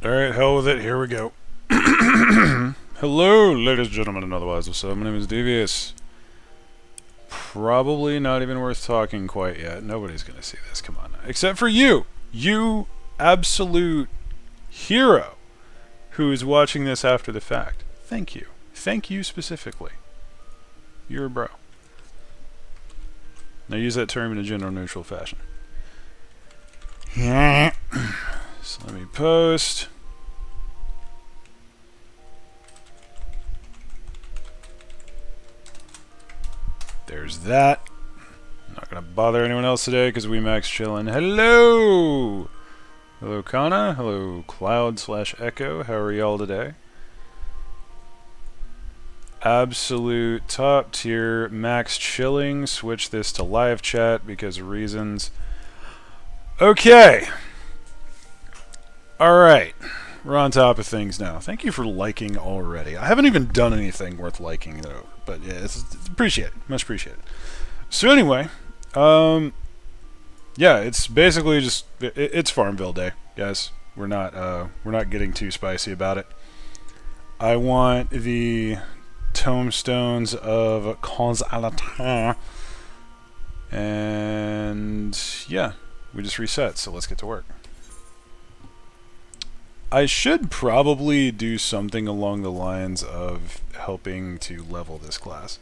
Alright, hell with it, here we go. Hello, ladies and gentlemen, and otherwise, what's up? My name is Devious. Probably not even worth talking quite yet. Nobody's gonna see this, come on now. Except for you! You absolute hero who is watching this after the fact. Thank you. Thank you specifically. You're a bro. Now use that term in a gender neutral fashion. So let me post. There's that. I'm not gonna bother anyone else today because we max chillin'. Hello! Hello Kana, hello Cloud/Echo, how are y'all today? Absolute top tier max chilling. Switch this to live chat because of reasons. Okay. Alright. We're on top of things now. Thank you for liking already. I haven't even done anything worth liking though. But yeah, it's appreciated. Much appreciated. So anyway, yeah, it's basically just it's Farmville Day, guys. We're not getting too spicy about it. I want the tomestones of Cons à la Terre, and yeah, we just reset. So let's get to work. I should probably do something along the lines of helping to level this class.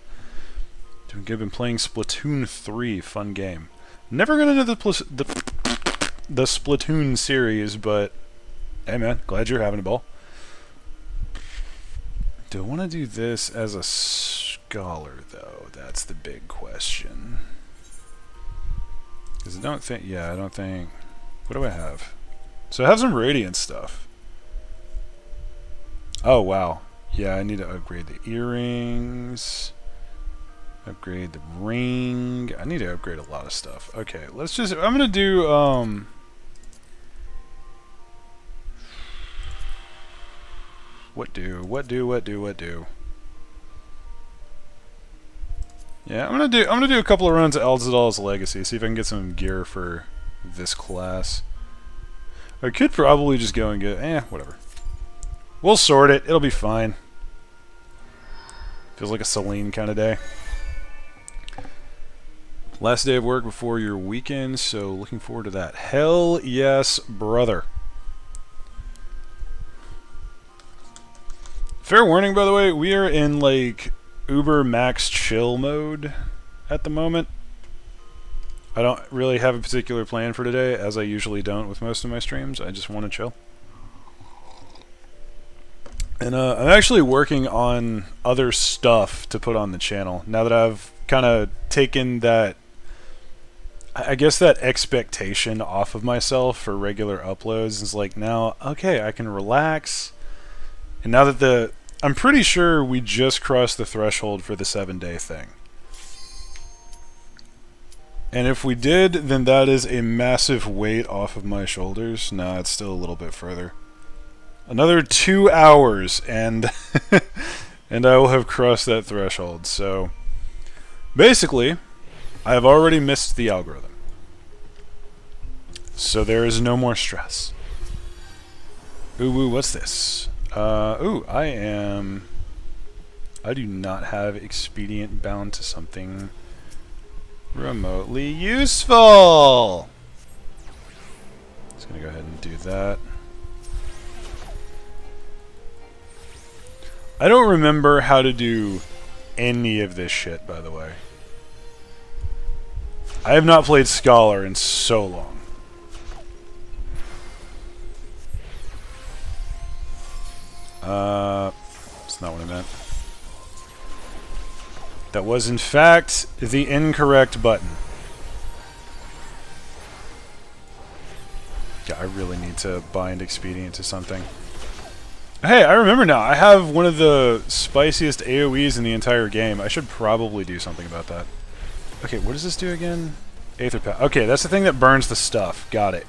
I've been playing Splatoon 3, fun game. Never got into the Splatoon series, but hey man, glad you're having a ball. Do I want to do this as a scholar though? That's the big question. Because I don't think, what do I have? So I have some Radiant stuff. Oh wow, yeah, I need to upgrade the earrings, upgrade the ring. I need to upgrade a lot of stuff. Okay, let's just, I'm gonna do what do? Yeah, I'm gonna do a couple of runs of Elzadal's Legacy, see if I can get some gear for this class. I could probably just go and get, whatever. We'll sort it. It'll be fine. Feels like a Celine kind of day. Last day of work before your weekend, so looking forward to that. Hell yes, brother. Fair warning, by the way, we are in like uber max chill mode at the moment. I don't really have a particular plan for today, as I usually don't with most of my streams. I just want to chill. And I'm actually working on other stuff to put on the channel now that I've kind of taken that, I guess, that expectation off of myself for regular uploads. It's like now, okay, I can relax. And now that I'm pretty sure we just crossed the threshold for the 7-day thing. And if we did, then that is a massive weight off of my shoulders. No, it's still a little bit further. Another 2 hours, and and I will have crossed that threshold. So, basically, I have already missed the algorithm. So there is no more stress. Ooh, what's this? I do not have expedient bound to something remotely useful. Just gonna go ahead and do that. I don't remember how to do any of this shit, by the way. I have not played Scholar in so long. That's not what I meant. That was, in fact, the incorrect button. Yeah, I really need to bind Expedient to something. Hey, I remember now. I have one of the spiciest AoEs in the entire game. I should probably do something about that. Okay, what does this do again? Aether Power. Okay, that's the thing that burns the stuff. Got it.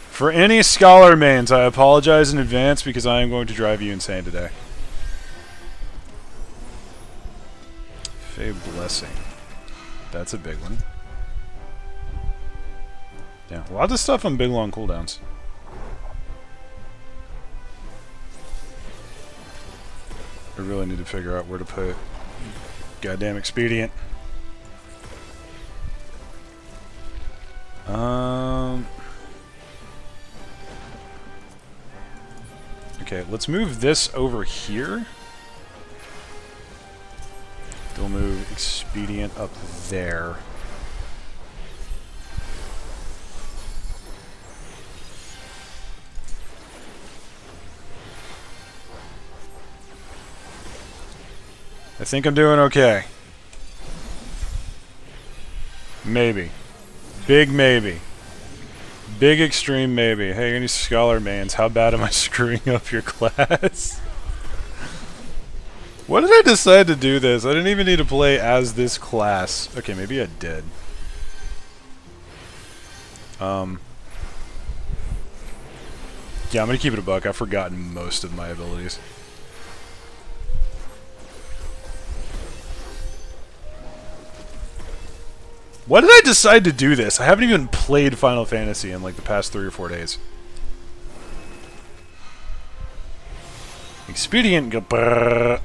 For any Scholar mains, I apologize in advance because I am going to drive you insane today. Fey Blessing. That's a big one. Yeah, a lot of stuff on big long cooldowns. I really need to figure out where to put goddamn expedient. Okay, let's move this over here. We'll move expedient up there. I think I'm doing okay. Maybe. Big maybe. Big extreme maybe. Hey, any scholar mains, how bad am I screwing up your class? Why did I decide to do this? I didn't even need to play as this class. Okay, maybe I did. Yeah, I'm gonna keep it a buck. I've forgotten most of my abilities. Why did I decide to do this? I haven't even played Final Fantasy in like the past 3 or 4 days. Expedient. I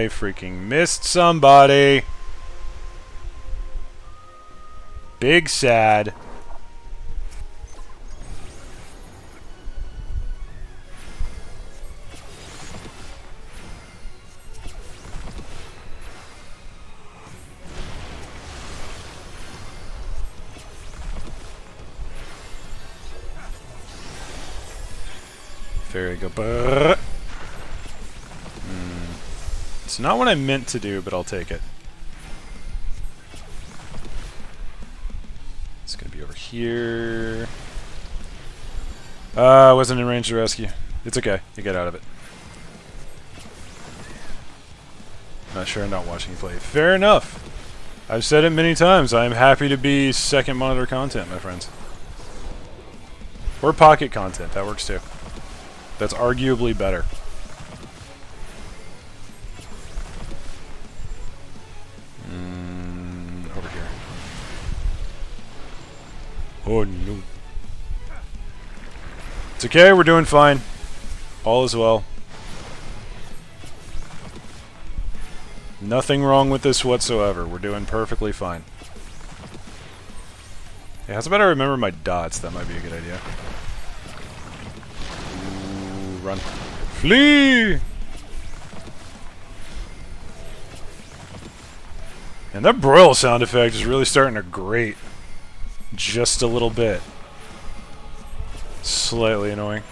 freaking missed somebody. Big sad. Fairy go. It's not what I meant to do, but I'll take it. It's gonna be over here. I wasn't in range to rescue. It's okay. You get out of it. Not sure. I'm not watching you play. Fair enough. I've said it many times. I am happy to be second monitor content, my friends. Or pocket content. That works too. That's arguably better. Over here. Oh no. It's okay, we're doing fine. All is well. Nothing wrong with this whatsoever. We're doing perfectly fine. Yeah, how's about I remember my dots? That might be a good idea. Run. Flee! And that broil sound effect is really starting to grate. Just a little bit. Slightly annoying.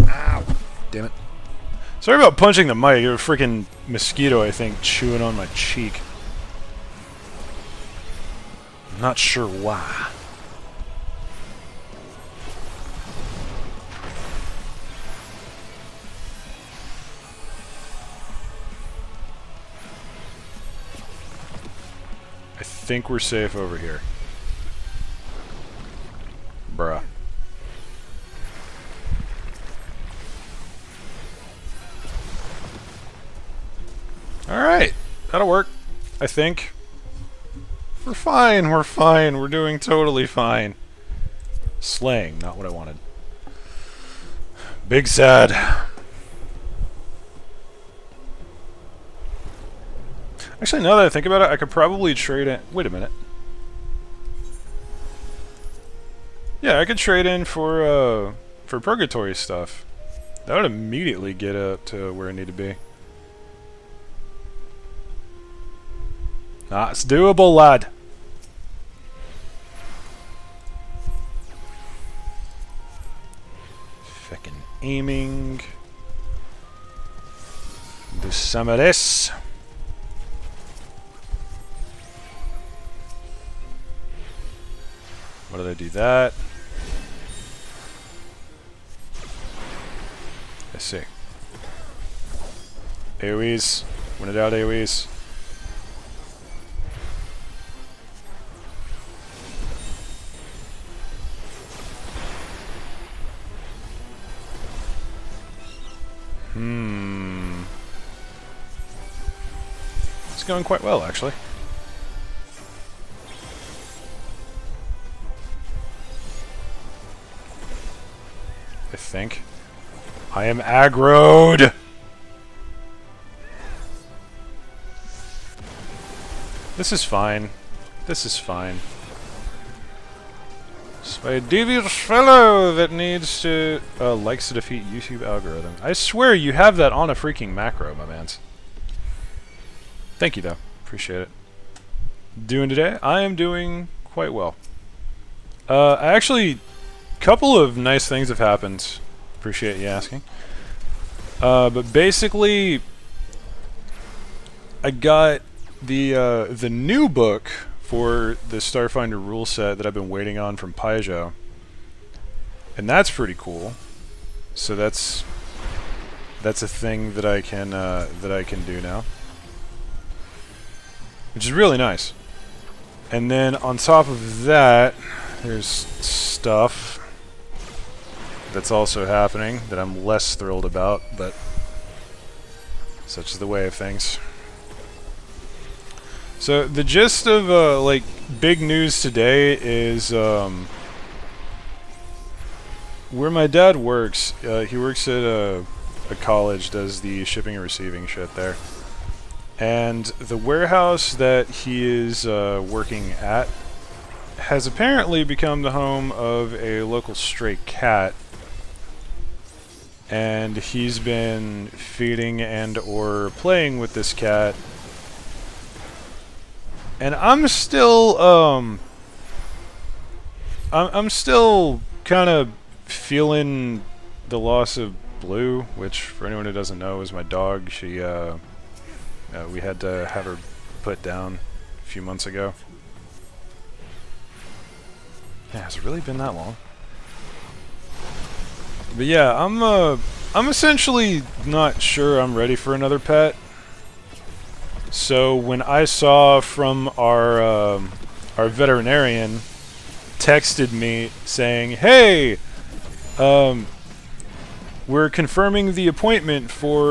Ow! Damn it. Sorry about punching the mic. You're a freaking mosquito, I think, chewing on my cheek. I'm not sure why. I think we're safe over here. Bruh. Alright. That'll work. I think. We're fine, we're fine, we're doing totally fine. Slaying, not what I wanted. Big sad. Actually, now that I think about it, I could probably trade in... Wait a minute. Yeah, I could trade in for Purgatory stuff. That would immediately get up to where I need to be. Ah, it's doable, lad. Fucking aiming. Do some of this. Why did I do that? I see. AoEs. Win it out, AoEs. It's going quite well, actually. I think. I am aggroed! This is fine. This is fine. It's my devious fellow that needs to... likes to defeat YouTube algorithm. I swear you have that on a freaking macro, my mans. Thank you, though. Appreciate it. Doing today? I am doing quite well. Actually, couple of nice things have happened. Appreciate you asking. But basically, I got the new book for the Starfinder rule set that I've been waiting on from Paizo, and that's pretty cool. So that's a thing that I can do now, which is really nice. And then on top of that, there's stuff that's also happening that I'm less thrilled about, but such is the way of things. So the gist of like big news today is where my dad works. He works at a college, does the shipping and receiving shit there, and the warehouse that he is working at has apparently become the home of a local stray cat, and he's been feeding and or playing with this cat. And I'm still, I'm still kind of feeling the loss of Blue, which, for anyone who doesn't know, is my dog. She, we had to have her put down a few months ago. Yeah, has it really been that long? But yeah, I'm essentially not sure I'm ready for another pet. So when I saw from our veterinarian texted me saying, "Hey, we're confirming the appointment for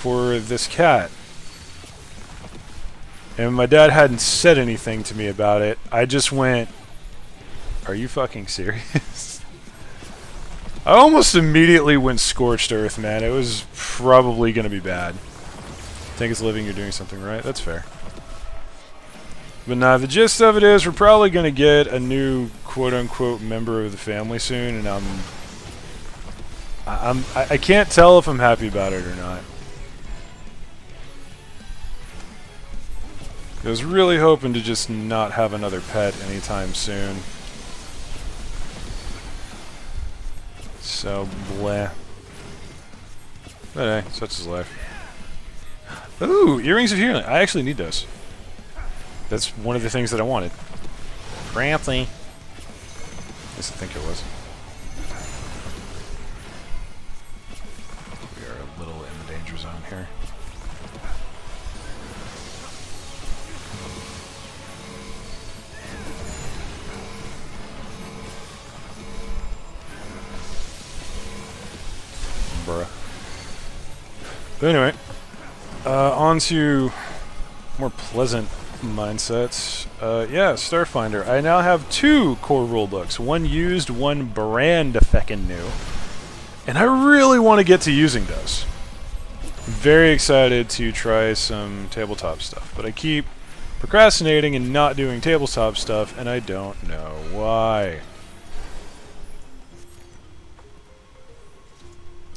this cat," and my dad hadn't said anything to me about it, I just went, "Are you fucking serious?" I almost immediately went scorched earth, man. It was probably gonna be bad. Think it's living, you're doing something right. That's fair. But nah, the gist of it is we're probably going to get a new quote-unquote member of the family soon, and I can't tell if I'm happy about it or not. I was really hoping to just not have another pet anytime soon. So, bleh. But hey, such is life. Ooh, earrings of healing. I actually need those. That's one of the things that I wanted. Fancy. At least I think it was. We are a little in the danger zone here. Bruh. But anyway. On to more pleasant mindsets. Yeah, Starfinder. I now have 2 core rulebooks. One used, one brand feckin' new. And I really want to get to using those. Very excited to try some tabletop stuff. But I keep procrastinating and not doing tabletop stuff, and I don't know why.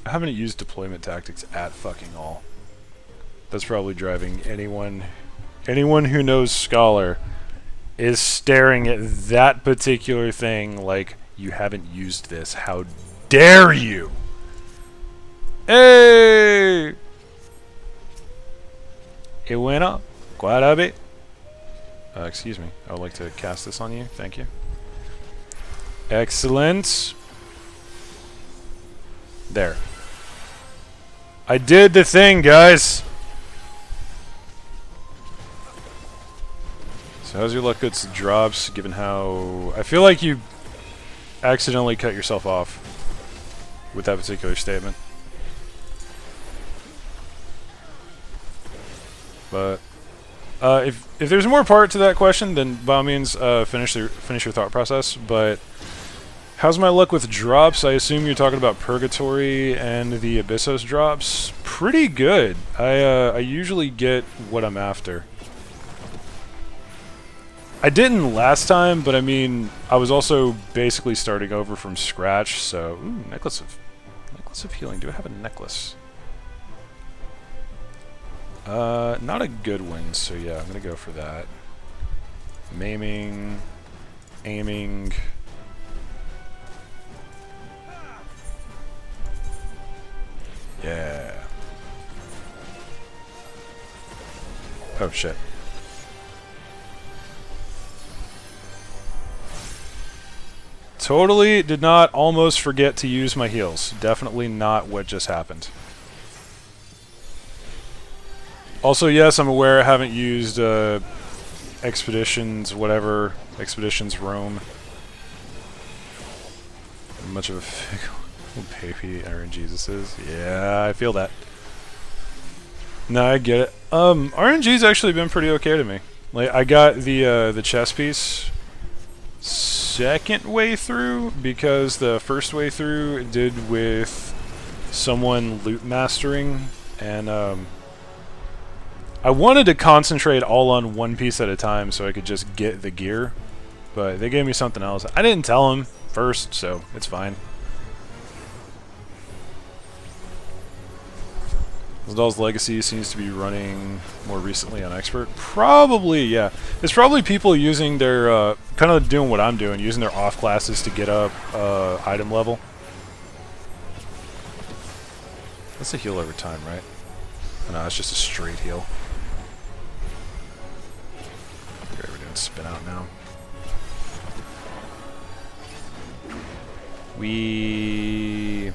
I haven't used deployment tactics at fucking all. That's probably driving anyone who knows Scholar is staring at that particular thing like, you haven't used this, how dare you? Hey! It went up quite a bit. Excuse me, I would like to cast this on you, thank you. Excellent. There. I did the thing, guys! How's your luck with drops, given how... I feel like you accidentally cut yourself off with that particular statement. But if there's more part to that question, then by all means finish your thought process. But How's my luck with drops? I assume you're talking about Purgatory and the Abyssos drops. Pretty good. I usually get what I'm after. I didn't last time, but I mean, I was also basically starting over from scratch, so... Ooh, necklace of healing. Do I have a necklace? Not a good one, so yeah, I'm gonna go for that. Maiming... Aiming... Yeah. Oh shit. Totally did not almost forget to use my heals. Definitely not what just happened. Also, yes, I'm aware I haven't used Expeditions, whatever. Expeditions Rome. Much of a fickle baby RNGesus is. Yeah, I feel that. No, I get it. RNG's actually been pretty okay to me. Like, I got the chess piece second way through because the first way through did with someone loot mastering, and I wanted to concentrate all on one piece at a time so I could just get the gear, but they gave me something else. I didn't tell them first, so it's fine. Zdal's Legacy seems to be running more recently on Expert. Probably, yeah. It's probably people using their, kind of doing what I'm doing, using their off classes to get up item level. That's a heal over time, right? No, it's just a straight heal. Okay, we're doing spin out now. We...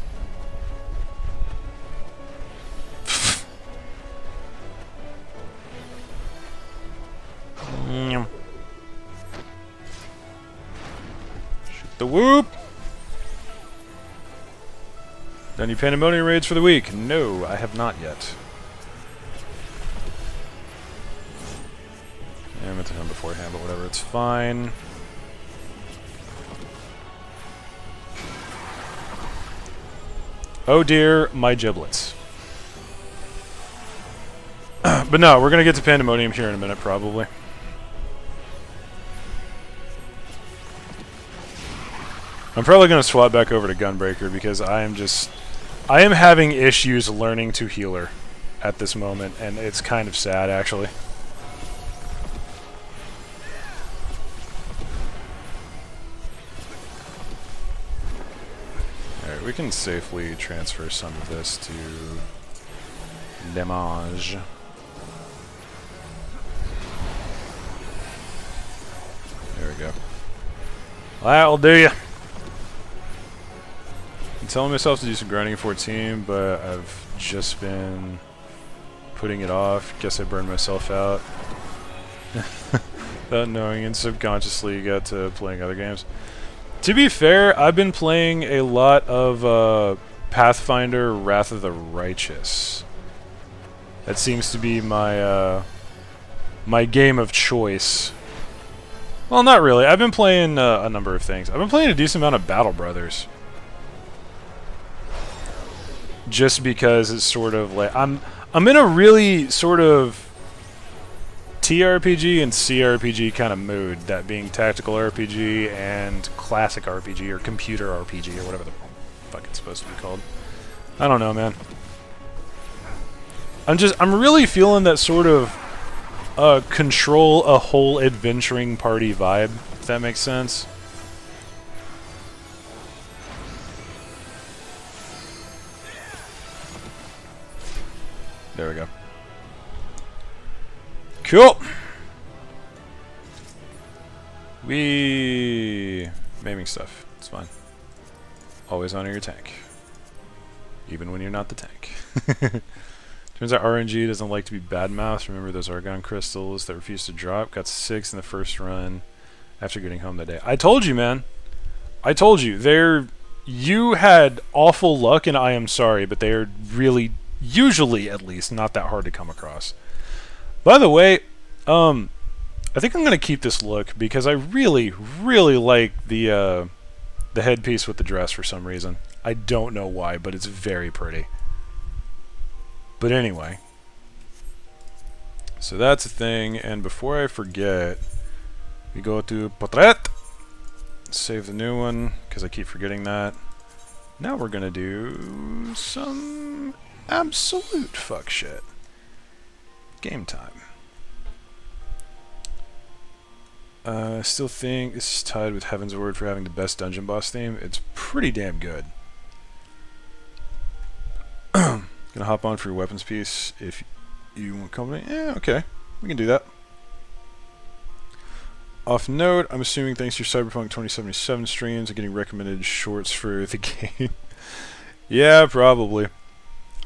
Shoot the whoop! Done any Pandemonium raids for the week? No, I have not yet. Yeah, I meant to come beforehand, but whatever, it's fine. Oh dear, my giblets. But no, we're gonna get to Pandemonium here in a minute, probably. I'm probably gonna swap back over to Gunbreaker because I am having issues learning to healer at this moment, and it's kind of sad, actually. Alright, we can safely transfer some of this to Damage. There we go. That'll do ya. I'm telling myself to do some grinding at 14, but I've just been putting it off. Guess I burned myself out. Without knowing, and subconsciously got to playing other games. To be fair, I've been playing a lot of Pathfinder Wrath of the Righteous. That seems to be my my game of choice. Well, not really. I've been playing a number of things. I've been playing a decent amount of Battle Brothers. Just because it's sort of like I'm in a really sort of TRPG and CRPG kind of mood, that being tactical RPG and classic RPG or computer RPG or whatever the fuck it's supposed to be called. I don't know, man. I'm really feeling that sort of control a whole adventuring party vibe, if that makes sense. There we go. Cool. Maiming stuff. It's fine. Always honor your tank. Even when you're not the tank. Turns out RNG doesn't like to be bad-mouthed. Remember those Argon crystals that refused to drop? Got 6 in the first run after getting home that day. I told you, man. I told you. You had awful luck, and I am sorry, but they are really, usually at least, not that hard to come across. By the way, I think I'm going to keep this look because I really, really like the the headpiece with the dress for some reason. I don't know why, but it's very pretty. But anyway, so that's a thing, and before I forget, we go to Portrait, save the new one, because I keep forgetting that. Now we're going to do some absolute fuck shit. Game time. I still think this is tied with Heaven's Word for having the best dungeon boss theme. It's pretty damn good. Gonna hop on for your weapons piece if you want company. Yeah, okay. We can do that. Off note, I'm assuming thanks to your Cyberpunk 2077 streams, I'm getting recommended shorts for the game. Yeah, probably.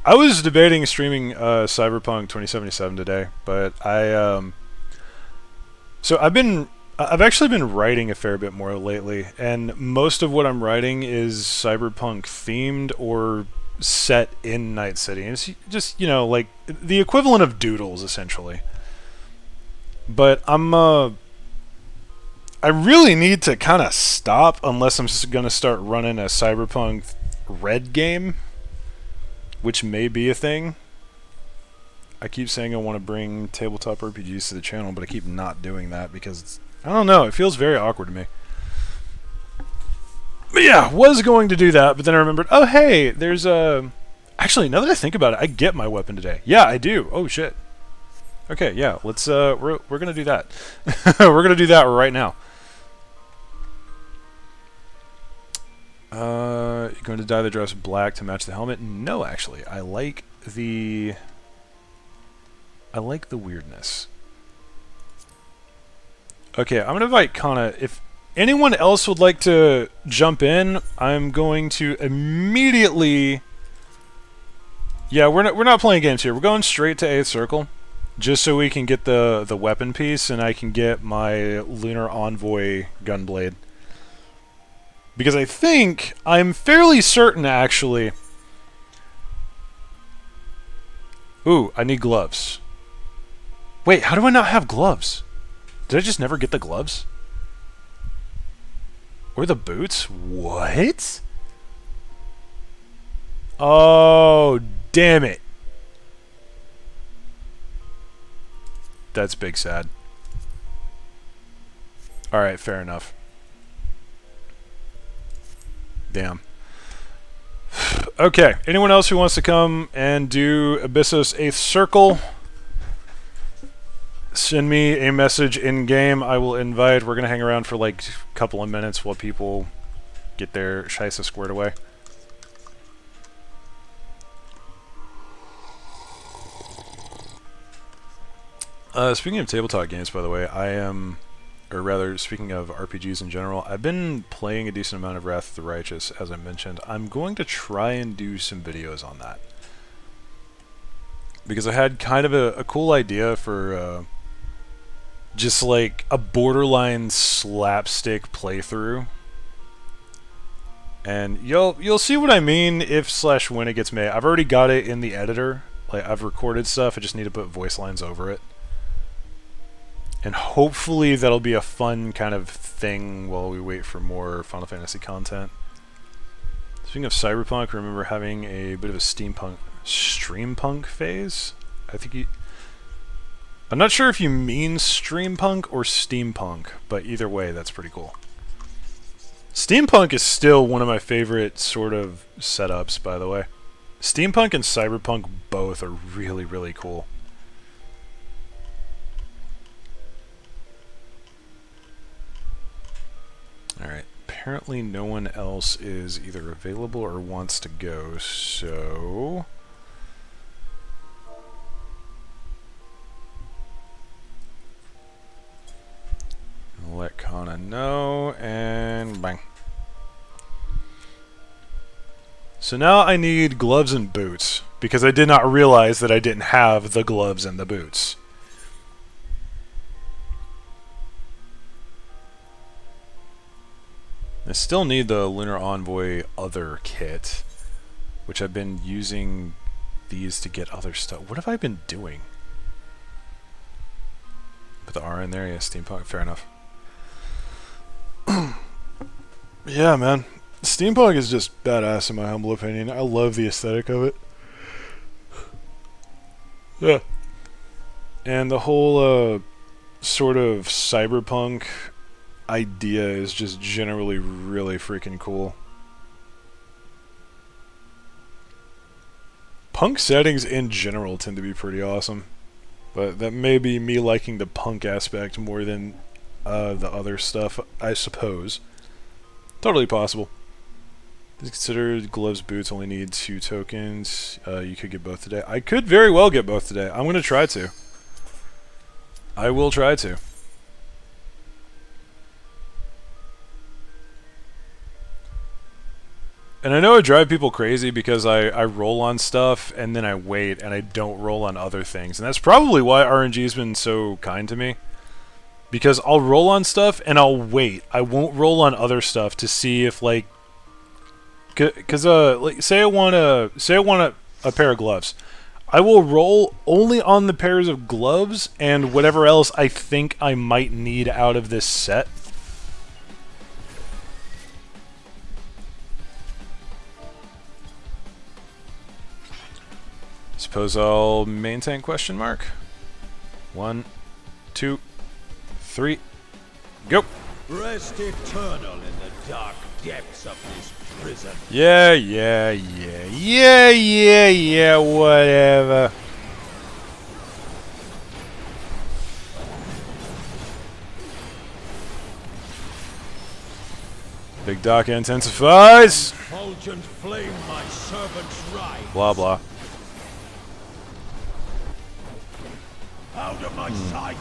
I was debating streaming Cyberpunk 2077 today, but so I've actually been writing a fair bit more lately, and most of what I'm writing is Cyberpunk themed or set in Night City. And it's just, you know, like the equivalent of doodles essentially. But I really need to kind of stop unless I'm just going to start running a Cyberpunk Red game, which may be a thing. I keep saying I want to bring tabletop RPGs to the channel, but I keep not doing that because it's, I don't know, it feels very awkward to me. But yeah, was going to do that, but then I remembered, oh hey, there's a... Actually, now that I think about it, I get my weapon today. Yeah, I do. Oh shit. Okay, yeah, let's, we're gonna do that. We're gonna do that right now. You're going to dye the dress black to match the helmet? No, actually. I like the weirdness. Okay, I'm gonna invite Kana. If anyone else would like to jump in, I'm going to immediately... Yeah, we're not playing games here. We're going straight to 8th Circle, just so we can get the weapon piece and I can get my Lunar Envoy gunblade. Because I'm fairly certain, actually... Ooh, I need gloves. Wait, how do I not have gloves? Did I just never get the gloves? Or the boots? What? Oh, damn it. That's big sad. Alright, fair enough. Damn. Okay, anyone else who wants to come and do Abyssos 8th Circle, send me a message in-game. I will invite. We're going to hang around for like a couple of minutes while people get their scheisse squared away. Speaking of tabletop games, by the way, or rather, speaking of RPGs in general, I've been playing a decent amount of Wrath of the Righteous, as I mentioned. I'm going to try and do some videos on that. Because I had kind of a cool idea for just like a borderline slapstick playthrough. And you'll see what I mean if/when it gets made. I've already got it in the editor. Like, I've recorded stuff, I just need to put voice lines over it. And hopefully that'll be a fun kind of thing while we wait for more Final Fantasy content. Speaking of Cyberpunk, I remember having a bit of a streampunk phase. I'm not sure if you mean streampunk or steampunk, but either way, that's pretty cool. Steampunk is still one of my favorite sort of setups, by the way. Steampunk and Cyberpunk both are really, really cool. Alright, apparently no one else is either available or wants to go, so... I'll let Kana know, and bang. So now I need gloves and boots, because I did not realize that I didn't have the gloves and the boots. I still need the Lunar Envoy other kit, which I've been using these to get other stuff. What have I been doing? Put the R in there, yeah, steampunk, fair enough. Yeah, man. Steampunk is just badass in my humble opinion. I love the aesthetic of it. Yeah. And the whole sort of cyberpunk idea is just generally really freaking cool. Punk settings in general tend to be pretty awesome. But that may be me liking the punk aspect more than the other stuff, I suppose. Totally possible. Consider gloves, boots only need 2 tokens. You could get both today. I could very well get both today. I'm going to try to. I will try to. And I know I drive people crazy because I roll on stuff and then I wait and I don't roll on other things. And that's probably why RNG's been so kind to me. Because I'll roll on stuff and I'll wait. I won't roll on other stuff to see if like... Because like, say I want a pair of gloves. I will roll only on the pairs of gloves and whatever else I think I might need out of this set. Suppose I'll maintain question mark. 1, 2, 3, go. Rest eternal in the dark depths of this prison. Yeah, whatever. Big Doc intensifies. Fulgent flame my servant's ride. Blah, blah. Out of my sight.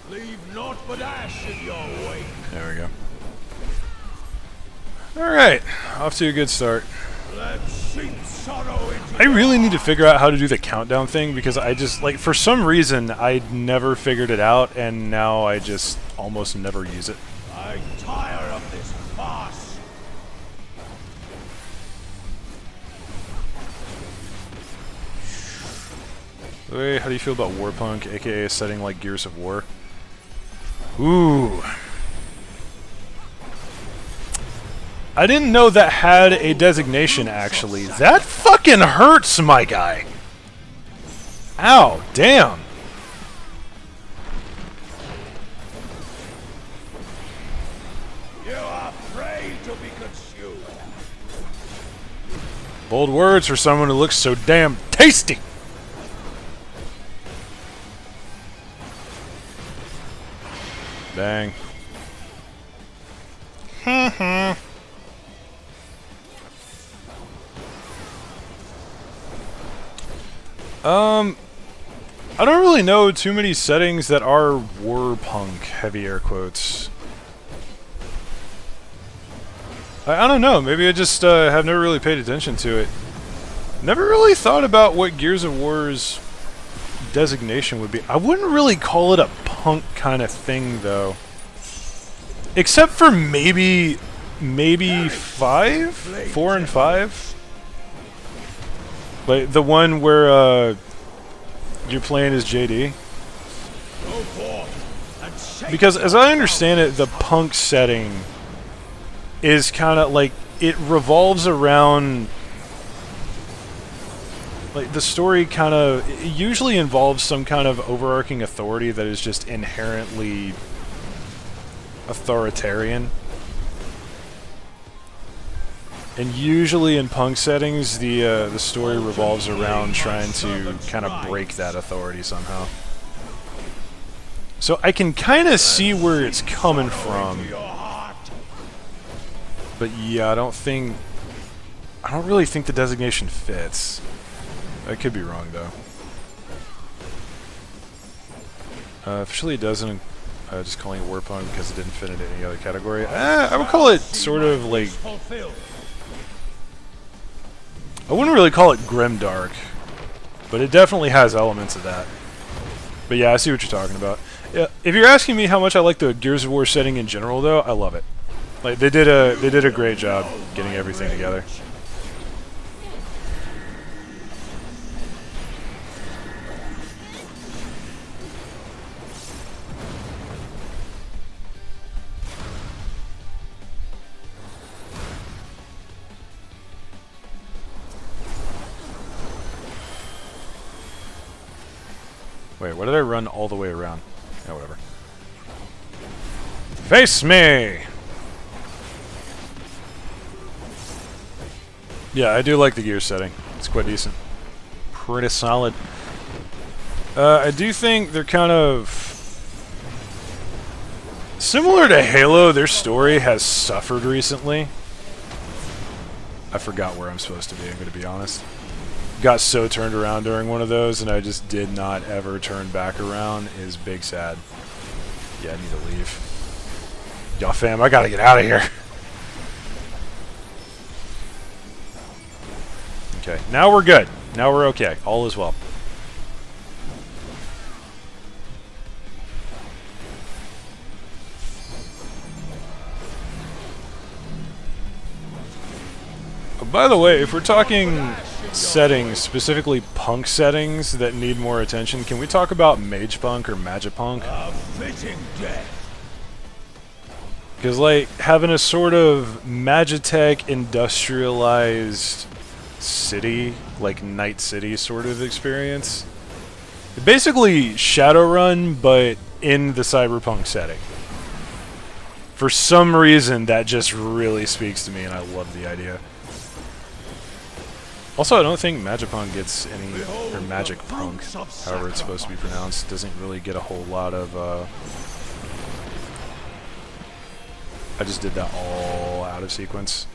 Leave naught but ash in your wake. There we go. Alright, off to a good start. Let sheep sorrow into I really need to figure out how to do the countdown thing because I just, like, for some reason, I never figured it out and now I just almost never use it. I tire of this farce. Hey, how do you feel about Warpunk, aka a setting like Gears of War? Ooh. I didn't know that had a designation, actually. That fucking hurts, my guy! Ow, damn! You are afraid to be consumed. Bold words for someone who looks so damn tasty! Bang. I don't really know too many settings that are warpunk, heavy air quotes. I don't know, maybe I just have never really paid attention to it. Never really thought about what Gears of War's designation would be. I wouldn't really call it a punk kind of thing, though. Except for maybe 5? 4 and 5? Like, the one where, you're playing as JD? Because, as I understand it, the punk setting is kind of like, it revolves around, like, the story kind of, it usually involves some kind of overarching authority that is just inherently authoritarian. And usually in punk settings, the story revolves around trying to kind of break that authority somehow. So I can kind of see where it's coming from. But yeah, I don't really think the designation fits. I could be wrong, though. Officially it doesn't, just calling it warpunk because it didn't fit into any other category. I would call it sort of like... I wouldn't really call it grimdark, but it definitely has elements of that. But yeah, I see what you're talking about. Yeah, if you're asking me how much I like the Gears of War setting in general, though, I love it. Like they did a great job getting everything together. Wait, why did I run all the way around? Yeah, whatever. Face me! Yeah, I do like the gear setting. It's quite decent. Pretty solid. I do think they're kind of... Similar to Halo, their story has suffered recently. I forgot where I'm supposed to be, I'm going to be honest. Got so turned around during one of those, and I just did not ever turn back around. Is big sad. Yeah, I need to leave. Y'all fam, I gotta get out of here. Okay, now we're good. Now we're okay. All is well. By the way, if we're talking settings, specifically punk settings that need more attention, can we talk about mage punk or magipunk? Because, like, having a sort of magitech industrialized city, like Night City sort of experience. Basically Shadowrun, but in the cyberpunk setting. For some reason, that just really speaks to me, and I love the idea. Also, I don't think Magipunk gets any, or Magic Punk, however it's supposed to be pronounced, doesn't really get a whole lot of, I just did that all out of sequence.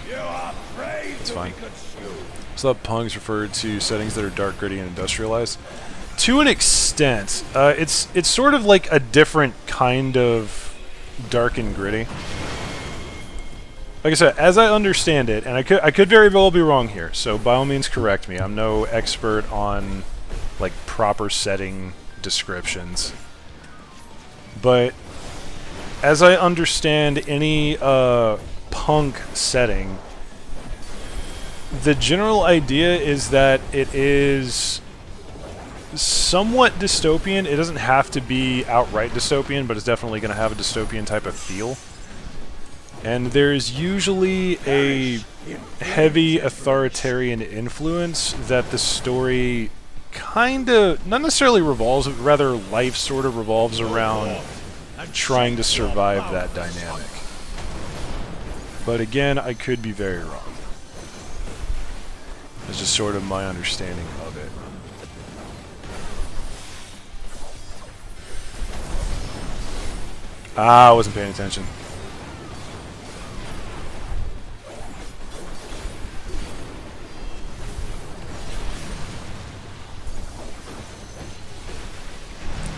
It's fine. So that punk's referred to settings that are dark, gritty, and industrialized. To an extent, it's sort of like a different kind of dark and gritty. Like I said, as I understand it, and I could very well be wrong here, so by all means correct me. I'm no expert on like proper setting descriptions. But as I understand any punk setting, the general idea is that it is somewhat dystopian. It doesn't have to be outright dystopian, but it's definitely going to have a dystopian type of feel. And there's usually a heavy authoritarian influence that the story kind of, not necessarily revolves, but rather life sort of revolves around trying to survive that dynamic. But again, I could be very wrong. It's just sort of my understanding of it. Ah, I wasn't paying attention.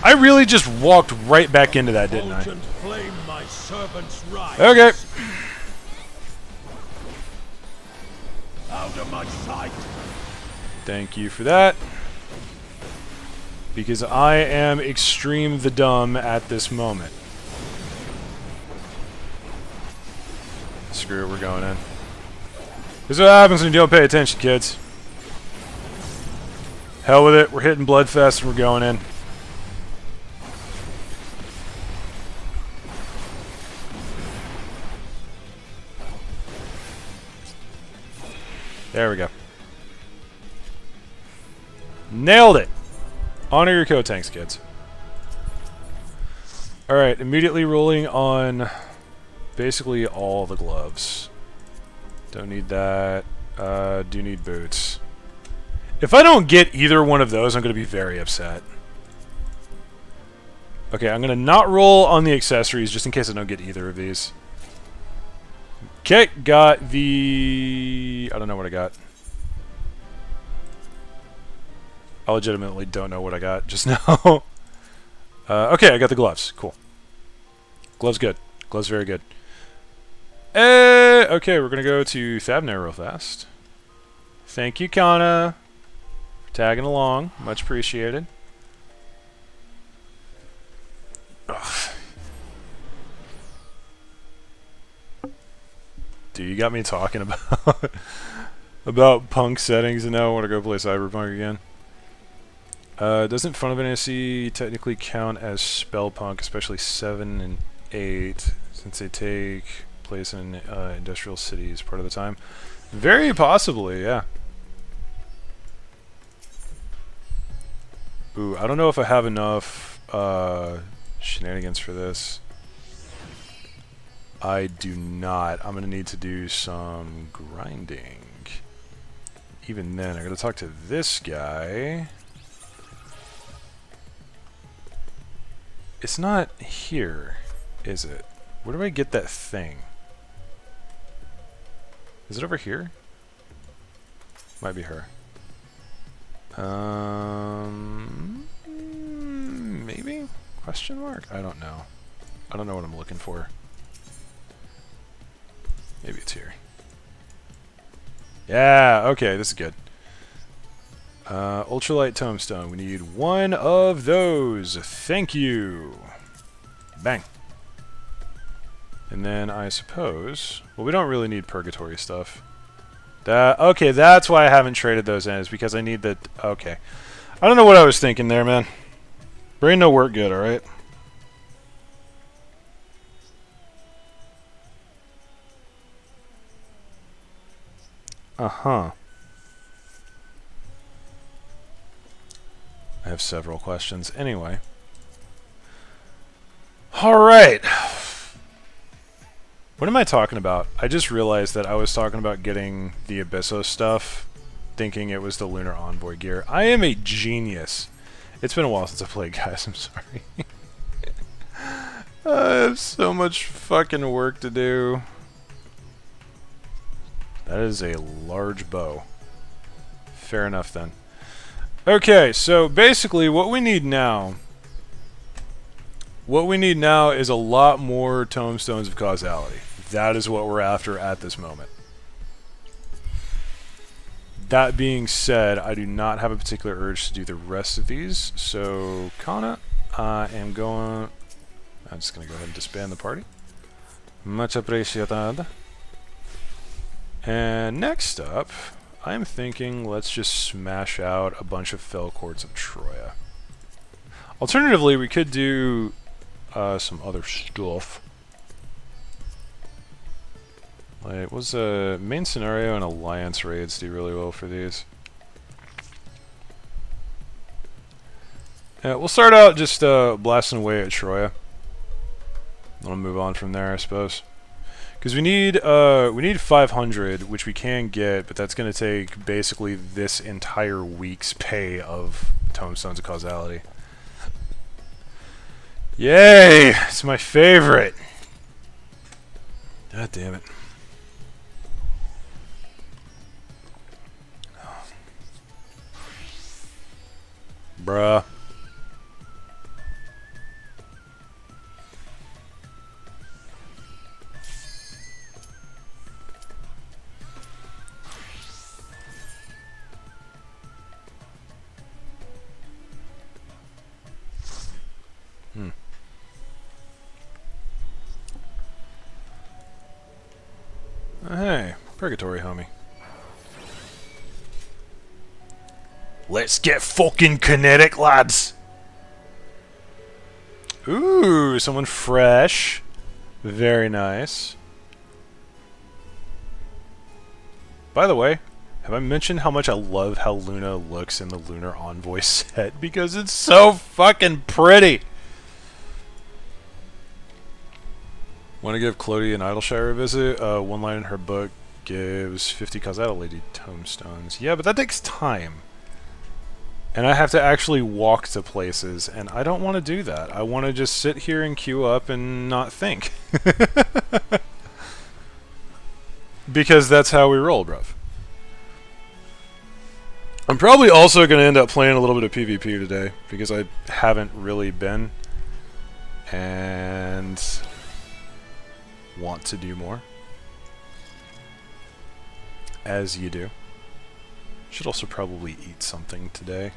I really just walked right back into that, didn't I? Okay. Out of my sight. Thank you for that. Because I am extreme the dumb at this moment. Screw it, we're going in. This is what happens when you don't pay attention, kids. Hell with it, we're hitting Bloodfest and we're going in. There we go. Nailed it! Honor your coat tanks, kids. Alright, immediately rolling on basically all the gloves. Don't need that. Do need boots. If I don't get either one of those, I'm going to be very upset. Okay, I'm going to not roll on the accessories just in case I don't get either of these. Okay, got the... I don't know what I got. I legitimately don't know what I got just now. Okay, I got the gloves. Cool. Gloves good. Gloves very good. Okay, we're going to go to Thabner real fast. Thank you, Kana, for tagging along. Much appreciated. Ugh. Dude, you got me talking about about punk settings, and now I want to go play Cyberpunk again. Doesn't Front of Fantasy technically count as spell punk, especially 7 and 8, since they take place in industrial cities part of the time? Very possibly, yeah. Ooh, I don't know if I have enough shenanigans for this. I do not. I'm going to need to do some grinding. Even then, I got to talk to this guy. It's not here, is it? Where do I get that thing? Is it over here? Might be her. Maybe? Question mark? I don't know. I don't know what I'm looking for. Maybe it's here. Yeah, okay, this is good. Ultralight Tomestone. We need one of those. Thank you. Bang. And then I suppose... Well, we don't really need purgatory stuff. Okay, that's why I haven't traded those in, is because I need the... Okay. I don't know what I was thinking there, man. Brain no work good, alright? Uh-huh. I have several questions. Anyway. Alright. What am I talking about? I just realized that I was talking about getting the Abysso stuff, thinking it was the Lunar Envoy gear. I am a genius. It's been a while since I played, guys. I'm sorry. I have so much fucking work to do. That is a large bow. Fair enough, then. Okay, so basically what we need now... What we need now is a lot more Tomestones of Causality. That is what we're after at this moment. That being said, I do not have a particular urge to do the rest of these. So, Kana, I am going... I'm just going to go ahead and disband the party. Much appreciated. And next up, I'm thinking let's just smash out a bunch of Fell Courts of Troya. Alternatively, we could do some other stuff. Like, was a main scenario and alliance raids do really well for these? We'll start out just blasting away at Troya. I'll move on from there, I suppose. Because we need 500, which we can get, but that's going to take basically this entire week's pay of Tomestones of Causality. Yay! It's my favorite! God damn it. Bruh. Hey, Purgatory, homie. Let's get fucking kinetic, lads! Ooh, someone fresh. Very nice. By the way, have I mentioned how much I love how Luna looks in the Lunar Envoy set? Because it's so fucking pretty! Want to give Clodie and Idleshire a visit? One line in her book gives 50 causality tomestones. Yeah, but that takes time. And I have to actually walk to places, and I don't want to do that. I want to just sit here and queue up and not think. Because that's how we roll, bruv. I'm probably also going to end up playing a little bit of PvP today, because I haven't really been. And... want to do more, as you do. Should also probably eat something today.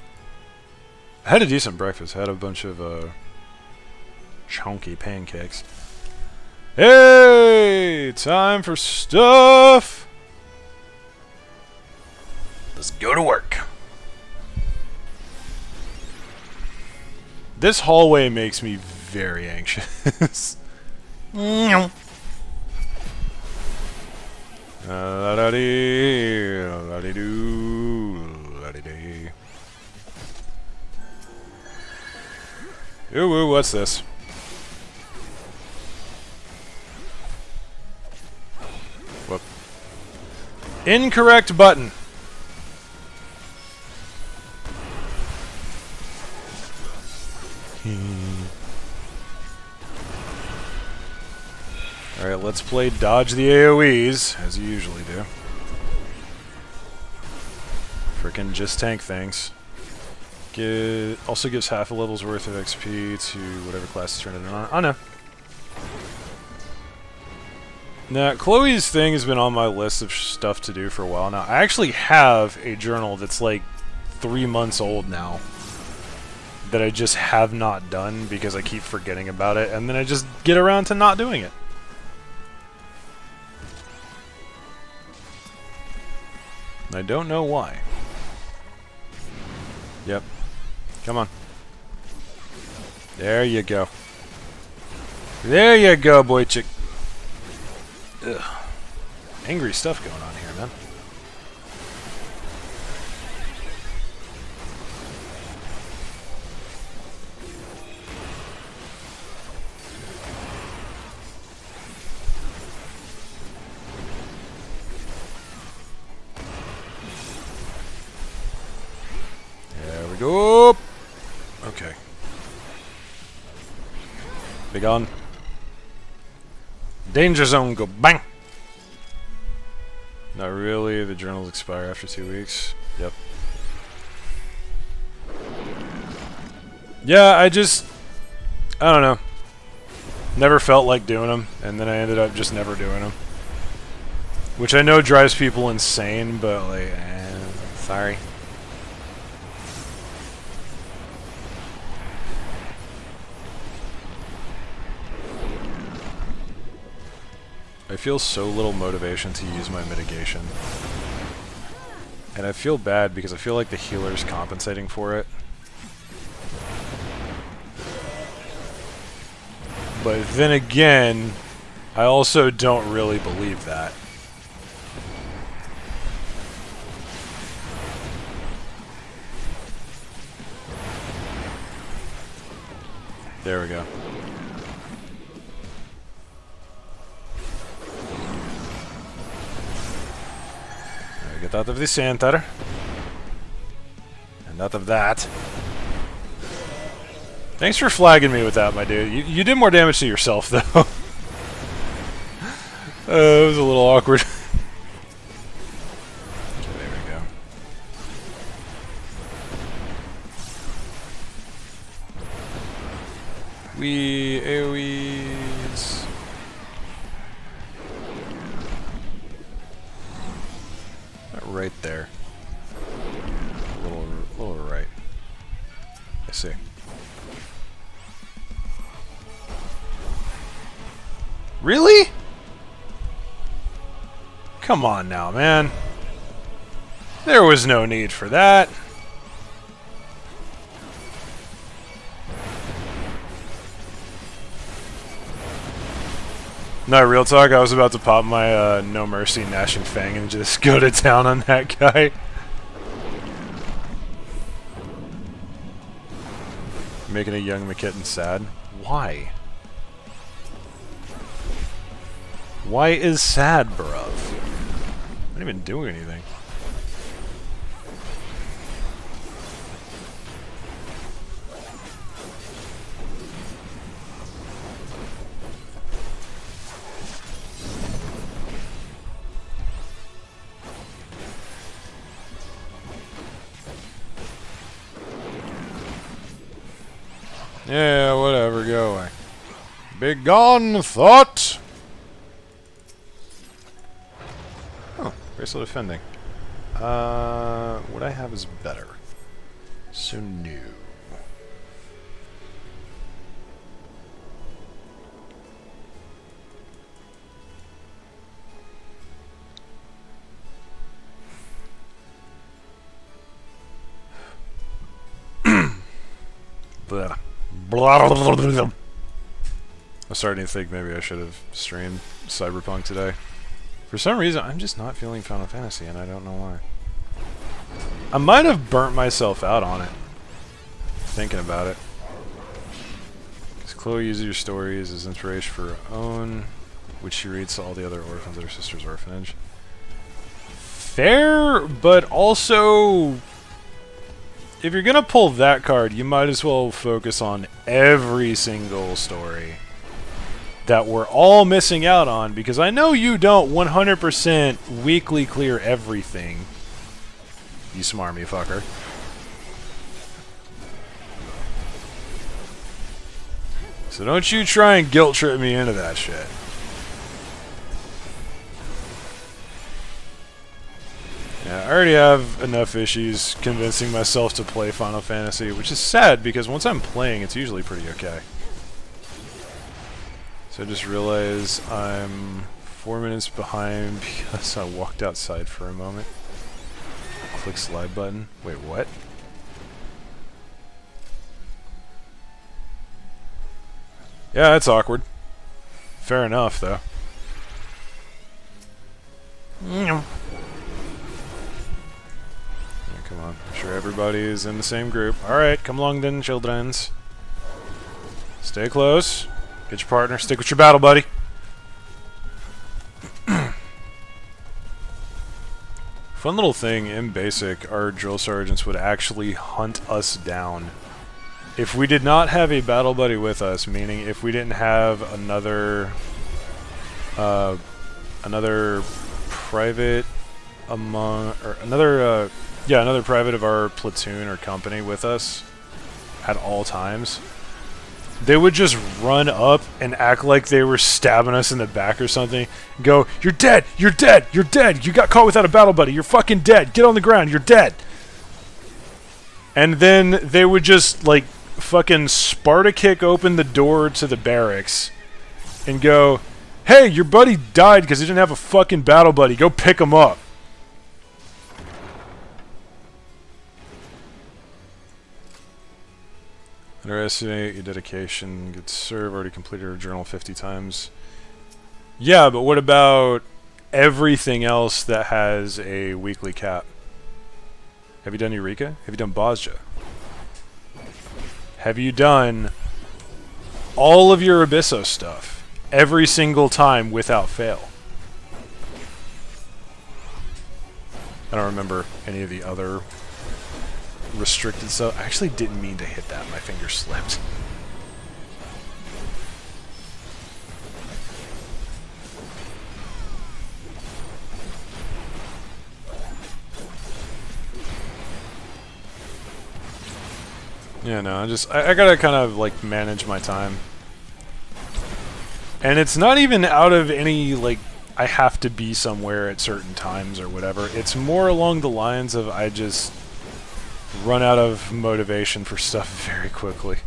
I had a decent breakfast. I had a bunch of chunky pancakes. Hey, time for stuff. Let's go to work. This hallway makes me very anxious. Ooh, what's this? Whoop. Incorrect button. Alright, let's play dodge the AoEs, as you usually do. Frickin' just tank things. Also gives half a level's worth of XP to whatever class is turned it on. Oh no. Now, Chloe's thing has been on my list of stuff to do for a while now. I actually have a journal that's like 3 months old now that I just have not done because I keep forgetting about it, and then I just get around to not doing it. I don't know why. Yep. Come on. There you go. There you go, boy chick. Ugh. Angry stuff going on here, man. There we go. Okay. Big on. Danger zone, go bang! Not really, the journals expire after 2 weeks. Yep. Yeah, I don't know. Never felt like doing them, and then I ended up just never doing them. Which I know drives people insane, but like, sorry. I feel so little motivation to use my mitigation. And I feel bad because I feel like the healer's compensating for it. But then again, I also don't really believe that. There we go. Get out of the center. And out of that. Thanks for flagging me with that, my dude. You did more damage to yourself, though. It was a little awkward. Okay, there we go. AoEs. Right there. A little right. I see. Really? Come on now, man. There was no need for that. No, real talk, I was about to pop my No Mercy Gnashing Fang and just go to town on that guy. Making a young McKitten sad. Why? Why is sad, bruv? I didn't even do anything. Yeah, whatever, go away. Begone, thought! Oh, bracelet offending. What I have is better. So new. Blah. I'm starting to think maybe I should have streamed Cyberpunk today. For some reason, I'm just not feeling Final Fantasy, and I don't know why. I might have burnt myself out on it, thinking about it. Chloe uses your stories as inspiration for her own, which she reads to all the other orphans at her sister's orphanage. Fair, but also, if you're gonna pull that card, you might as well focus on every single story that we're all missing out on, because I know you don't 100% weekly clear everything. You smarmy fucker. So don't you try and guilt trip me into that shit. Yeah, I already have enough issues convincing myself to play Final Fantasy, which is sad because once I'm playing, it's usually pretty okay. So I just realized I'm 4 minutes behind because I walked outside for a moment. Click slide button. Wait, what? Yeah, that's awkward. Fair enough, though. Yeah, come on. I'm sure everybody is in the same group. Alright, come along then, childrens. Stay close. Get your partner. Stick with your battle buddy. Fun little thing, in BASIC, our drill sergeants would actually hunt us down. If we did not have a battle buddy with us, meaning if we didn't have another private among, or another private of our platoon or company with us at all times, they would just run up and act like they were stabbing us in the back or something. Go, "You're dead! You're dead! You're dead! You got caught without a battle buddy! You're fucking dead! Get on the ground! You're dead!" And then they would just, like, fucking Sparta kick open the door to the barracks and go, "Hey, your buddy died because he didn't have a fucking battle buddy. Go pick him up." Underestimate your dedication. Good serve. Already completed our journal 50 times. Yeah, but what about everything else that has a weekly cap? Have you done Eureka? Have you done Bosja? Have you done all of your Abysso stuff every single time without fail? I don't remember any of the other restricted stuff. I actually didn't mean to hit that. My finger slipped. Yeah, no, I gotta kind of, like, manage my time. And it's not even out of any, like, I have to be somewhere at certain times or whatever. It's more along the lines of I just run out of motivation for stuff very quickly.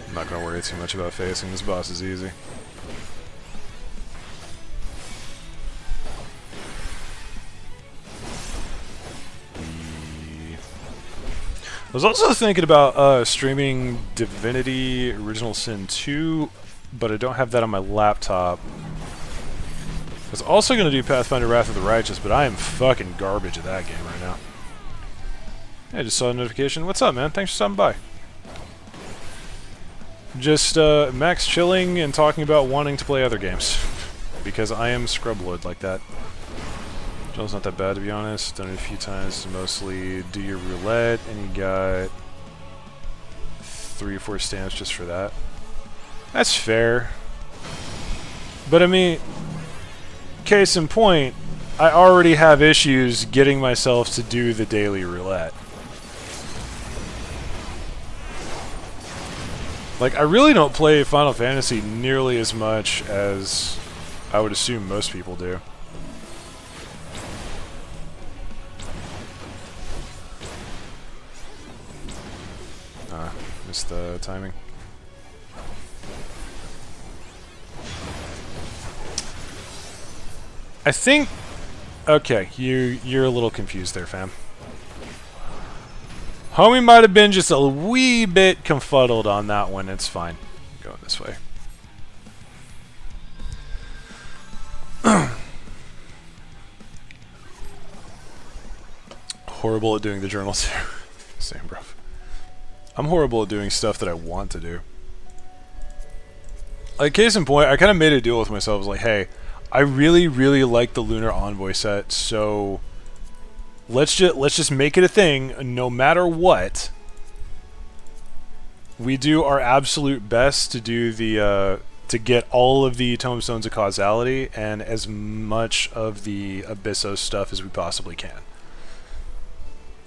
I'm not gonna worry too much about facing this boss. Is easy. I was also thinking about streaming Divinity Original Sin 2, but I don't have that on my laptop. I was also going to do Pathfinder Wrath of the Righteous, but I am fucking garbage at that game right now. I just saw a notification. What's up, man? Thanks for stopping by. Just Max chilling and talking about wanting to play other games. Because I am scrublord like that. Joel's not that bad, to be honest. Done it a few times. Mostly do your roulette, and you got 3 or 4 stamps just for that. That's fair. But I mean, case in point, I already have issues getting myself to do the daily roulette. Like, I really don't play Final Fantasy nearly as much as I would assume most people do. Missed the timing. I think... Okay, you're a little confused there, fam. Homie might have been just a wee bit confuddled on that one. It's fine. Going this way. horrible at doing the journal too. Same, bro. I'm horrible at doing stuff that I want to do. Like, case in point, I kind of made a deal with myself. I was like, hey, I really, really like the Lunar Envoy set, so let's just make it a thing. No matter what, we do our absolute best to do the to get all of the Tomestones of Causality and as much of the Abyssos stuff as we possibly can.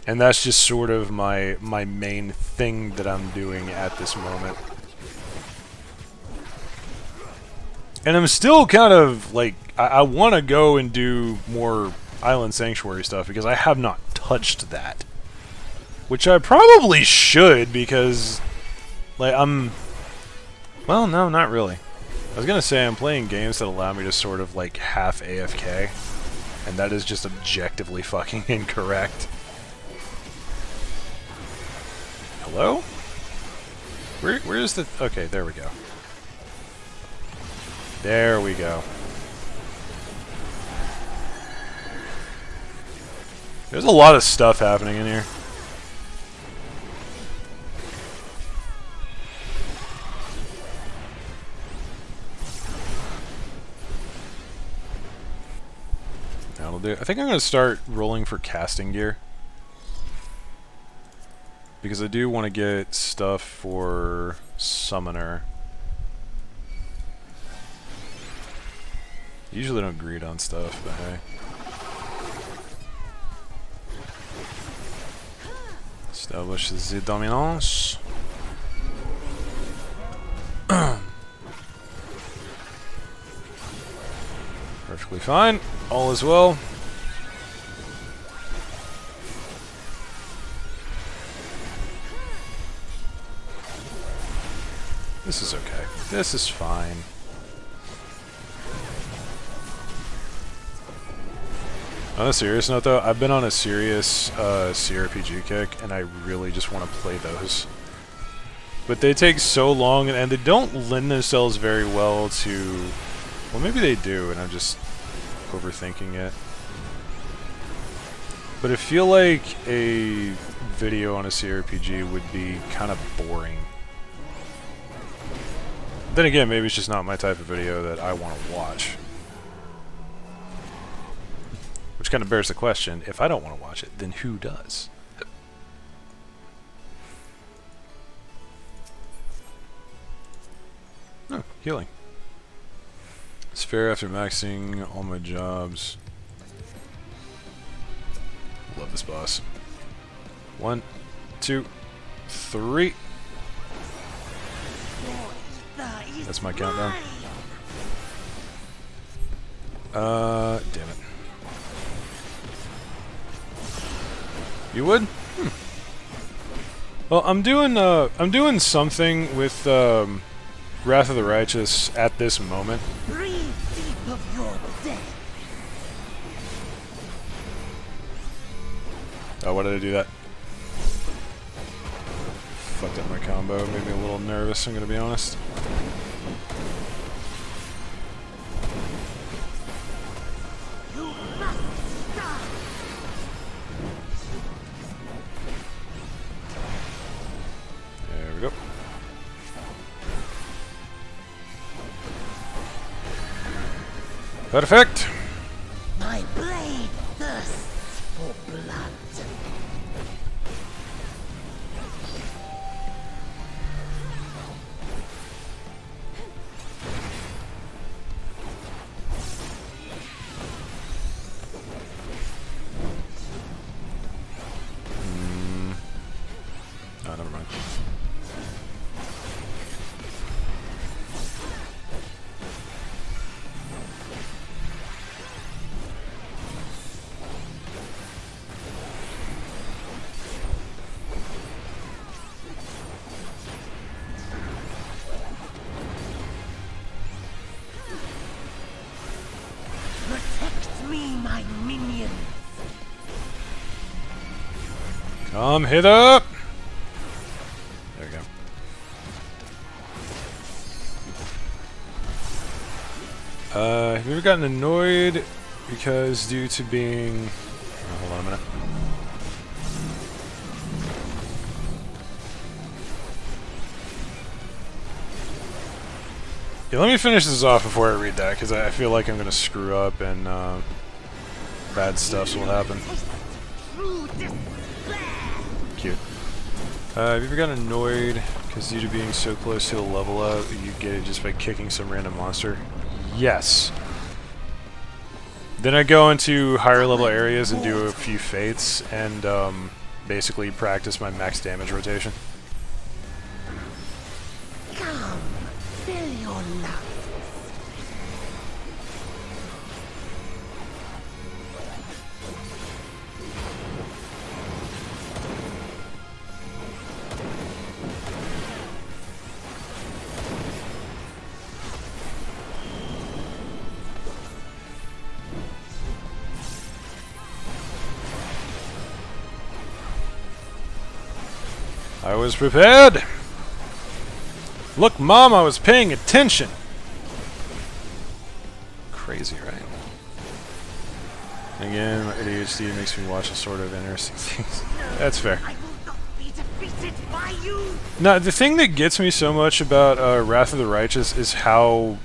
And that's just sort of my main thing that I'm doing at this moment. And I'm still kind of like, I want to go and do more Island Sanctuary stuff because I have not touched that. Which I probably should because, like, well, no, not really. I was going to say I'm playing games that allow me to sort of, like, half AFK. And that is just objectively fucking incorrect. Hello? Where is the... Okay, there we go. There we go. There's a lot of stuff happening in here. That'll do. I think I'm going to start rolling for casting gear. Because I do want to get stuff for Summoner. Usually don't greed on stuff, but hey. Establish the dominance. Perfectly fine. All is well. This is okay. This is fine. On a serious note, though, I've been on a serious CRPG kick, and I really just want to play those. But they take so long, and they don't lend themselves very well to... Well, maybe they do, and I'm just overthinking it. But I feel like a video on a CRPG would be kind of boring. Then again, maybe it's just not my type of video that I want to watch. Which kind of bears the question, if I don't want to watch it, then who does? Oh, healing. It's fair after maxing all my jobs. Love this boss. 1, 2, 3. That's my countdown. Damn it. You would? Well, I'm doing something with Wrath of the Righteous at this moment. Breathe deep of your death. Oh, why did I do that? Fucked up my combo, made me a little nervous, I'm gonna be honest. You must die. There we go. Perfect! My blade thirsts for blood. Oh, never mind. Protect me, my minions. Come hither! There we go. Have you ever gotten annoyed because due to being... Oh, hold on a minute. Yeah, let me finish this off before I read that, because I feel like I'm going to screw up and bad stuff will happen. Cute. Have you ever gotten annoyed because due to being so close to a level up, you get it just by kicking some random monster? Yes. Then I go into higher level areas and do a few fates and basically practice my max damage rotation. Come, fill your lungs. I was prepared! Look, Mom, I was paying attention! Crazy, right? Again, my ADHD makes me watch a sort of interesting things. That's fair. I will not be defeated by you. No, the thing that gets me so much about Wrath of the Righteous is how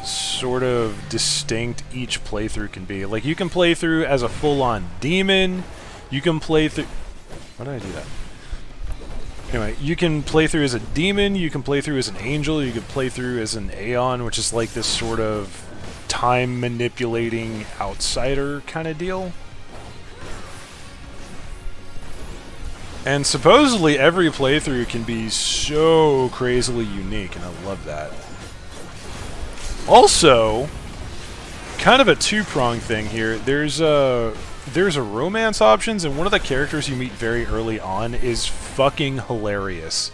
sort of distinct each playthrough can be. Like, you can play through as a full-on demon, you can play through... Why did I do that? Anyway, you can play through as a demon, you can play through as an angel, you can play through as an Aeon, which is like this sort of time-manipulating outsider kind of deal. And supposedly every playthrough can be so crazily unique, and I love that. Also, kind of a two-pronged thing here. There's a romance options, and one of the characters you meet very early on is fucking hilarious.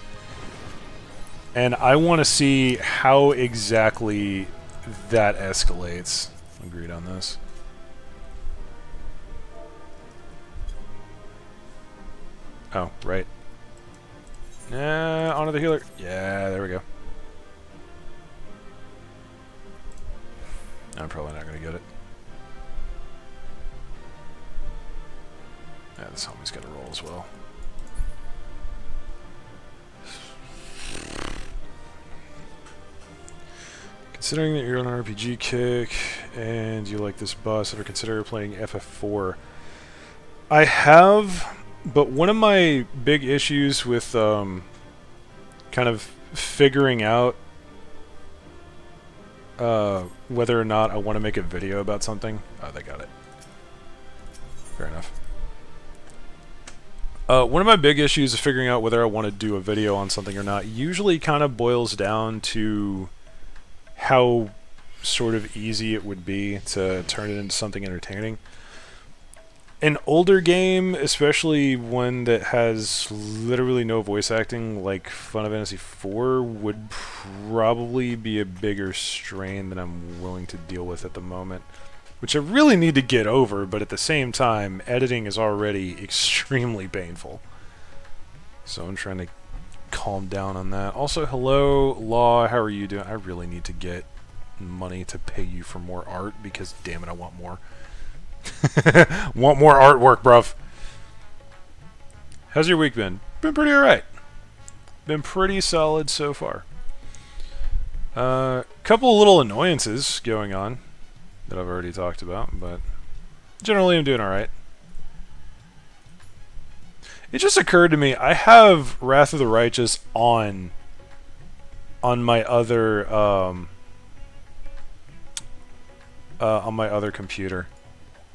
And I want to see how exactly that escalates. Agreed on this. Oh, right. Honor the healer. Yeah, there we go. I'm probably not going to get it. Yeah, this homie's got to roll as well. Considering that you're on an RPG kick and you like this boss, ever consider playing FF4? I have, but one of my big issues with kind of figuring out whether or not I want to make a video about something... Oh, they got it. Fair enough. One of my big issues of figuring out whether I want to do a video on something or not usually kind of boils down to how sort of easy it would be to turn it into something entertaining. An older game, especially one that has literally no voice acting, like Final Fantasy IV, would probably be a bigger strain than I'm willing to deal with at the moment. Which I really need to get over, but at the same time, editing is already extremely painful. So I'm trying to calm down on that. Also, hello, Law, how are you doing? I really need to get money to pay you for more art, because damn it, I want more. Want more artwork, bruv. How's your week been? Been pretty alright. Been pretty solid so far. Couple little annoyances going on that I've already talked about, but generally I'm doing alright. It just occurred to me, I have Wrath of the Righteous on my other computer.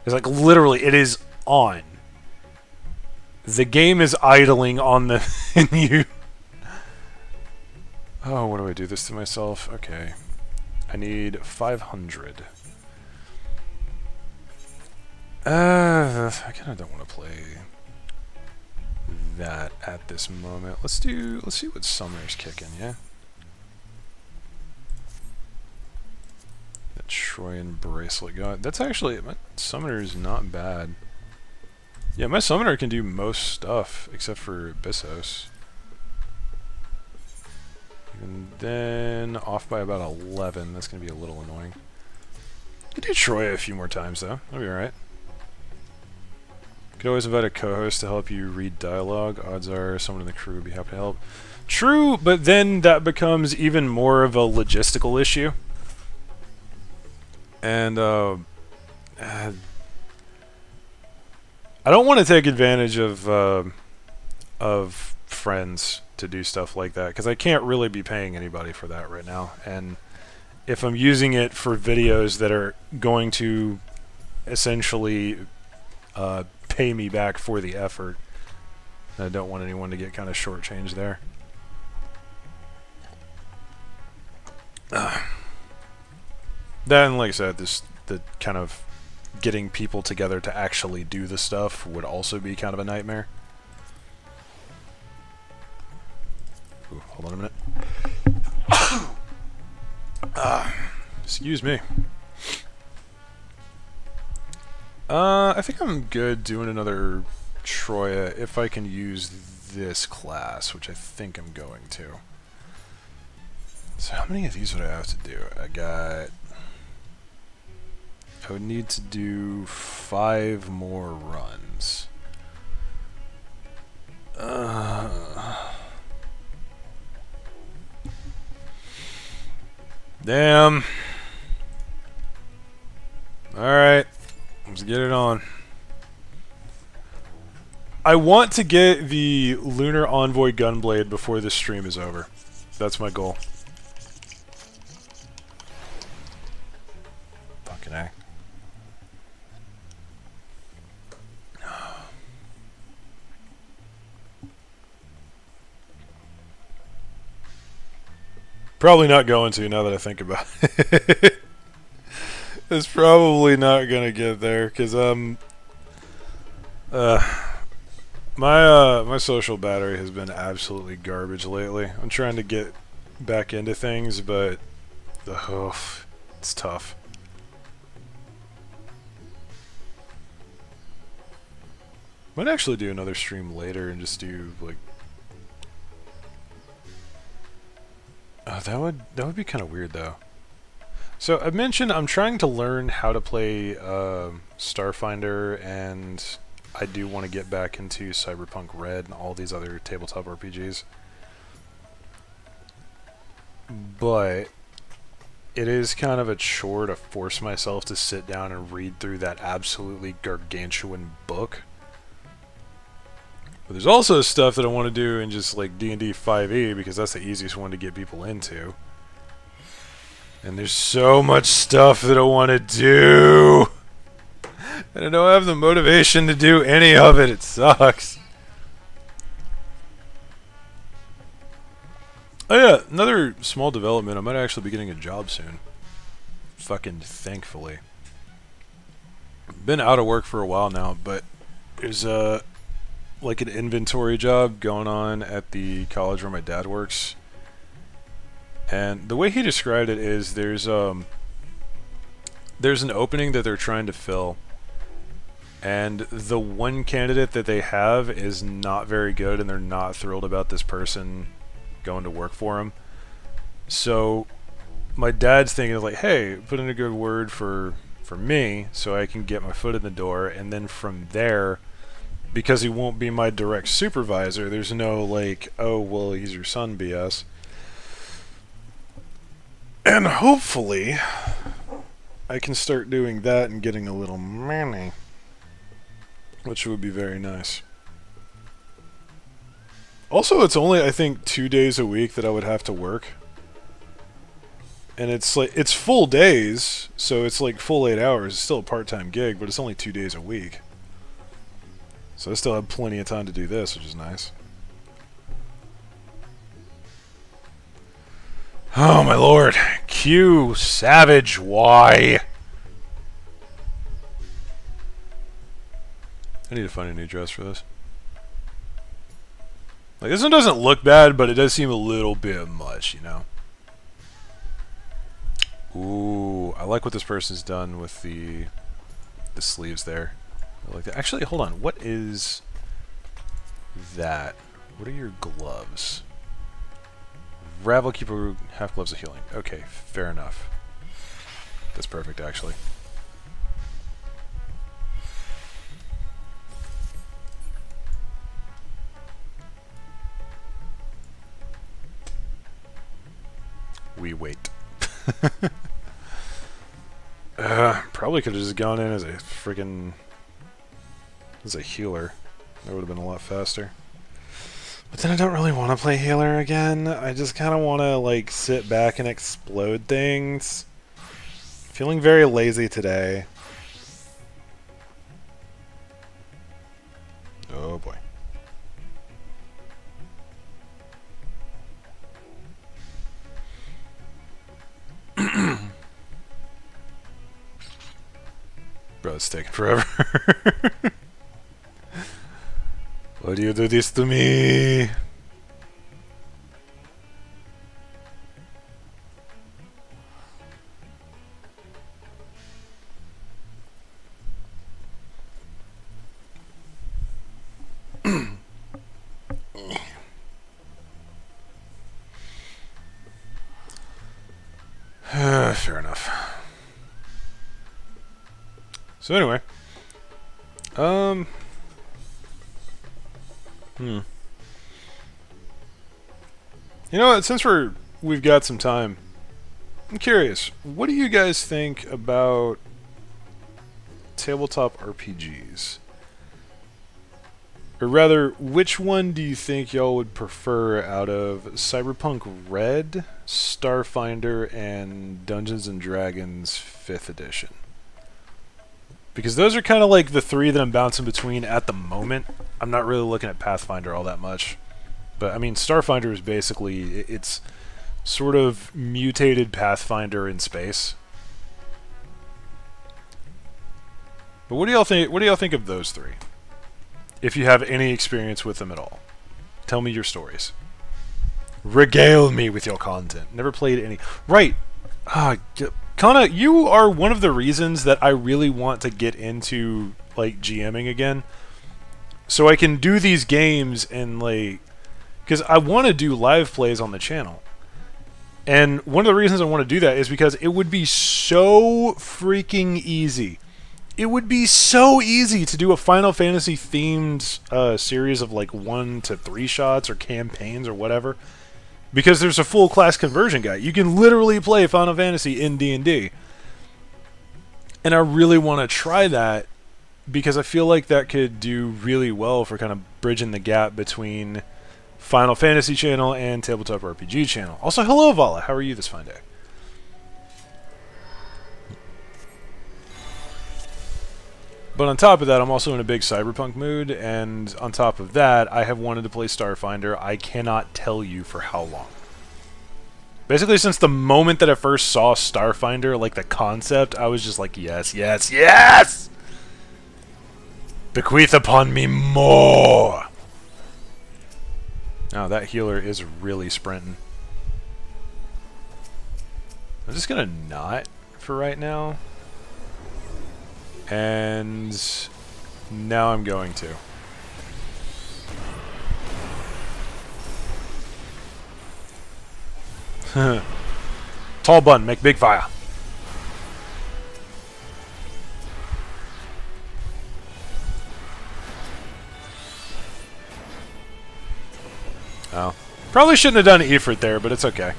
It's like literally it is on. The game is idling on the menu. Oh, what do I do this to myself? Okay. I need 500. I kind of don't want to play that at this moment. Let's see what Summoner's kicking, yeah? That Troyan bracelet going. That's actually, my Summoner's not bad. Yeah, my Summoner can do most stuff except for Abyssos. And then off by about 11. That's going to be a little annoying. I could do Troya a few more times though. That'll be alright. Could always invite a co-host to help you read dialogue. Odds are someone in the crew would be happy to help. True, but then that becomes even more of a logistical issue. And I don't want to take advantage of friends to do stuff like that, because I can't really be paying anybody for that right now. And if I'm using it for videos that are going to essentially pay me back for the effort, I don't want anyone to get kind of shortchanged there. Then, like I said, the kind of getting people together to actually do the stuff would also be kind of a nightmare. Ooh, hold on a minute. Excuse me. I think I'm good doing another Troya if I can use this class, which I think I'm going to. So how many of these would I have to do? I would need to do 5 more runs. Damn. Alright. Let's get it on. I want to get the Lunar Envoy Gunblade before this stream is over. That's my goal. Fucking A. Probably not going to, now that I think about it. It's probably not gonna get there, because my social battery has been absolutely garbage lately. I'm trying to get back into things, but it's tough. Might actually do another stream later and just do like. Oh, that would be kind of weird though. So I mentioned I'm trying to learn how to play Starfinder, and I do want to get back into Cyberpunk Red and all these other tabletop RPGs. But it is kind of a chore to force myself to sit down and read through that absolutely gargantuan book. But there's also stuff that I want to do in just like D&D 5e, because that's the easiest one to get people into. And there's so much stuff that I want to do, and I don't have the motivation to do any of it. It sucks. Oh yeah, another small development. I might actually be getting a job soon. Fucking thankfully. Been out of work for a while now, but there's like an inventory job going on at the college where my dad works. And the way he described it is there's an opening that they're trying to fill, and the one candidate that they have is not very good, and they're not thrilled about this person going to work for him. So my dad's thinking like, hey, put in a good word for me so I can get my foot in the door, and then from there, because he won't be my direct supervisor, there's no like, oh well, he's your son BS. And hopefully, I can start doing that and getting a little money, which would be very nice. Also, it's only, I think, 2 days a week that I would have to work. And it's like, it's full days, so it's like full 8 hours. It's still a part-time gig, but it's only 2 days a week. So I still have plenty of time to do this, which is nice. Oh my lord. Q Savage, why? I need to find a new dress for this. Like, this one doesn't look bad, but it does seem a little bit much, you know? Ooh, I like what this person's done with the sleeves there. I like that. Actually, hold on. What is that? What are your gloves? Ravel Keeper half gloves of healing. Okay, fair enough. That's perfect, actually. we wait. Probably could have just gone in as a freaking healer. That would have been a lot faster. But then I don't really want to play healer again. I just kind of want to like sit back and explode things. Feeling very lazy today. Oh boy. Bro, it's taking forever. Why do you do this to me? Fair enough. So anyway, you know what? Since we've got some time, I'm curious. What do you guys think about tabletop RPGs? Or rather, which one do you think y'all would prefer out of Cyberpunk Red, Starfinder, and Dungeons & Dragons 5th edition? Because those are kind of like the three that I'm bouncing between at the moment. I'm not really looking at Pathfinder all that much. But, I mean, Starfinder is basically, it's sort of mutated Pathfinder in space. But what do y'all think of those three? If you have any experience with them at all. Tell me your stories. Regale me with your content. Never played any. Right. Kana, you are one of the reasons that I really want to get into, like, GMing again. So I can do these games and, like... Because I want to do live plays on the channel. And one of the reasons I want to do that is because it would be so freaking easy. It would be so easy to do a Final Fantasy themed series of like 1 to 3 shots or campaigns or whatever, because there's a full class conversion guide. You can literally play Final Fantasy in D&D, and I really want to try that because I feel like that could do really well for kind of bridging the gap between Final Fantasy channel and Tabletop RPG channel. Also, hello Vala, how are you this fine day? But on top of that, I'm also in a big Cyberpunk mood, and on top of that, I have wanted to play Starfinder. I cannot tell you for how long. Basically, since the moment that I first saw Starfinder, like the concept, I was just like, yes, yes, yes! Bequeath upon me more! Oh, that healer is really sprinting. I'm just gonna not for right now. And now I'm going to. Tall bun, make big fire. Oh. Probably shouldn't have done Ifrit there, but it's okay.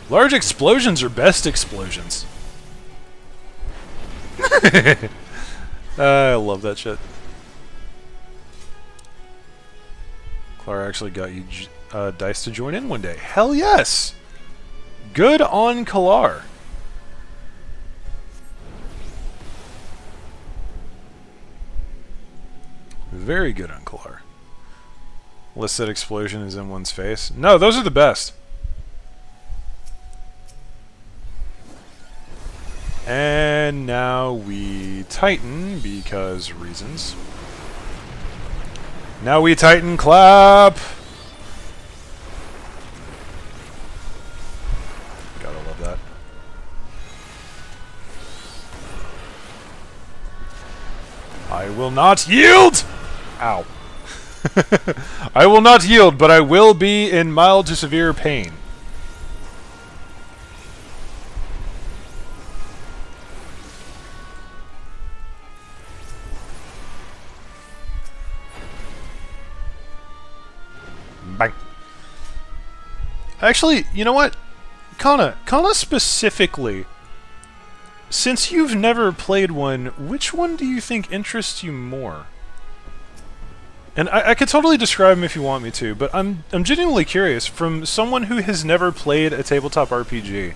Large explosions are best explosions. I love that shit. Clara actually got you dice to join in one day. Hell yes! Good on Kalar. Very good on Kalar. List that explosion is in one's face. No, those are the best. And now we Titan, because reasons. Now we Titan clap! Gotta love that. I will not yield! Ow. I will not yield, but I will be in mild to severe pain. Bang. Actually, you know what? Kana specifically, since you've never played one, which one do you think interests you more? And I could totally describe them if you want me to, but I'm genuinely curious, from someone who has never played a tabletop RPG,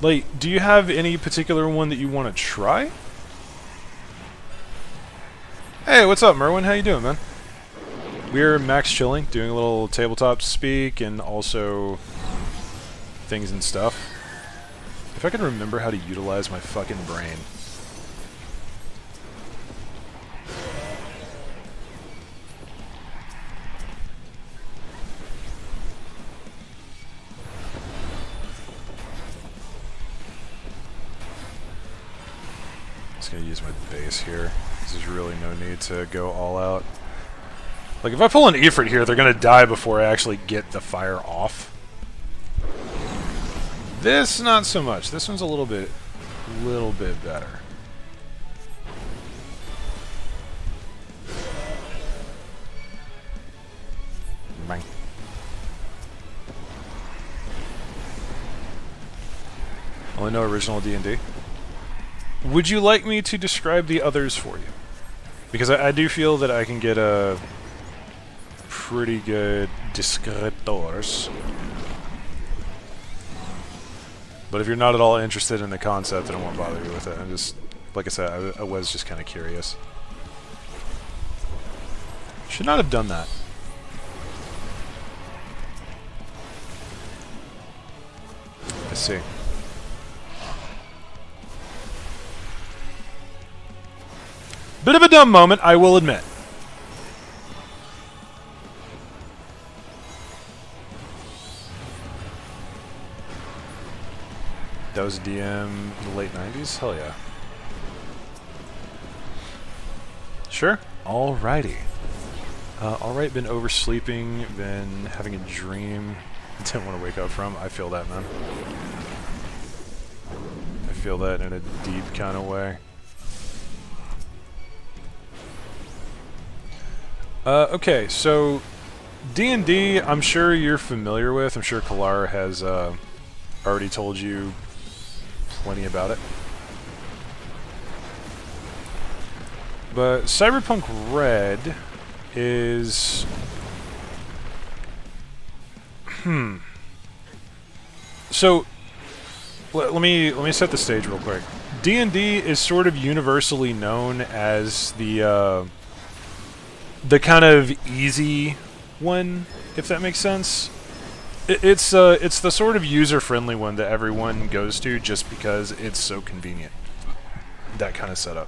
like, do you have any particular one that you want to try? Hey, what's up, Merwin? How you doing, man? We're max chilling, doing a little tabletop speak, and also things and stuff. If I could remember how to utilize my fucking brain. Just gonna use my base here. There's really no need to go all out. Like, if I pull an Ifrit here, they're gonna die before I actually get the fire off. This, not so much. This one's a little bit better. Bang. Only know original D&D. Would you like me to describe the others for you? Because I do feel that I can get a pretty good descriptors. But if you're not at all interested in the concept, then I won't bother you with it. I'm just, like I said, I was just kind of curious. Should not have done that. I see. Bit of a dumb moment, I will admit. That was DM in the late 90s? Hell yeah. Sure. Alrighty. Alright, been oversleeping, been having a dream I didn't want to wake up from. I feel that, man. I feel that in a deep kind of way. Okay, so D&D, I'm sure you're familiar with. I'm sure Kalar has already told you plenty about it. But Cyberpunk Red is... So, let me set the stage real quick. D&D is sort of universally known as the kind of easy one, if that makes sense. It's the sort of user-friendly one that everyone goes to just because it's so convenient. That kind of setup.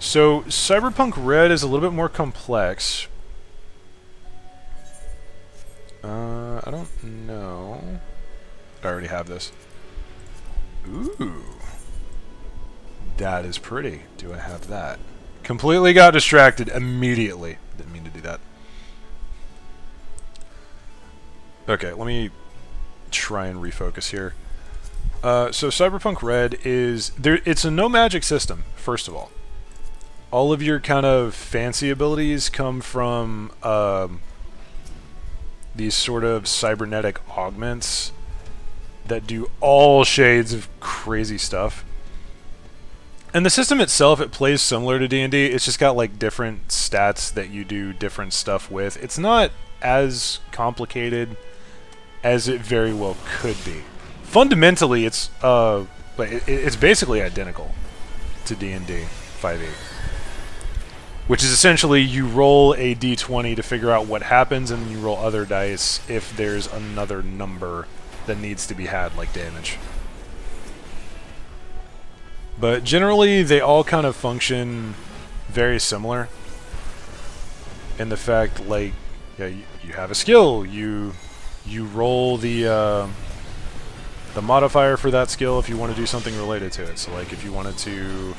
So, Cyberpunk Red is a little bit more complex. I don't know. I already have this. Ooh. That is pretty. Do I have that? Completely got distracted immediately. Didn't mean to do that. Okay, let me try and refocus here. So Cyberpunk Red is... it's a no magic system, first of all. All of your kind of fancy abilities come from these sort of cybernetic augments that do all shades of crazy stuff. And the system itself, it plays similar to D&D. It's just got like different stats that you do different stuff with. It's not as complicated as it very well could be. Fundamentally, it's basically identical to D&D 5e, which is essentially you roll a d20 to figure out what happens, and then you roll other dice if there's another number that needs to be had, like damage. But generally, they all kind of function very similar in the fact, like, yeah, you have a skill, you roll the modifier for that skill if you want to do something related to it. So, like, if you wanted to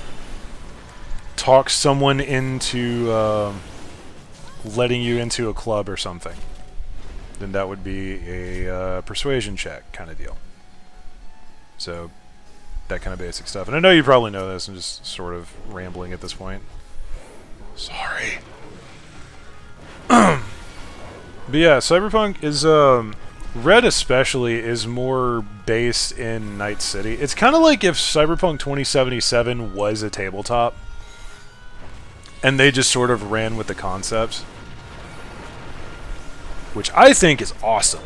talk someone into letting you into a club or something, then that would be a persuasion check kind of deal. So, that kind of basic stuff. And I know you probably know this, I'm just sort of rambling at this point. Sorry. But yeah, Cyberpunk is Red especially is more based in Night City. It's kind of like if Cyberpunk 2077 was a tabletop and they just sort of ran with the concepts, which I think is awesome.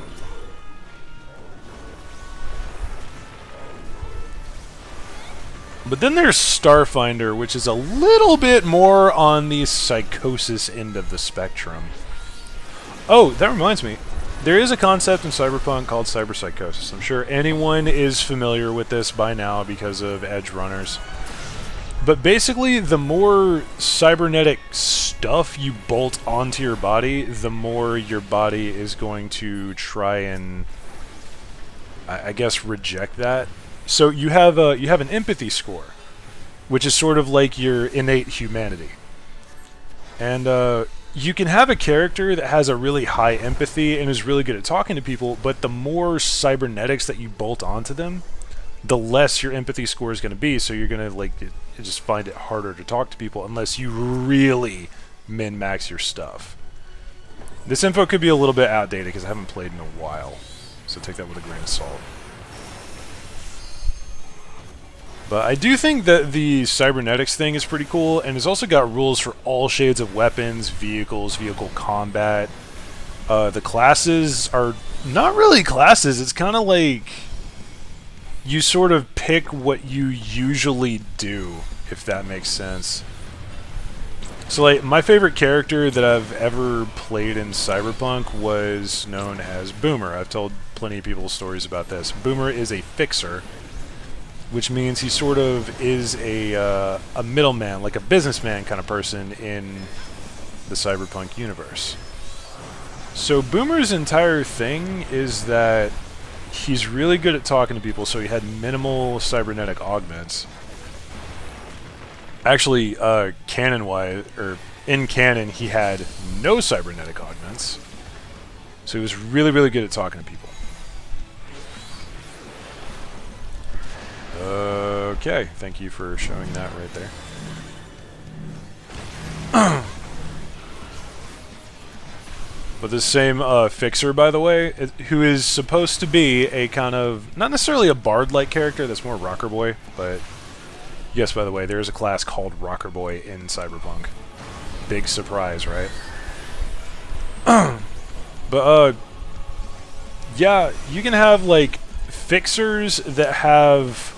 But then there's Starfinder, which is a little bit more on the psychosis end of the spectrum. Oh, that reminds me. There is a concept in Cyberpunk called cyberpsychosis. I'm sure anyone is familiar with this by now because of Edge Runners. But basically, the more cybernetic stuff you bolt onto your body, the more your body is going to try and, I guess, reject that. So you have an empathy score, which is sort of like your innate humanity. And you can have a character that has a really high empathy and is really good at talking to people, but the more cybernetics that you bolt onto them, the less your empathy score is going to be, so you're going to just find it harder to talk to people unless you really min-max your stuff. This info could be a little bit outdated because I haven't played in a while, so take that with a grain of salt. But I do think that the cybernetics thing is pretty cool, and it's also got rules for all shades of weapons, vehicles, vehicle combat. The classes are not really classes, it's kind of like you sort of pick what you usually do, if that makes sense. So like, my favorite character that I've ever played in Cyberpunk was known as Boomer. I've told plenty of people stories about this. Boomer is a fixer, which means he sort of is a middleman, like a businessman kind of person in the Cyberpunk universe. So Boomer's entire thing is that he's really good at talking to people, so he had minimal cybernetic augments. Actually, canon-wise, or in canon, he had no cybernetic augments, so he was really, really good at talking to people. Okay, thank you for showing that right there. But this same fixer, by the way, who is supposed to be a kind of, not necessarily a bard-like character, that's more rocker boy, but yes, by the way, there is a class called rocker boy in Cyberpunk. Big surprise, right? But yeah, you can have like fixers that have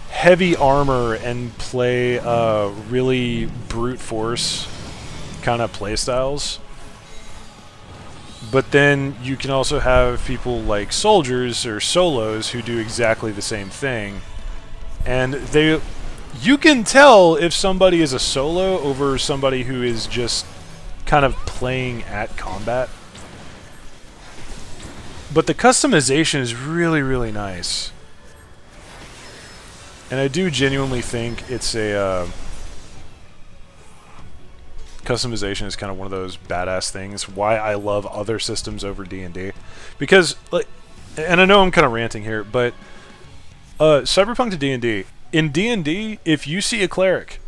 heavy armor and play really brute force kind of playstyles. But then you can also have people like soldiers or solos who do exactly the same thing. And you can tell if somebody is a solo over somebody who is just kind of playing at combat. But the customization is really, really nice. And I do genuinely think it's a... customization is kind of one of those badass things. Why I love other systems over D&D. Because, like... And I know I'm kind of ranting here, but... Cyberpunk to D&D. In D&D, if you see a cleric,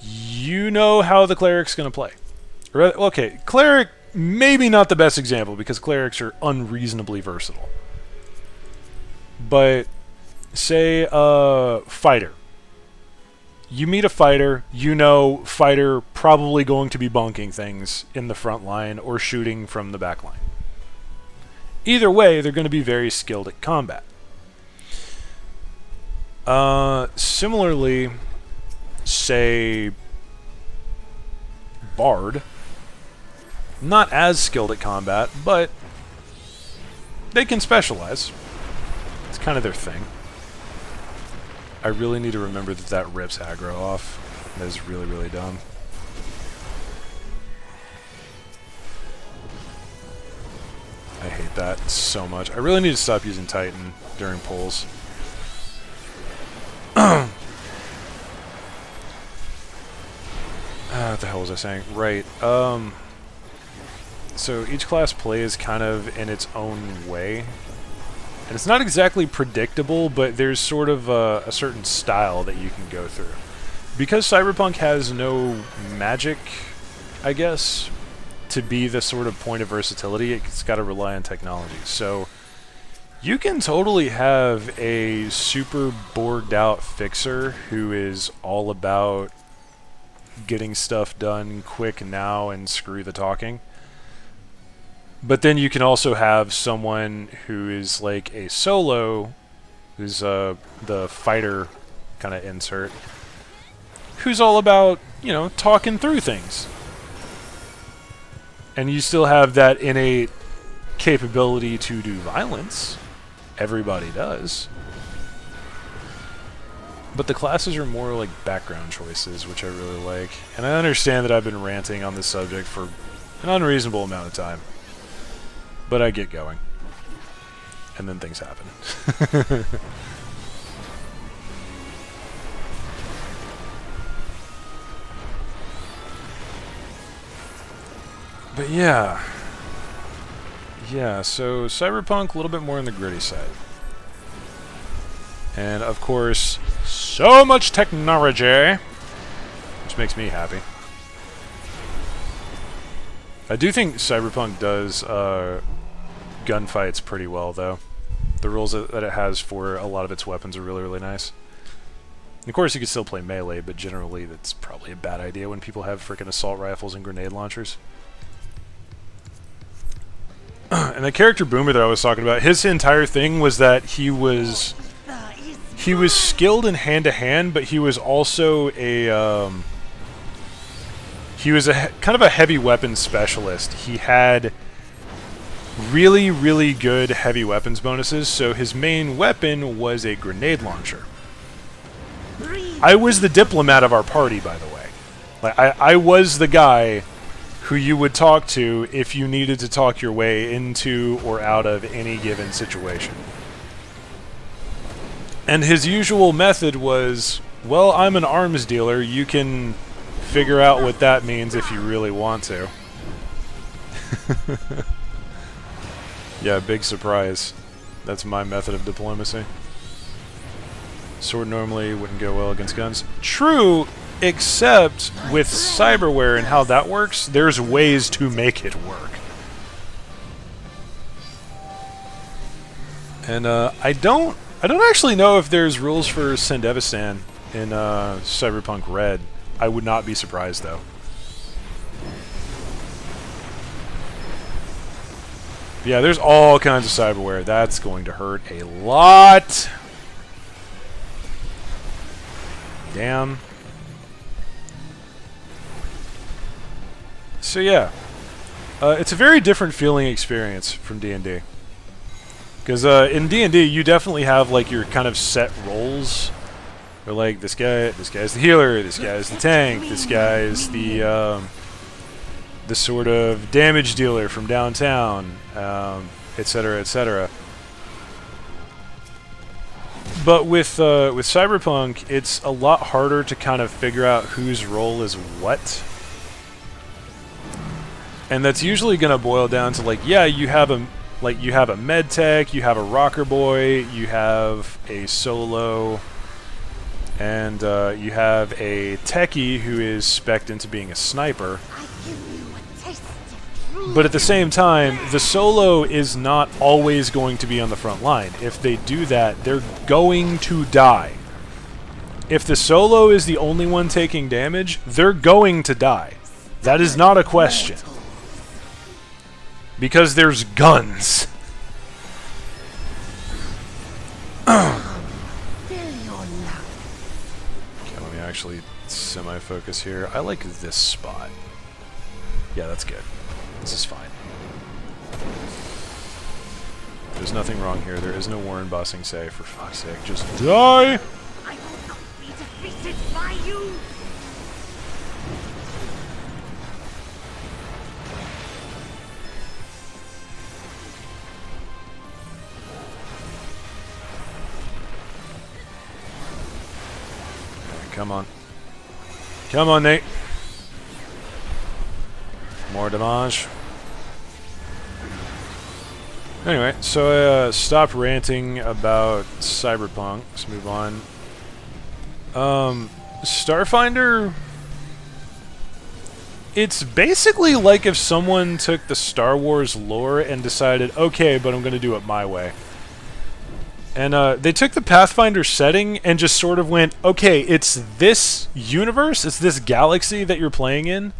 you know how the cleric's going to play. Okay, cleric... Maybe not the best example, because clerics are unreasonably versatile. But, say, fighter. You meet a fighter, you know fighter probably going to be bonking things in the front line or shooting from the back line. Either way, they're going to be very skilled at combat. Similarly, say, bard. Not as skilled at combat, but they can specialize. It's kind of their thing. I really need to remember that that rips aggro off. That is really, really dumb. I hate that so much. I really need to stop using Titan during pulls. What the hell was I saying? Right. So each class plays kind of in its own way. And it's not exactly predictable, but there's sort of a certain style that you can go through. Because Cyberpunk has no magic, I guess, to be the sort of point of versatility, it's got to rely on technology. So you can totally have a super borged out fixer who is all about getting stuff done quick now and screw the talking. But then you can also have someone who is like a solo, who's the fighter kind of insert, who's all about, you know, talking through things. And you still have that innate capability to do violence. Everybody does. But the classes are more like background choices, which I really like. And I understand that I've been ranting on this subject for an unreasonable amount of time. But I get going. And then things happen. But yeah. Yeah, so Cyberpunk, a little bit more on the gritty side. And of course, so much technology, which makes me happy. I do think Cyberpunk does gunfights pretty well, though. The rules that it has for a lot of its weapons are really, really nice. And of course, you can still play melee, but generally that's probably a bad idea when people have freaking assault rifles and grenade launchers. And the character Boomer that I was talking about, his entire thing was that he was skilled in hand-to-hand, but he was also a kind of a heavy weapons specialist. He had really, really good heavy weapons bonuses, so his main weapon was a grenade launcher. I was the diplomat of our party, by the way. Like, I was the guy who you would talk to if you needed to talk your way into or out of any given situation. And his usual method was, well, I'm an arms dealer, you can figure out what that means if you really want to. Yeah, big surprise. That's my method of diplomacy. Sword normally wouldn't go well against guns. True, except with cyberware and how that works, there's ways to make it work. And I don't actually know if there's rules for Sandevistan in Cyberpunk Red. I would not be surprised, though. Yeah, there's all kinds of cyberware. That's going to hurt a lot. Damn. So yeah, it's a very different feeling experience from D&D. Because in D&D, you definitely have like your kind of set roles. Or like this guy's the healer, this guy's the tank, this guy's the sort of damage dealer from downtown, etc., etc. But with Cyberpunk, it's a lot harder to kind of figure out whose role is what. And that's usually going to boil down to like, yeah, you have a med tech, you have a rocker boy, you have a solo, and you have a techie who is spec'd into being a sniper. But at the same time, the solo is not always going to be on the front line. If they do that, they're going to die. If the solo is the only one taking damage, they're going to die. That is not a question. Because there's guns. Okay, let me actually semi-focus here. I like this spot. Yeah, that's good. This is fine. There's nothing wrong here. There is no Warren Bossing say, for fuck's sake. Just die! I will not be defeated by you! Okay, come on. Come on, Nate. More damage. Anyway, so I stopped ranting about Cyberpunk. Let's move on. Starfinder... It's basically like if someone took the Star Wars lore and decided, okay, but I'm going to do it my way. And they took the Pathfinder setting and just sort of went, okay, it's this universe, it's this galaxy that you're playing in,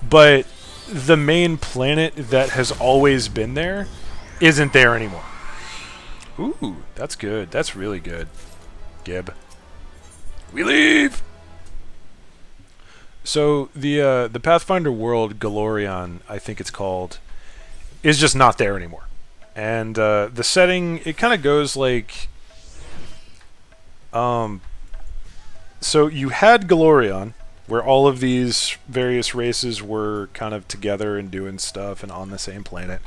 but the main planet that has always been there isn't there anymore. Ooh, that's good. That's really good. Gib. We leave! So the Pathfinder world, Galorion, I think it's called, is just not there anymore. And the setting, it kind of goes like... so you had Galorion, where all of these various races were kind of together and doing stuff and on the same planet.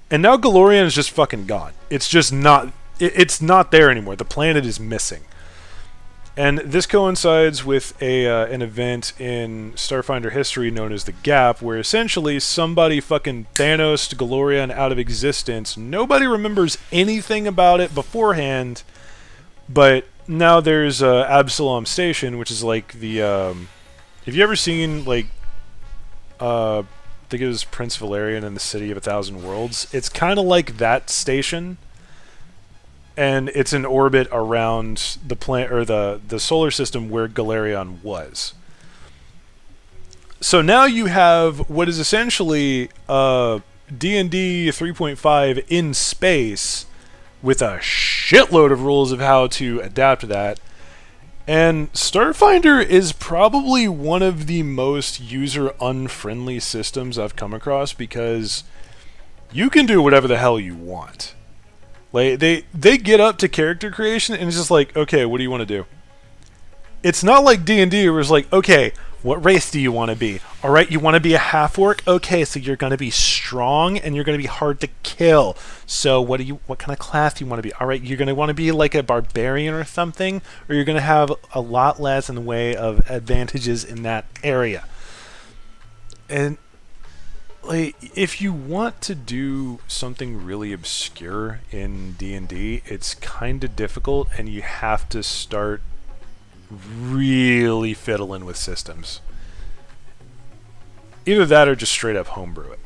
And now Galorion is just fucking gone. It's just not... It's not there anymore. The planet is missing. And this coincides with an event in Starfinder history known as the Gap, where essentially somebody fucking Thanos Galorion out of existence. Nobody remembers anything about it beforehand, but now there's Absalom Station, which is like the... have you ever seen, like... I think it was Prince Valerian and the City of a Thousand Worlds? It's kind of like that station. And it's in orbit around the planet or the solar system where Galarion was. So now you have what is essentially D&D 3.5 in space with a shitload of rules of how to adapt to that. And Starfinder is probably one of the most user-unfriendly systems I've come across because you can do whatever the hell you want. Like they get up to character creation and it's just like, okay, what do you want to do? It's not like D&D where it's like, okay, what race do you want to be? All right, you want to be a half-orc? Okay, so you're going to be strong and you're going to be hard to kill. So what kind of class do you want to be? All right, you're going to want to be like a barbarian or something, or you're going to have a lot less in the way of advantages in that area. And like, if you want to do something really obscure in D&D, it's kind of difficult, and you have to start really fiddling with systems. Either that or just straight up homebrew it.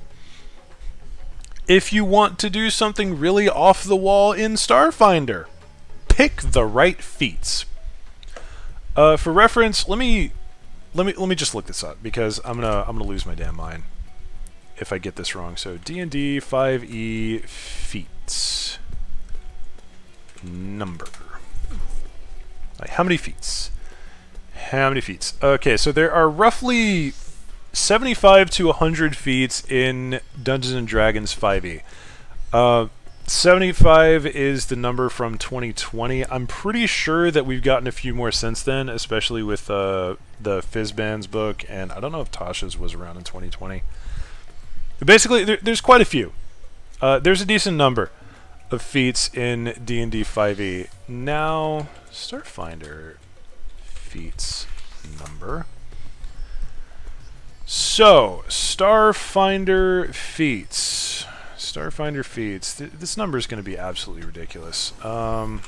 If you want to do something really off the wall in Starfinder, pick the right feats. For reference, let me just look this up because I'm gonna lose my damn mind if I get this wrong. So D&D 5e feats. Number. Like, how many feats? How many feats? Okay, so there are roughly 75 to 100 feats in Dungeons & Dragons 5e. 75 is the number from 2020. I'm pretty sure that we've gotten a few more since then, especially with the Fizzbands book, and I don't know if Tasha's was around in 2020. Basically, there's quite a few. There's a decent number of feats in D&D 5e. Now, Starfinder feats number. So, Starfinder feats. Starfinder feats. This number is going to be absolutely ridiculous. Come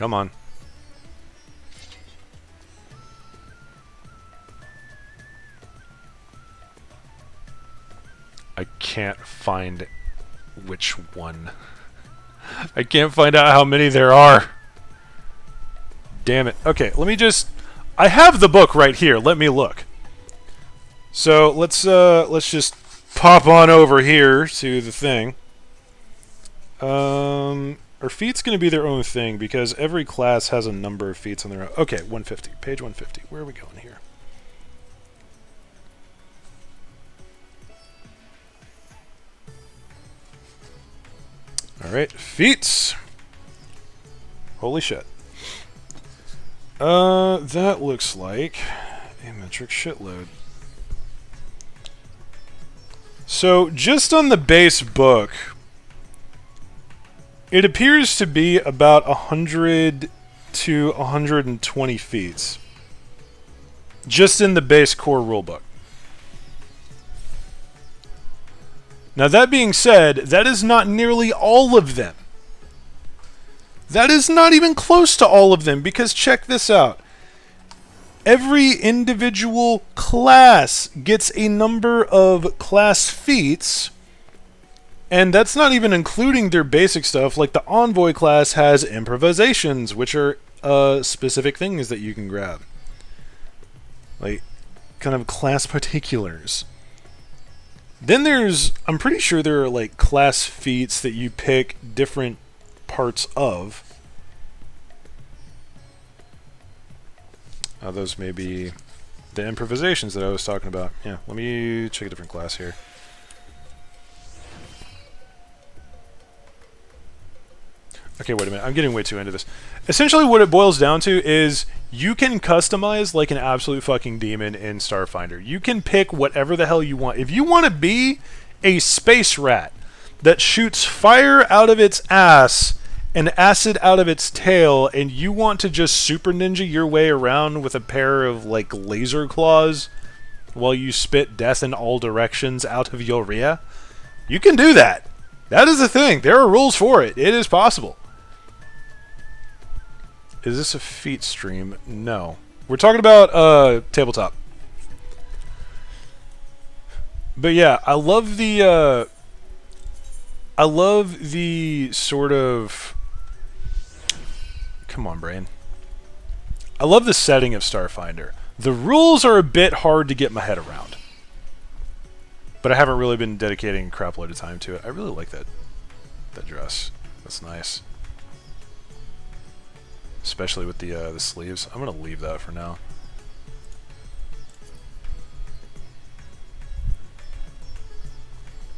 on. I can't find which one. I can't find out how many there are. Damn it. Okay, let me just... I have the book right here. Let me look. So, let's just pop on over here to the thing. Are feats going to be their own thing? Because every class has a number of feats on their own. Okay, 150. Page 150. Where are we going here? Alright, feats. Holy shit. That looks like a metric shitload. So, just on the base book, it appears to be about 100 to 120 feats. Just in the base core rulebook. Now, that being said, that is not nearly all of them. That is not even close to all of them, because check this out. every individual class gets a number of class feats, and that's not even including their basic stuff. Like the Envoy class has improvisations, which are specific things that you can grab. Like, kind of class particulars. Then there's, I'm pretty sure there are like class feats that you pick different parts of. Those may be the improvisations that I was talking about. Yeah, let me check a different class here. Okay, wait a minute. I'm getting way too into this. Essentially what it boils down to is you can customize like an absolute fucking demon in Starfinder. You can pick whatever the hell you want. If you want to be a space rat that shoots fire out of its ass and acid out of its tail, and you want to just super ninja your way around with a pair of like laser claws while you spit death in all directions out of your rear, you can do that. That is a thing. There are rules for it. It is possible. Is this a feat stream? No. We're talking about tabletop. But yeah, I love the sort of, come on, brain. I love the setting of Starfinder. The rules are a bit hard to get my head around, but I haven't really been dedicating a crap load of time to it. I really like that dress. That's nice, especially with the sleeves. I'm gonna leave that for now.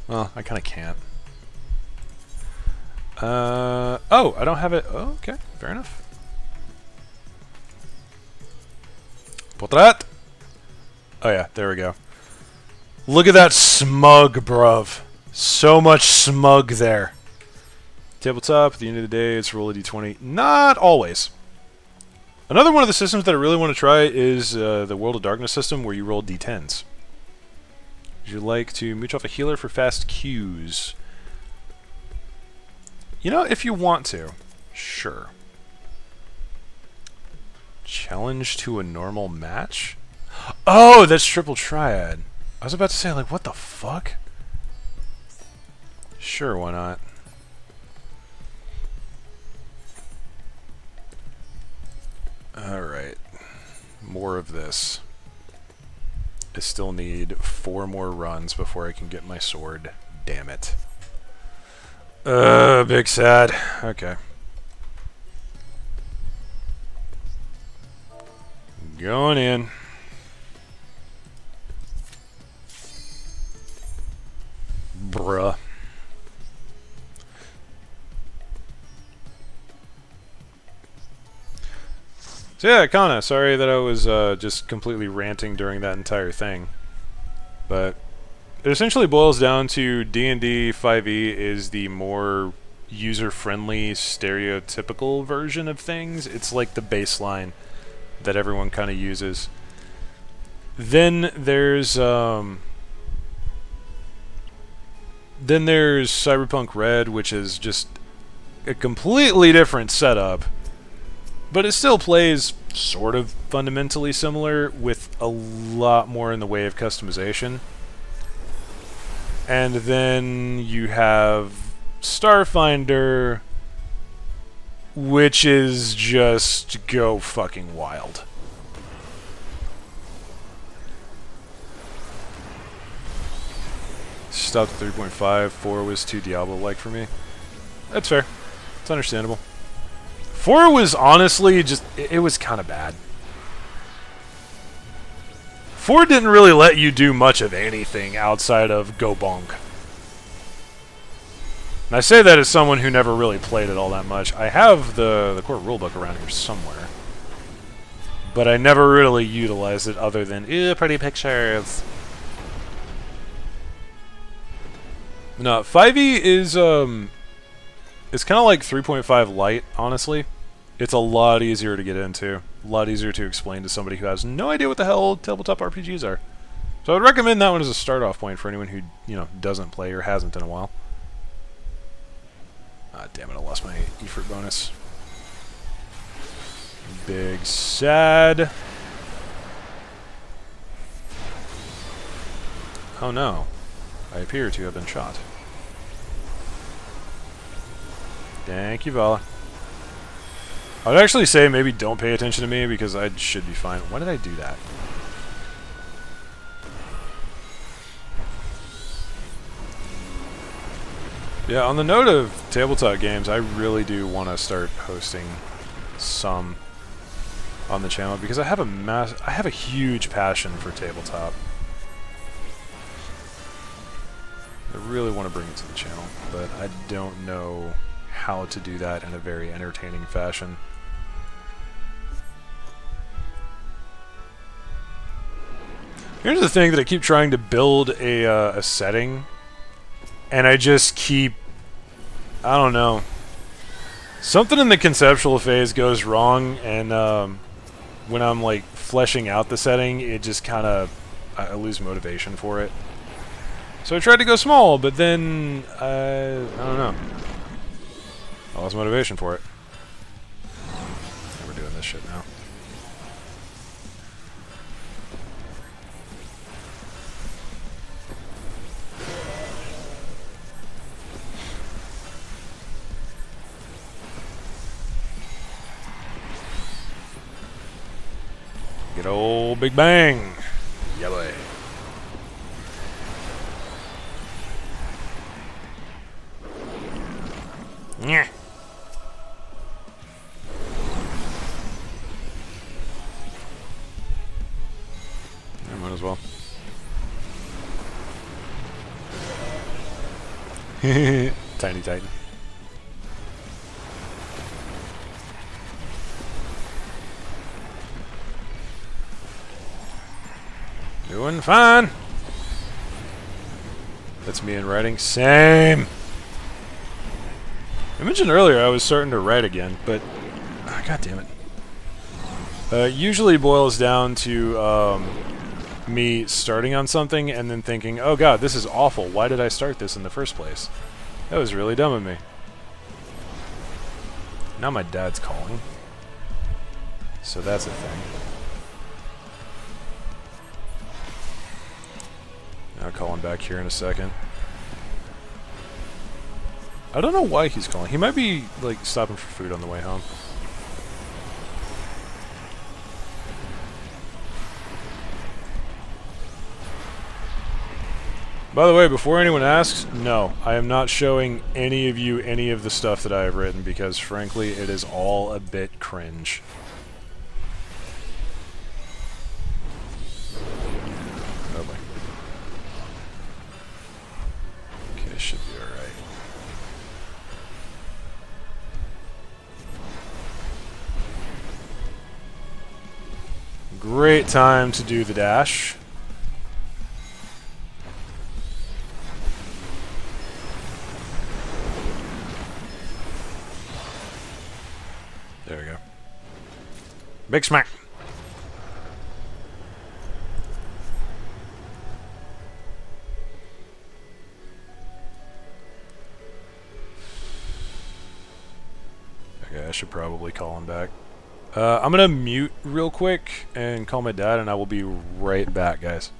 Well, I kind of can't. Oh, I don't have it. Oh, okay, fair enough. Portrait. Oh yeah, there we go. Look at that smug, bruv. So much smug there. Tabletop, at the end of the day, it's roll a d20. Not always. Another one of the systems that I really want to try is the World of Darkness system, where you roll d10s. Would you like to mooch off a healer for fast Qs? You know, if you want to, sure. Challenge to a normal match? Oh, that's triple triad. I was about to say, like, what the fuck? Sure, why not? Alright. More of this. I still need 4 more runs before I can get my sword. Damn it. Big sad. Okay. Going in. Bruh. So yeah, Kana, sorry that I was just completely ranting during that entire thing. But it essentially boils down to D&D 5e is the more user-friendly, stereotypical version of things. It's like the baseline that everyone kind of uses. Then there's Cyberpunk Red, which is just a completely different setup, but it still plays sort of fundamentally similar with a lot more in the way of customization. And then you have Starfinder, which is just go fucking wild. Stopped at 3.5. 4 was too Diablo-like for me. That's fair. It's understandable. 4 was honestly just, it was kind of bad. 4 didn't really let you do much of anything outside of go bonk. And I say that as someone who never really played it all that much. I have the core rulebook around here somewhere, but I never really utilized it other than, ew, pretty pictures. No, 5e is it's kind of like 3.5 light, honestly. It's a lot easier to get into, a lot easier to explain to somebody who has no idea what the hell tabletop RPGs are. So I would recommend that one as a start-off point for anyone who, you know, doesn't play or hasn't in a while. Ah, damn it, I lost my E-fruit bonus. Big sad. Oh no. I appear to have been shot. Thank you, Vala. I would actually say maybe don't pay attention to me because I should be fine. Why did I do that? Yeah, on the note of tabletop games, I really do want to start hosting some on the channel because I have a huge passion for tabletop. I really want to bring it to the channel, but I don't know how to do that in a very entertaining fashion. Here's the thing that I keep trying to build a setting, and I just keep, I don't know, something in the conceptual phase goes wrong, and when I'm like fleshing out the setting, it just kind of, I lose motivation for it. So I tried to go small, but then I don't know, I lost motivation for it. And we're doing this shit now. Good old Big Bang. Yeah, boy. Yeah. I might as well. Tiny Titan. Doing fine. That's me in writing. Same. I mentioned earlier I was starting to write again, but god damn it. Usually boils down to me starting on something and then thinking, oh god, this is awful. Why did I start this in the first place? That was really dumb of me. Now my dad's calling. So that's a thing. I'll call him back here in a second. I don't know why he's calling. He might be, like, stopping for food on the way home. By the way, before anyone asks, no, I am not showing any of you any of the stuff that I have written because, frankly, it is all a bit cringe. Oh boy. Okay, should be alright. Great time to do the dash. There we go. Big smack. Okay, I should probably call him back. I'm gonna mute real quick and call my dad, and I will be right back, guys.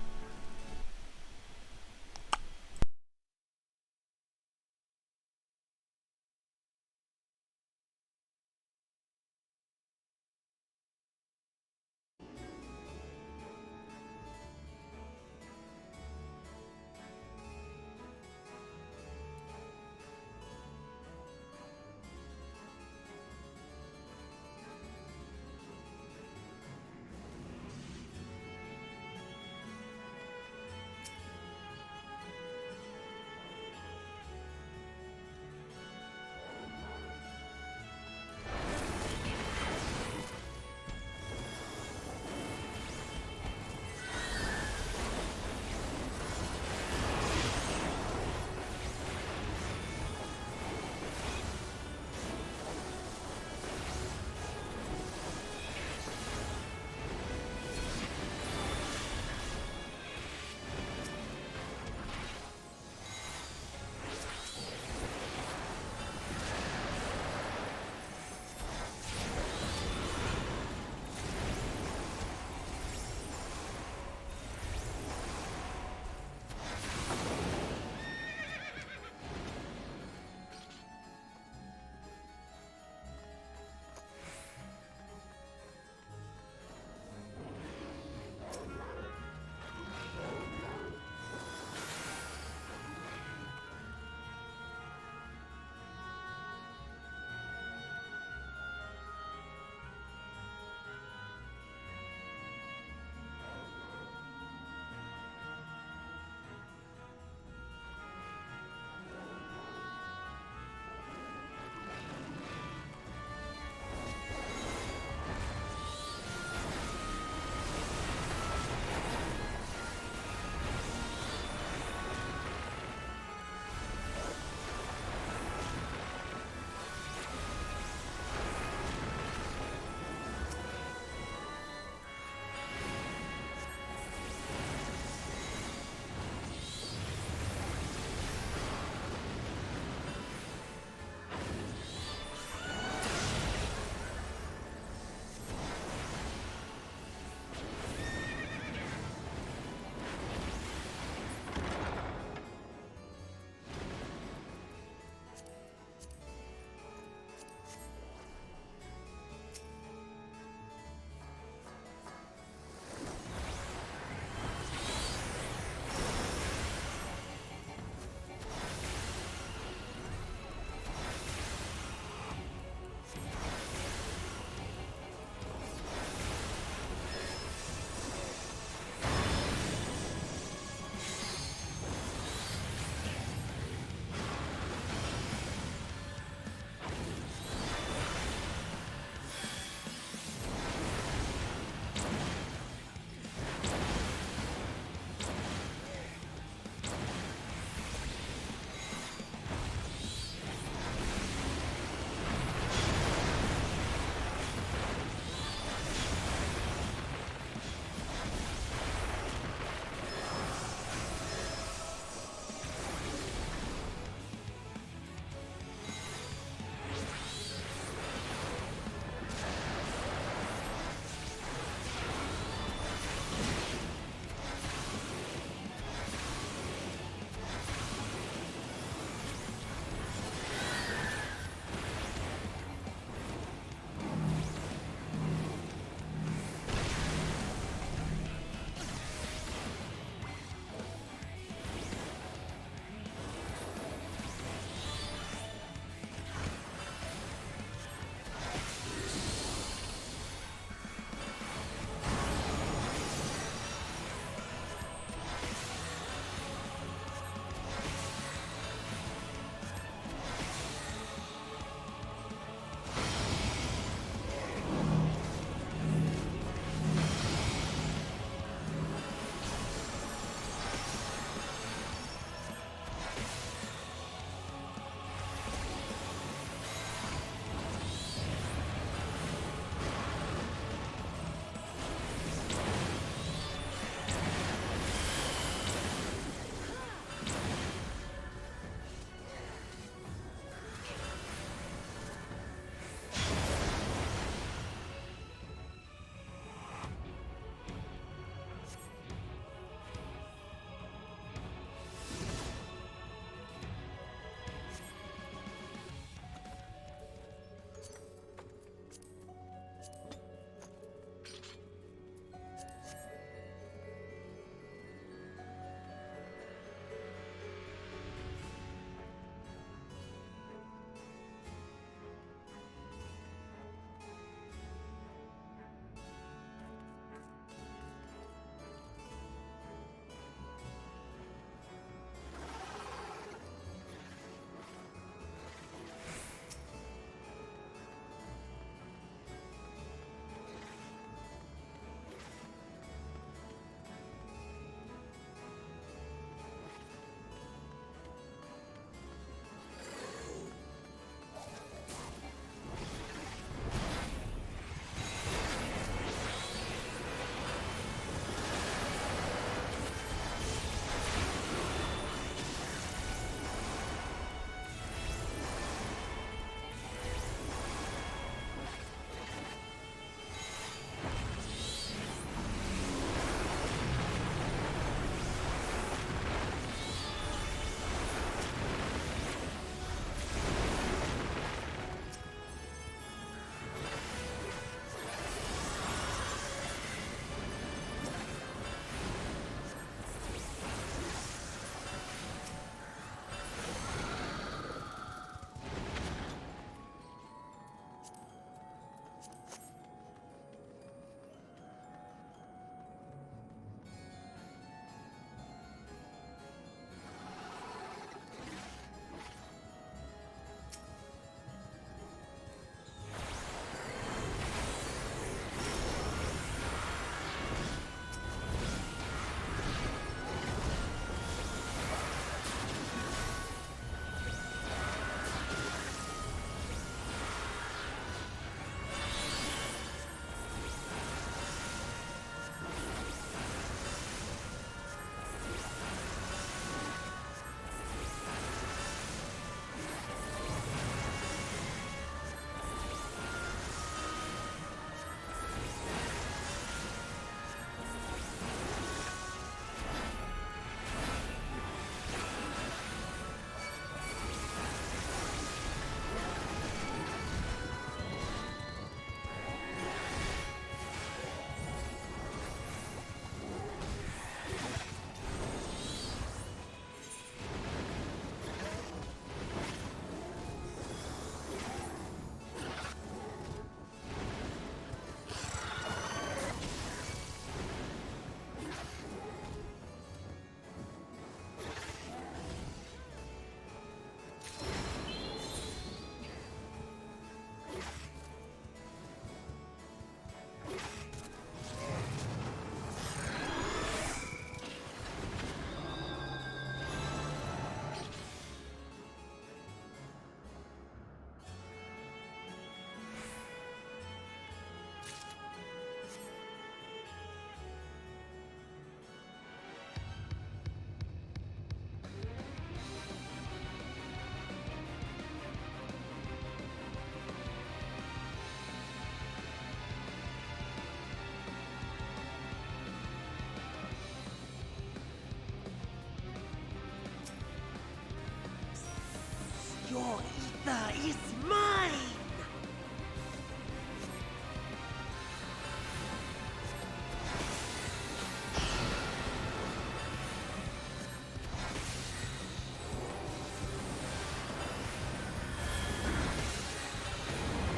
Your ether is mine!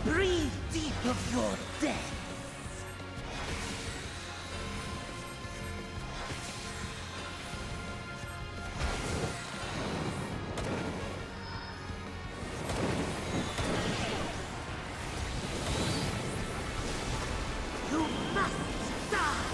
Breathe deep of your death. You must die.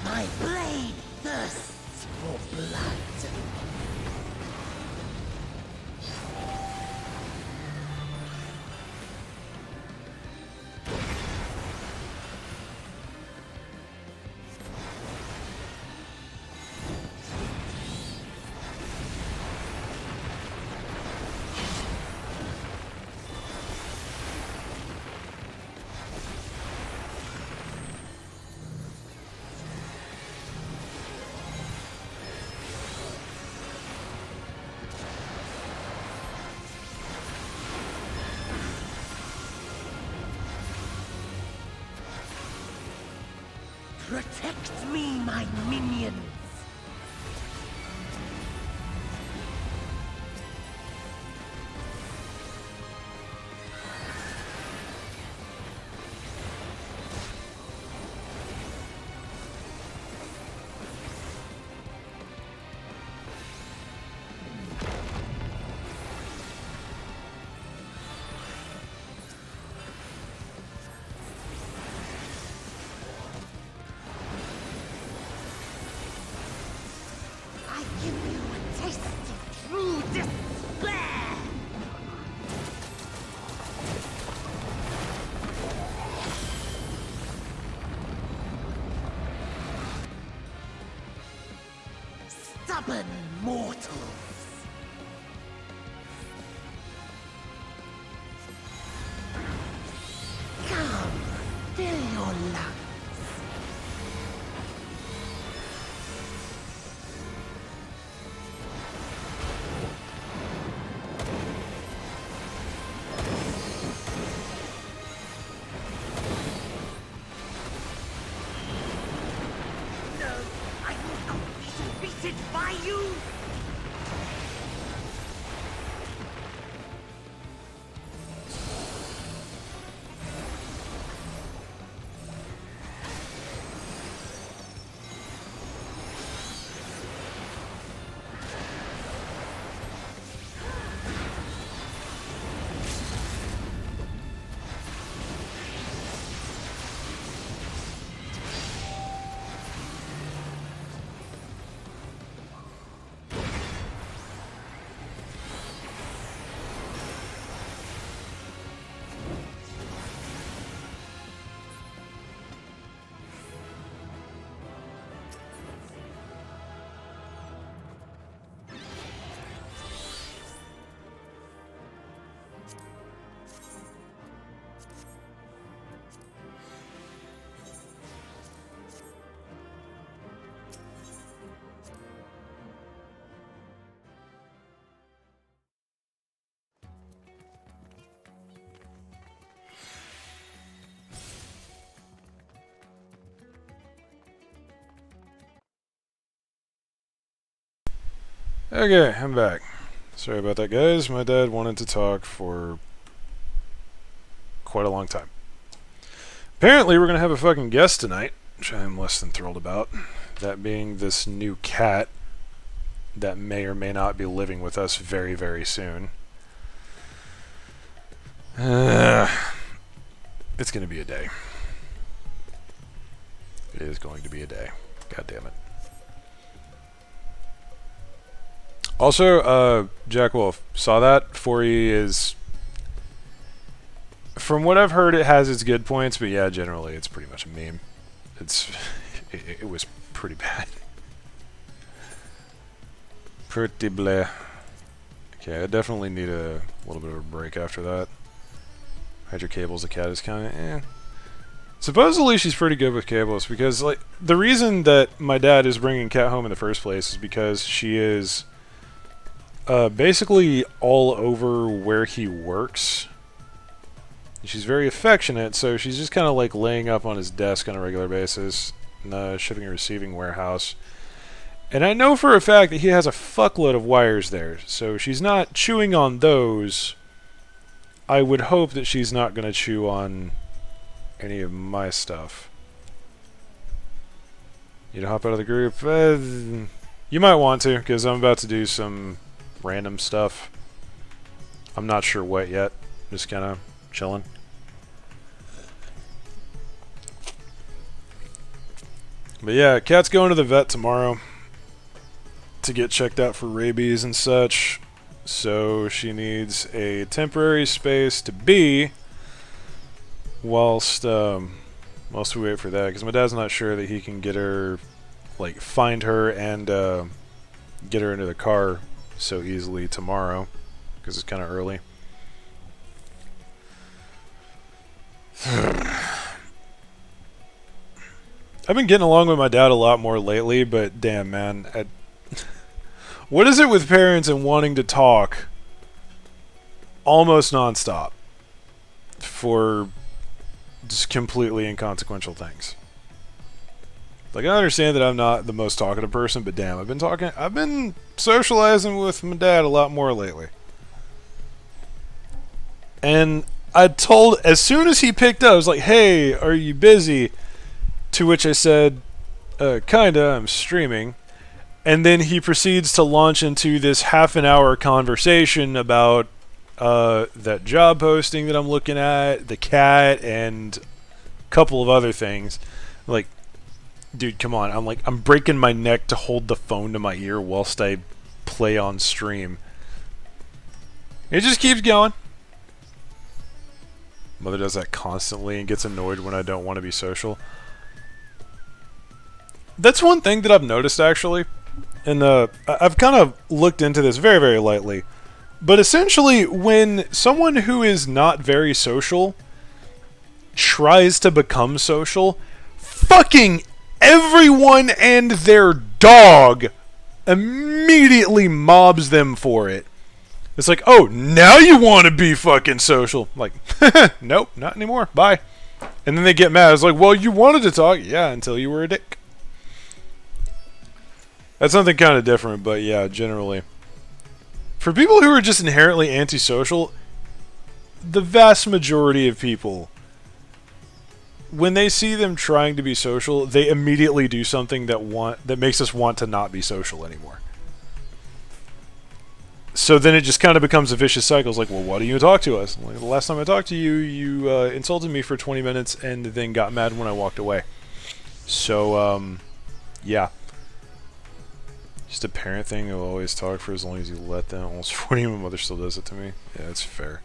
My blade thirsts for blood. Protect me, my minions! I give you a taste of true despair! Stubborn mortals! Come, fill your lungs. No, I will not be defeated by you! Okay, I'm back. Sorry about that, guys. My dad wanted to talk for quite a long time. Apparently, we're going to have a fucking guest tonight, which I'm less than thrilled about. That being this new cat that may or may not be living with us very, very soon. It's going to be a day. It is going to be a day. God damn it. Also, Jack Wolf, saw that? 4E is... From what I've heard, it has its good points, but yeah, generally it's pretty much a meme. It was pretty bad. Pretty bleh. Okay, I definitely need a little bit of a break after that. Hydro cables, a cat is kind of eh. Supposedly she's pretty good with cables because, like, the reason that my dad is bringing Cat home in the first place is because she is basically all over where he works. She's very affectionate, so she's just kind of like laying up on his desk on a regular basis in the shipping and receiving warehouse. And I know for a fact that he has a fuckload of wires there, so she's not chewing on those. I would hope that she's not going to chew on any of my stuff. You to hop out of the group? You might want to, because I'm about to do some random stuff. I'm not sure what yet. Just kind of chilling. But yeah, Cat's going to the vet tomorrow to get checked out for rabies and such. So she needs a temporary space to be whilst we wait for that, because my dad's not sure that he can get her, like, find her and get her into the car so easily tomorrow, because it's kind of early. I've been getting along with my dad a lot more lately, but damn, man, what is it with parents and wanting to talk almost nonstop for just completely inconsequential things? Like, I understand that I'm not the most talkative person, but damn, I've been socializing with my dad a lot more lately. And I told, as soon as he picked up, I was like, hey, are you busy? To which I said, kinda, I'm streaming. And then he proceeds to launch into this half-an-hour conversation about that job posting that I'm looking at, the cat, and a couple of other things. Like, dude, come on. I'm breaking my neck to hold the phone to my ear whilst I play on stream. It just keeps going. Mother does that constantly and gets annoyed when I don't want to be social. That's one thing that I've noticed, actually. And I've kind of looked into this very, very lightly. But essentially, when someone who is not very social tries to become social, fucking everyone and their dog immediately mobs them for it. It's like, oh, now you want to be fucking social. I'm like, nope, not anymore. Bye. And then they get mad. It's like, well, you wanted to talk. Yeah, until you were a dick. That's something kind of different, but yeah, generally. For people who are just inherently antisocial, the vast majority of people, when they see them trying to be social, they immediately do something that makes us want to not be social anymore. So then it just kind of becomes a vicious cycle. It's like, well, why do you talk to us? Like, the last time I talked to you, you insulted me for 20 minutes and then got mad when I walked away. So, yeah. Just a parent thing. They'll always talk for as long as you let them. Almost 40. My mother still does it to me. Yeah, it's fair.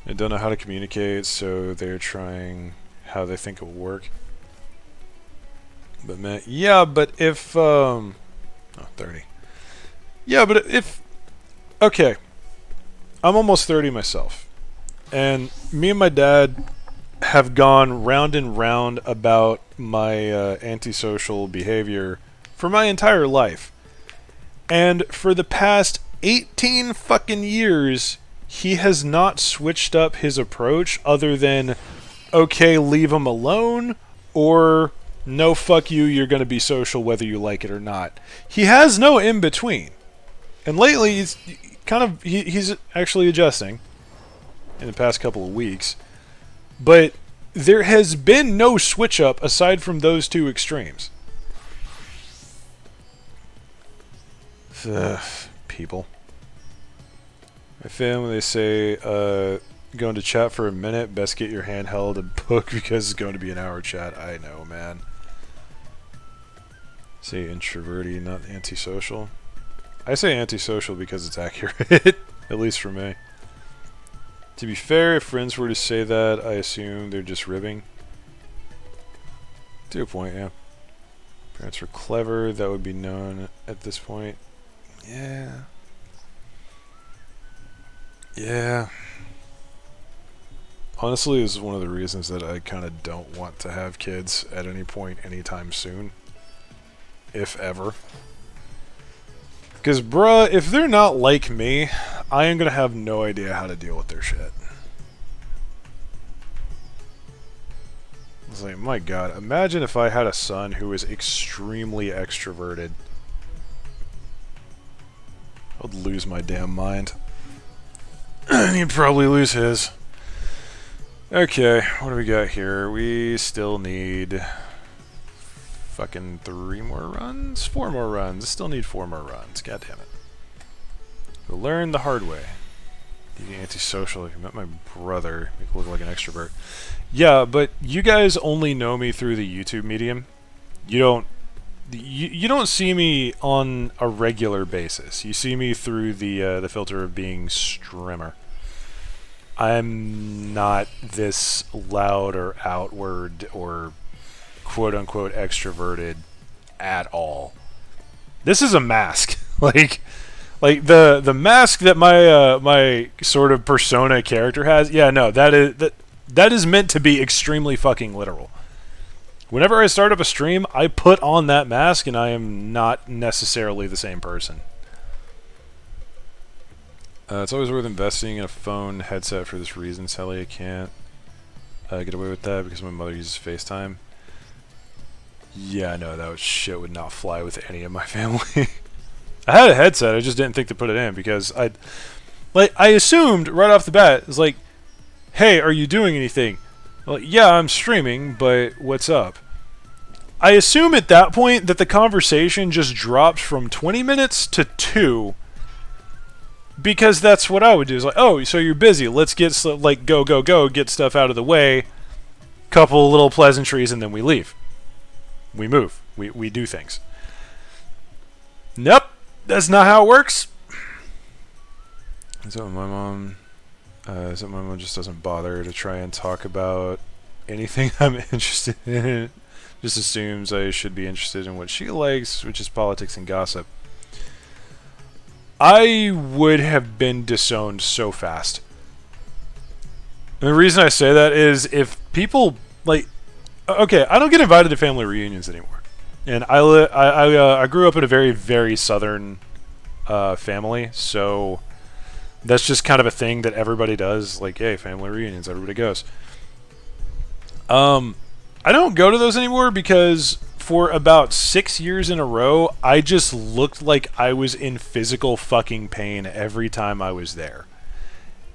They don't know how to communicate, so they're trying how they think it will work. But man, yeah, but if oh, 30. Yeah, but if okay, I'm almost 30 myself, and me and my dad have gone round and round about my antisocial behavior for my entire life. And for the past 18 fucking years, he has not switched up his approach other than, okay, leave him alone, or no, fuck you, you're going to be social whether you like it or not. He has no in-between. And lately, he's actually adjusting in the past couple of weeks. But there has been no switch up aside from those two extremes. People. My family, they say, going to chat for a minute, best get your handheld and book because it's going to be an hour chat. I know, man. Say introverty, not antisocial. I say antisocial because it's accurate, at least for me. To be fair, if friends were to say that, I assume they're just ribbing. To a point, yeah. Parents were clever, that would be known at this point. Yeah. Yeah. Honestly, this is one of the reasons that I kind of don't want to have kids at any point anytime soon. If ever. Because, bruh, if they're not like me, I am going to have no idea how to deal with their shit. It's like, my god, imagine if I had a son who was extremely extroverted. I'd lose my damn mind. He'd probably lose his. Okay, what do we got here? We still need fucking 3 more runs? 4 more runs. Still need 4 more runs. God damn it. We'll learn the hard way. The antisocial. If you met my brother, make me look like an extrovert. Yeah, but you guys only know me through the YouTube medium. You don't see me on a regular basis. You see me through the filter of being streamer. I'm not this loud or outward or quote-unquote extroverted at all. This is a mask. like the mask that my my sort of persona character has. Yeah, no, that is meant to be extremely fucking literal. Whenever I start up a stream, I put on that mask and I am not necessarily the same person. It's always worth investing in a phone headset for this reason. Sally, I can't get away with that because my mother uses FaceTime. Yeah, no, that shit would not fly with any of my family. I had a headset, I just didn't think to put it in because I assumed right off the bat, it's like, hey, are you doing anything? Well, yeah, I'm streaming, but what's up? I assume at that point that the conversation just dropped from 20 minutes to 2 because that's what I would do. It's like, oh, so you're busy. Let's get, like, go, get stuff out of the way, couple little pleasantries, and then we leave. We move. We do things. Nope, that's not how it works. Is that what my mom... is that my mom just doesn't bother to try and talk about anything I'm interested in. Just assumes I should be interested in what she likes, which is politics and gossip. I would have been disowned so fast. And the reason I say that is if people, like... Okay, I don't get invited to family reunions anymore. And I grew up in a very, very southern family, so... That's just kind of a thing that everybody does. Like, hey, family reunions, everybody goes. I don't go to those anymore because for about 6 years in a row, I just looked like I was in physical fucking pain every time I was there.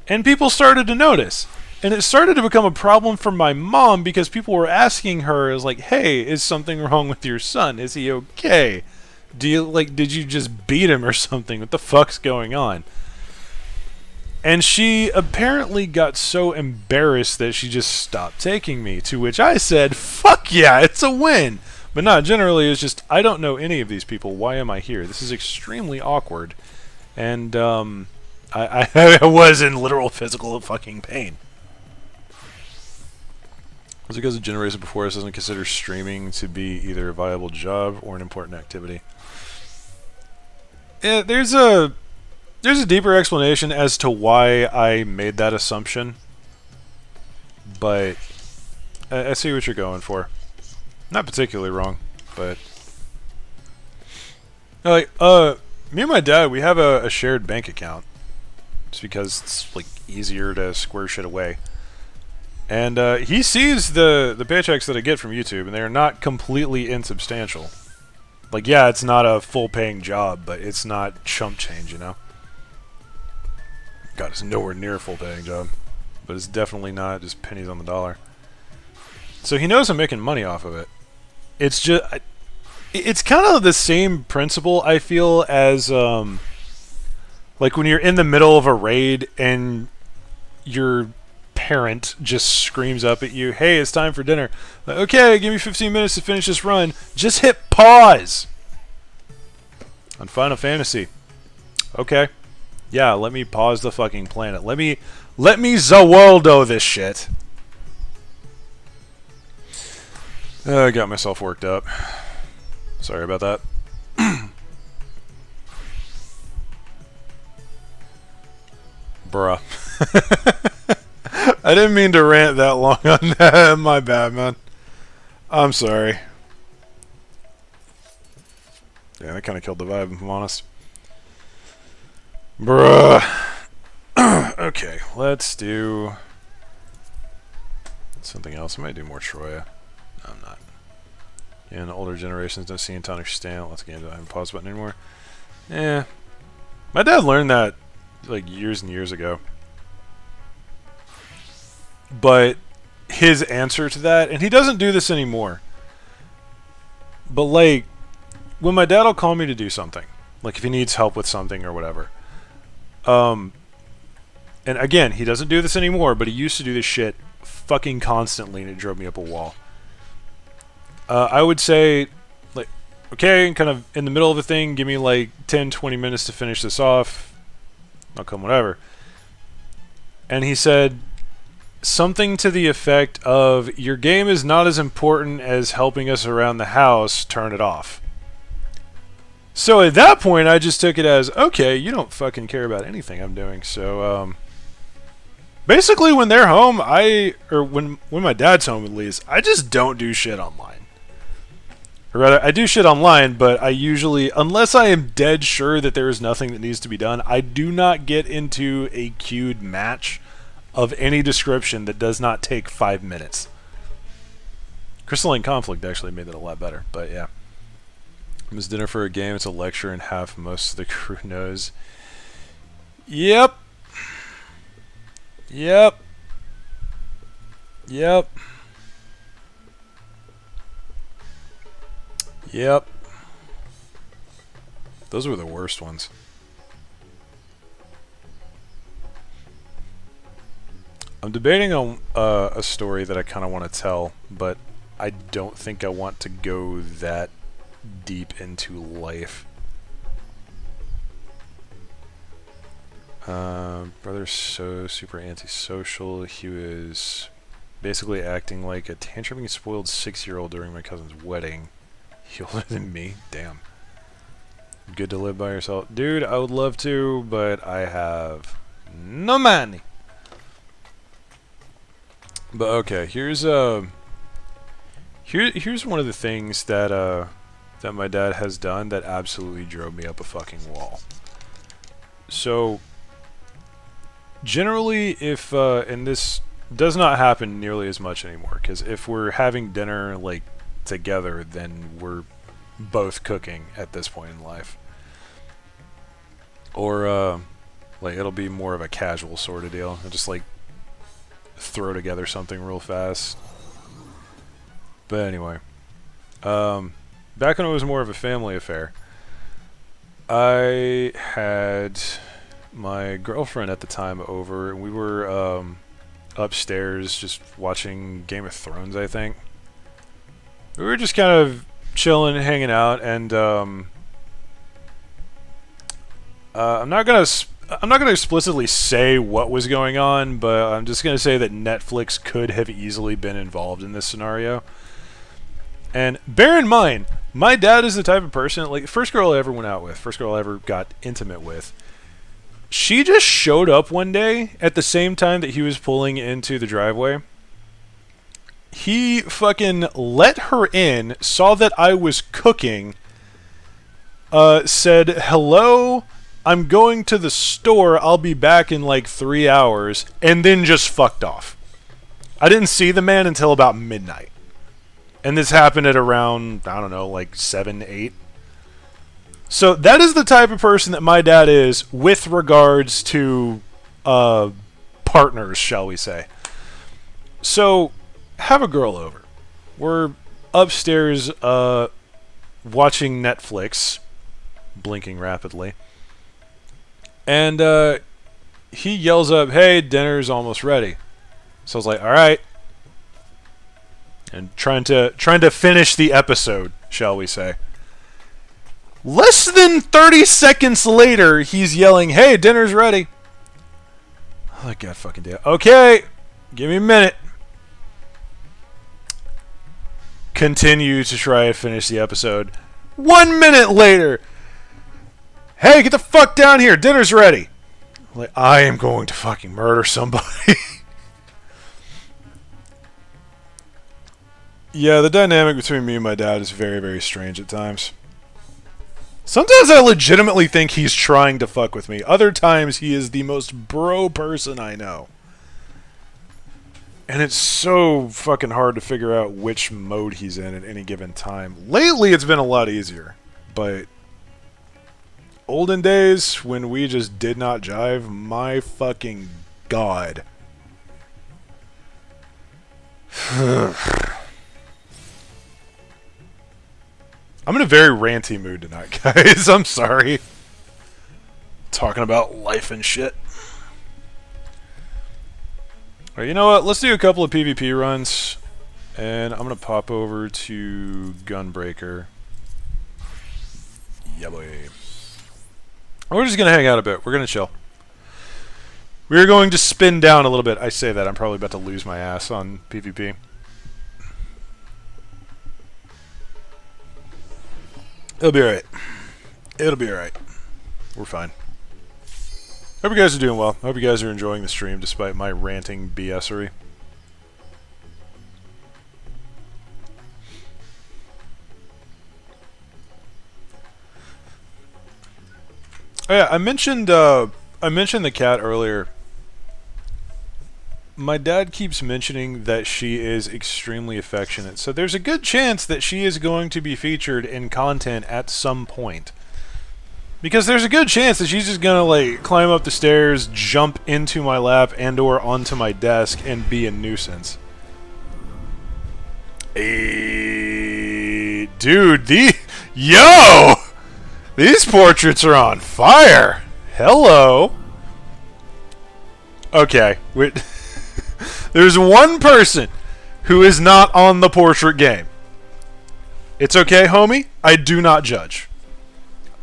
And people started to notice. And it started to become a problem for my mom because people were asking her, is like, hey, is something wrong with your son? Is he okay? Did you just beat him or something? What the fuck's going on? And she apparently got so embarrassed that she just stopped taking me, to which I said, fuck yeah, it's a win! But no, generally it's just, I don't know any of these people, why am I here? This is extremely awkward. And, I was in literal physical fucking pain. Was it because the generation before us doesn't consider streaming to be either a viable job or an important activity? Yeah, there's a deeper explanation as to why I made that assumption, but I see what you're going for. Not particularly wrong, but like, me and my dad, we have a shared bank account, just because it's like easier to square shit away. And he sees the paychecks that I get from YouTube, and they are not completely insubstantial. Like, yeah, it's not a full-paying job, but it's not chump change, you know? God, it's nowhere near a full-paying job. But it's definitely not just pennies on the dollar. So he knows I'm making money off of it. It's just... it's kind of the same principle, I feel, as... like when you're in the middle of a raid and your parent just screams up at you, hey, it's time for dinner. Like, okay, give me 15 minutes to finish this run. Just hit pause! On Final Fantasy. Okay. Yeah, let me pause the fucking planet. Let me Zawaldo this shit. I got myself worked up. Sorry about that. Bruh. I didn't mean to rant that long on that. My bad, man. I'm sorry. Yeah, that kind of killed the vibe, if I'm honest. Bruh. Okay, let's do something else. I might do more Troya. No, I'm not. And older generations don't seem to understand. Lots of games don't have a pause button anymore. Eh. My dad learned that like years and years ago. But his answer to that, and he doesn't do this anymore, but like when my dad will call me to do something, like if he needs help with something or whatever, and again, he doesn't do this anymore, but he used to do this shit fucking constantly, and it drove me up a wall. I would say, like, okay, kind of in the middle of a thing, give me like 10-20 minutes to finish this off, I'll come whatever. And he said something to the effect of, your game is not as important as helping us around the house, turn it off. So at that point, I just took it as, okay, you don't fucking care about anything I'm doing. So, basically when they're home, or when my dad's home at least, I just don't do shit online. Or rather, I do shit online, but I usually, unless I am dead sure that there is nothing that needs to be done, I do not get into a queued match of any description that does not take 5 minutes. Crystalline Conflict actually made it a lot better, but yeah. It's dinner for a game, it's a lecture and half most of the crew knows. Yep. Yep. Yep. Yep. Those were the worst ones. I'm debating on a story that I kind of want to tell, but I don't think I want to go that deep into life. Brother's so super antisocial. He was basically acting like a tantruming, spoiled 6-year-old during my cousin's wedding. He older than me. Damn. Good to live by yourself. Dude, I would love to, but I have no money. But okay, here's one of the things that that my dad has done that absolutely drove me up a fucking wall. So generally, if and this does not happen nearly as much anymore, because if we're having dinner like together, then we're both cooking at this point in life, or like it'll be more of a casual sort of deal. I'll just like throw together something real fast. But anyway, back when it was more of a family affair, I had my girlfriend at the time over, and we were upstairs just watching Game of Thrones, I think. We were just kind of chilling, hanging out, and I'm not gonna explicitly say what was going on, but I'm just gonna say that Netflix could have easily been involved in this scenario. And bear in mind, my dad is the type of person, like, the first girl I ever went out with, first girl I ever got intimate with, she just showed up one day at the same time that he was pulling into the driveway. He fucking let her in, saw that I was cooking, said, "Hello, I'm going to the store, I'll be back in like 3 hours," and then just fucked off. I didn't see the man until about midnight. And this happened at around, I don't know, like 7, 8. So that is the type of person that my dad is with regards to partners, shall we say. So have a girl over. We're upstairs watching Netflix, blinking rapidly. And he yells up, "Hey, dinner's almost ready." So I was like, "All right." And trying to finish the episode, shall we say. Less than 30 seconds later, he's yelling, "Hey, dinner's ready." Oh, that god fucking damn. Okay, give me a minute. Continue to try and finish the episode. 1 minute later, "Hey, get the fuck down here, dinner's ready." I'm like, I am going to fucking murder somebody. Yeah, the dynamic between me and my dad is very, very strange at times. Sometimes I legitimately think he's trying to fuck with me. Other times he is the most bro person I know. And it's so fucking hard to figure out which mode he's in at any given time. Lately it's been a lot easier, but olden days when we just did not jive, my fucking god. I'm in a very ranty mood tonight, guys. I'm sorry. Talking about life and shit. Alright, you know what? Let's do a couple of PvP runs. And I'm going to pop over to Gunbreaker. Yeah, boy. We're just going to hang out a bit. We're going to chill. We're going to spin down a little bit. I say that. I'm probably about to lose my ass on PvP. It'll be alright. It'll be alright. We're fine. Hope you guys are doing well. Hope you guys are enjoying the stream despite my ranting BS-ery. Oh yeah, I mentioned the cat earlier. My dad keeps mentioning that she is extremely affectionate, so there's a good chance that she is going to be featured in content at some point. Because there's a good chance that she's just gonna, like, climb up the stairs, jump into my lap, and/or onto my desk, and be a nuisance. Hey, dude, yo! These portraits are on fire! Hello! Okay, wait. There's one person who is not on the portrait game. It's okay, homie. I do not judge.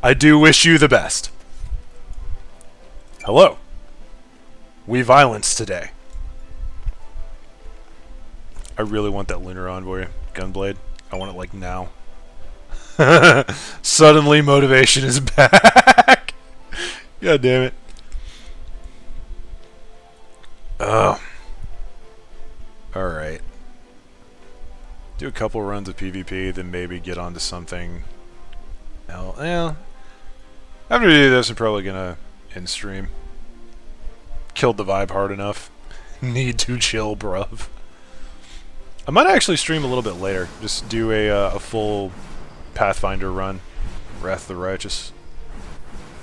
I do wish you the best. Hello. We violence today. I really want that Lunar Envoy Gunblade. I want it like now. Suddenly motivation is back. God damn it. Oh. Alright. Do a couple runs of PvP, then maybe get onto something else. Well, after we do this, I'm probably gonna end stream. Killed the vibe hard enough. Need to chill, bruv. I might actually stream a little bit later. Just do a full Pathfinder run. Wrath of the Righteous.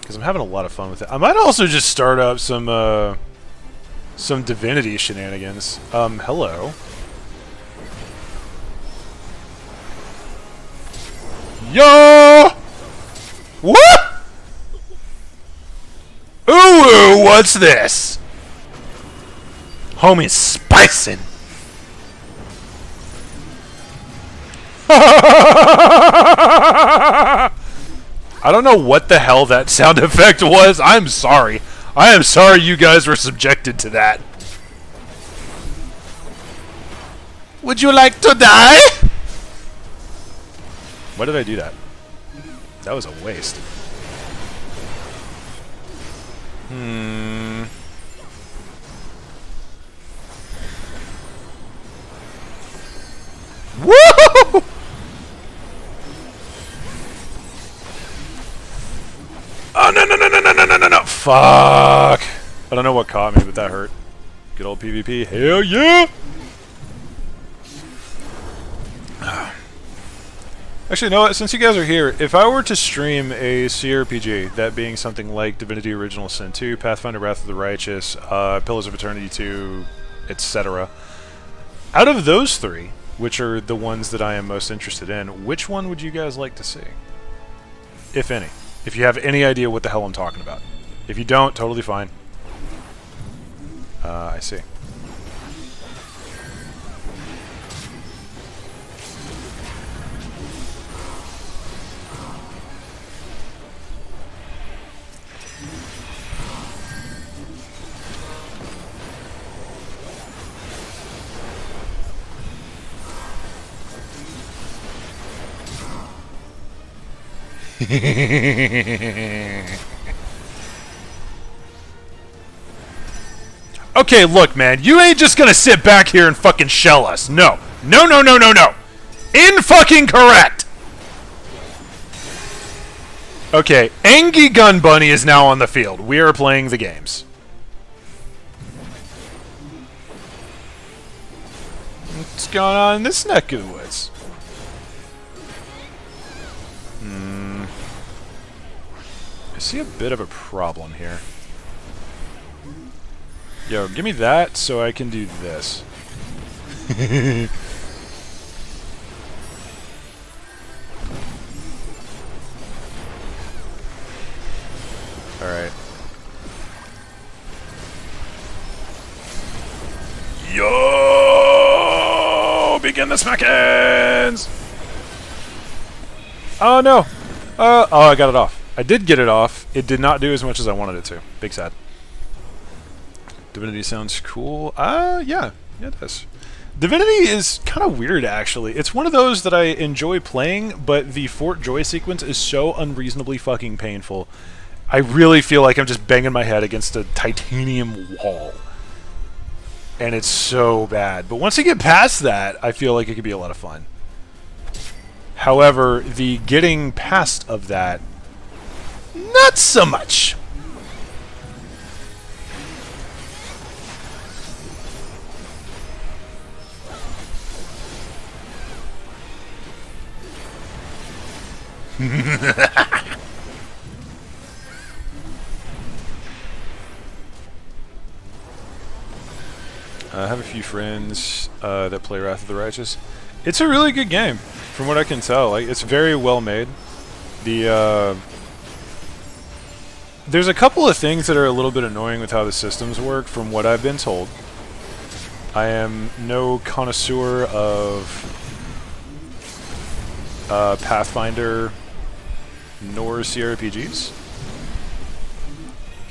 Because I'm having a lot of fun with it. I might also just start up some Divinity shenanigans. Hello. Yo! What? Ooh, what's this? Homie's spicing. I don't know what the hell that sound effect was. I'm sorry. I am sorry you guys were subjected to that. Would you like to die? Why did I do that? That was a waste. Woo! Oh, no. Fuck. I don't know what caught me, but that hurt. Good old PvP. Hell yeah! Actually, you know what? Since you guys are here, if I were to stream a CRPG, that being something like Divinity Original Sin 2, Pathfinder Wrath of the Righteous, Pillars of Eternity 2, etc., out of those three, which are the ones that I am most interested in, which one would you guys like to see? If any. If you have any idea what the hell I'm talking about. If you don't, totally fine. I see. Okay, look, man, you ain't just gonna sit back here and fucking shell us. No. No. In-fucking correct! Okay, Angie Gun Bunny is now on the field. We are playing the games. What's going on in this neck of the woods? I see a bit of a problem here. Yo, give me that so I can do this. Alright. Yo! Begin the smackins! Oh no! Oh, I got it off. I did get it off. It did not do as much as I wanted it to. Big sad. Divinity sounds cool. Yeah. Yeah, it does. Divinity is kind of weird, actually. It's one of those that I enjoy playing, but the Fort Joy sequence is so unreasonably fucking painful. I really feel like I'm just banging my head against a titanium wall. And it's so bad. But once you get past that, I feel like it could be a lot of fun. However, the getting past of that, not so much. I have a few friends that play Wrath of the Righteous. It's a really good game, from what I can tell. Like, it's very well made. There's a couple of things that are a little bit annoying with how the systems work, from what I've been told. I am no connoisseur of Pathfinder nor CRPGs.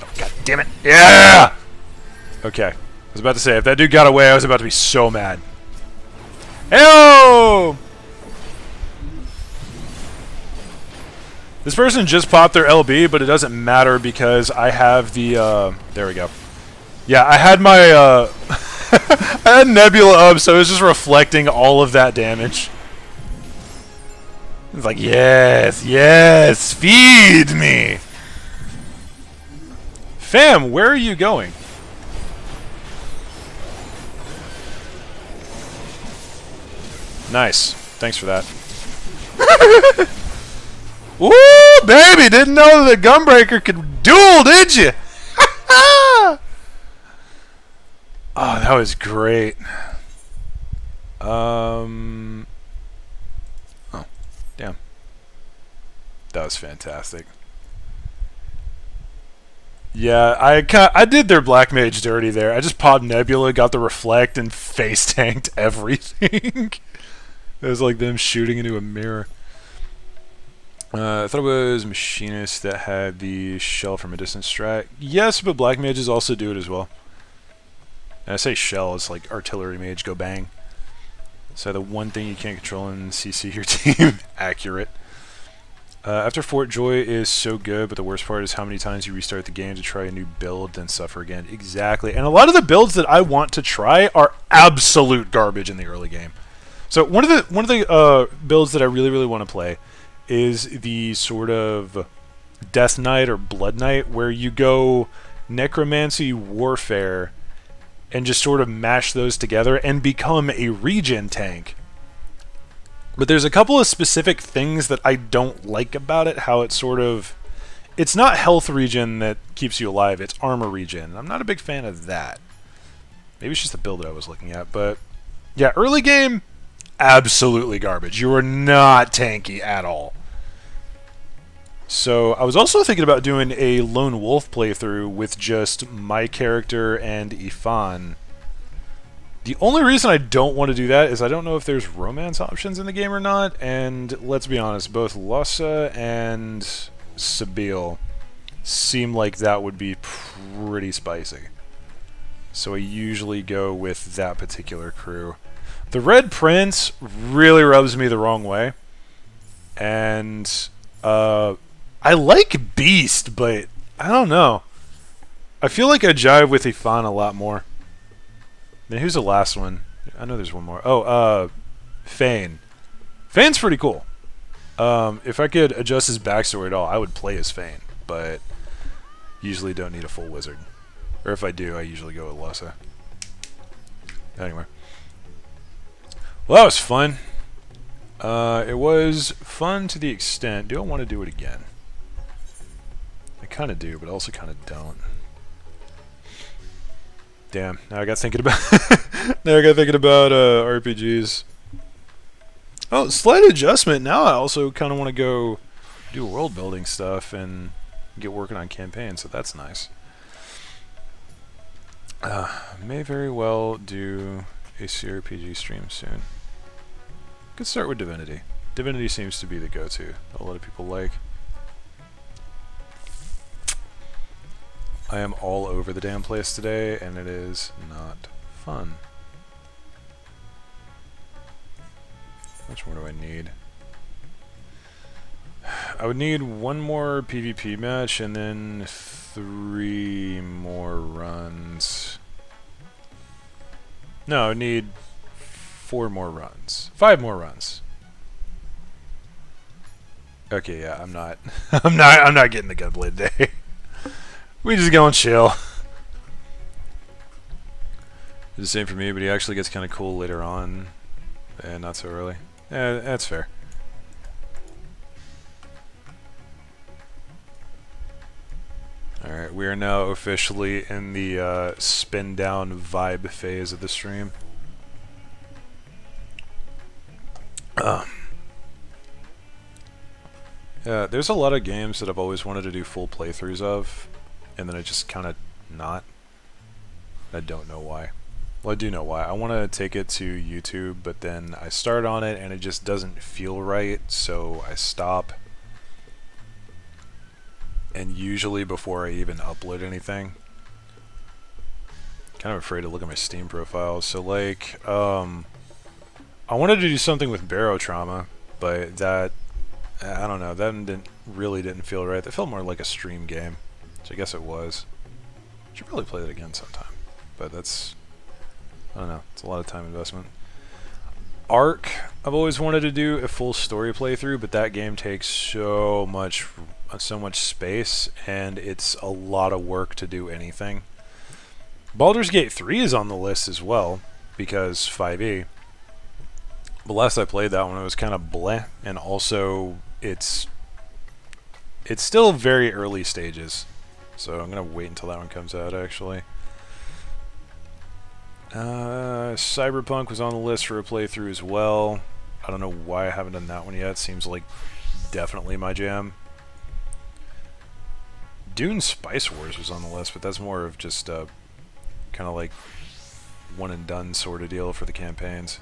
Oh, God damn it! Yeah! Okay. I was about to say, if that dude got away, I was about to be so mad. Heyo! This person just popped their LB, but it doesn't matter because I have the, there we go. Yeah, I had my, I had Nebula up, so it was just reflecting all of that damage. It's like, yes, yes, feed me! Fam, where are you going? Nice. Thanks for that. Woo, baby! Didn't know the Gunbreaker could duel, did you? Oh, that was great. Oh, damn. That was fantastic. Yeah, I did their Black Mage dirty there. I just popped Nebula, got the Reflect, and face tanked everything. It was like them shooting into a mirror. I thought it was Machinist that had the shell from a distance strat. Yes, but Black Mages also do it as well. And I say shell, it's like artillery mage, go bang. So the one thing you can't control in CC your team. Accurate. After Fort Joy is so good, but the worst part is how many times you restart the game to try a new build, then suffer again. Exactly. And a lot of the builds that I want to try are absolute garbage in the early game. So one of the builds that I really want to play is the sort of Death Knight or Blood Knight, where you go Necromancy Warfare and just sort of mash those together and become a regen tank. But there's a couple of specific things that I don't like about it, how it's sort of... It's not health regen that keeps you alive, it's armor regen. I'm not a big fan of that. Maybe it's just the build that I was looking at, but... Yeah, early game, absolutely garbage. You are not tanky at all. So I was also thinking about doing a Lone Wolf playthrough with just my character and Ifan. The only reason I don't want to do that is I don't know if there's romance options in the game or not, and let's be honest, both Lossa and Sabille seem like that would be pretty spicy. So I usually go with that particular crew. The Red Prince really rubs me the wrong way, and I like Beast, but I don't know. I feel like I jive with Ifan a lot more. Then who's the last one? I know there's one more. Oh, Fane. Fane's pretty cool. If I could adjust his backstory at all, I would play as Fane, but usually don't need a full wizard. Or if I do, I usually go with Lessa. Anyway. Well, that was fun. It was fun to the extent... Do I want to do it again? I kind of do, but also kind of don't. Damn, now I got thinking about... RPGs. Oh, slight adjustment. Now I also kind of want to go do world building stuff and get working on campaigns, so that's nice. May very well do a CRPG stream soon. Could start with Divinity. Divinity seems to be the go-to. A lot of people like. I am all over the damn place today, and it is not fun. How much more do I need? I would need one more PvP match and then 3 more runs. No, I would need 4 more runs. 5 more runs. Okay, yeah, I'm not I'm not getting the gunblade today. We just go and chill. It's the same for me, but he actually gets kind of cool later on. And not so early. Yeah, that's fair. Alright, we are now officially in the spin down vibe phase of the stream. Yeah, there's a lot of games that I've always wanted to do full playthroughs of, and then I just kind of not. I don't know why. Well, I do know why. I want to take it to YouTube, but then I start on it and it just doesn't feel right, so I stop. And usually before I even upload anything, kind of afraid to look at my Steam profile. So like, I wanted to do something with Barotrauma, but that, I don't know, that really didn't feel right. That felt more like a stream game, so I guess it was. Should probably play that again sometime, but that's, I don't know, it's a lot of time investment. Ark, I've always wanted to do a full story playthrough, but that game takes so much space, and it's a lot of work to do anything. Baldur's Gate 3 is on the list as well, because 5e. But last I played that one, it was kind of bleh, and also it's still very early stages, so I'm going to wait until that one comes out, actually. Cyberpunk was on the list for a playthrough as well. I don't know why I haven't done that one yet. Seems like definitely my jam. Dune Spice Wars was on the list, but that's more of just kind of like one and done sort of deal for the campaigns.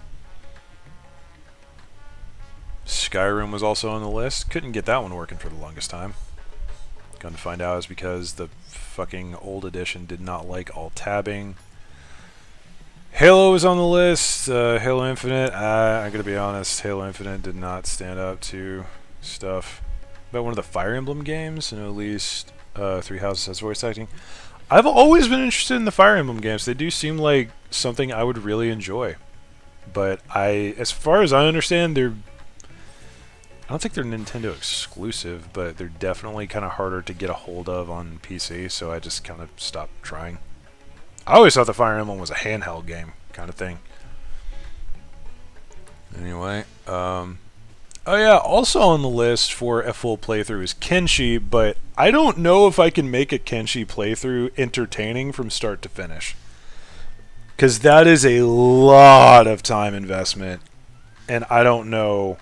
Skyrim was also on the list. Couldn't get that one working for the longest time. Come to find out it's because the fucking old edition did not like alt tabbing. Halo was on the list. Halo Infinite, I gotta be honest, Halo Infinite did not stand up to stuff. But one of the Fire Emblem games, and at least Three Houses has voice acting. I've always been interested in the Fire Emblem games. They do seem like something I would really enjoy. But as far as I understand, I don't think they're Nintendo exclusive, but they're definitely kind of harder to get a hold of on PC, so I just kind of stopped trying. I always thought the Fire Emblem was a handheld game kind of thing. Anyway, oh yeah, also on the list for a full playthrough is Kenshi, but I don't know if I can make a Kenshi playthrough entertaining from start to finish. Because that is a lot of time investment, and I don't know...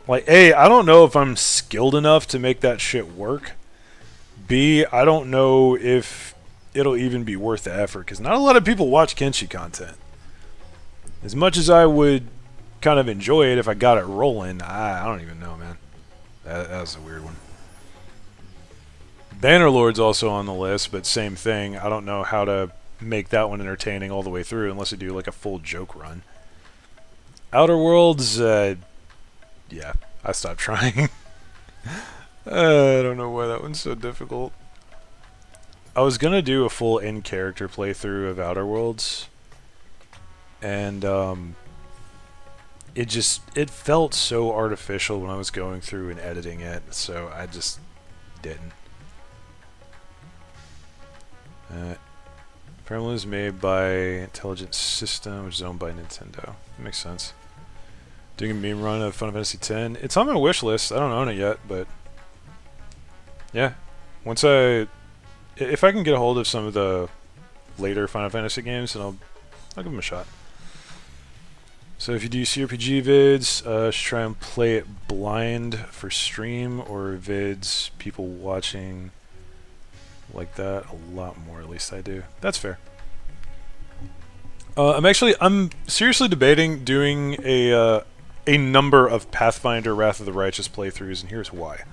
Like, A, I don't know if I'm skilled enough to make that shit work. B, I don't know if it'll even be worth the effort, because not a lot of people watch Kenshi content. As much as I would kind of enjoy it if I got it rolling, I don't even know, man. That was a weird one. Bannerlord's also on the list, but same thing. I don't know how to make that one entertaining all the way through unless I do like a full joke run. Outer Worlds, yeah, I stopped trying. I don't know why that one's so difficult. I was gonna do a full in-character playthrough of Outer Worlds, and it felt so artificial when I was going through and editing it, so I just didn't. Gremlin is made by Intelligent System, which is owned by Nintendo. That makes sense. Doing a meme run of Final Fantasy X. It's on my wish list. I don't own it yet, but yeah. If I can get a hold of some of the later Final Fantasy games, then I'll give them a shot. So if you do CRPG vids, should try and play it blind for stream, or vids people watching like that a lot more. At least I do. That's fair. I'm seriously debating doing a number of Pathfinder Wrath of the Righteous playthroughs, and here's why.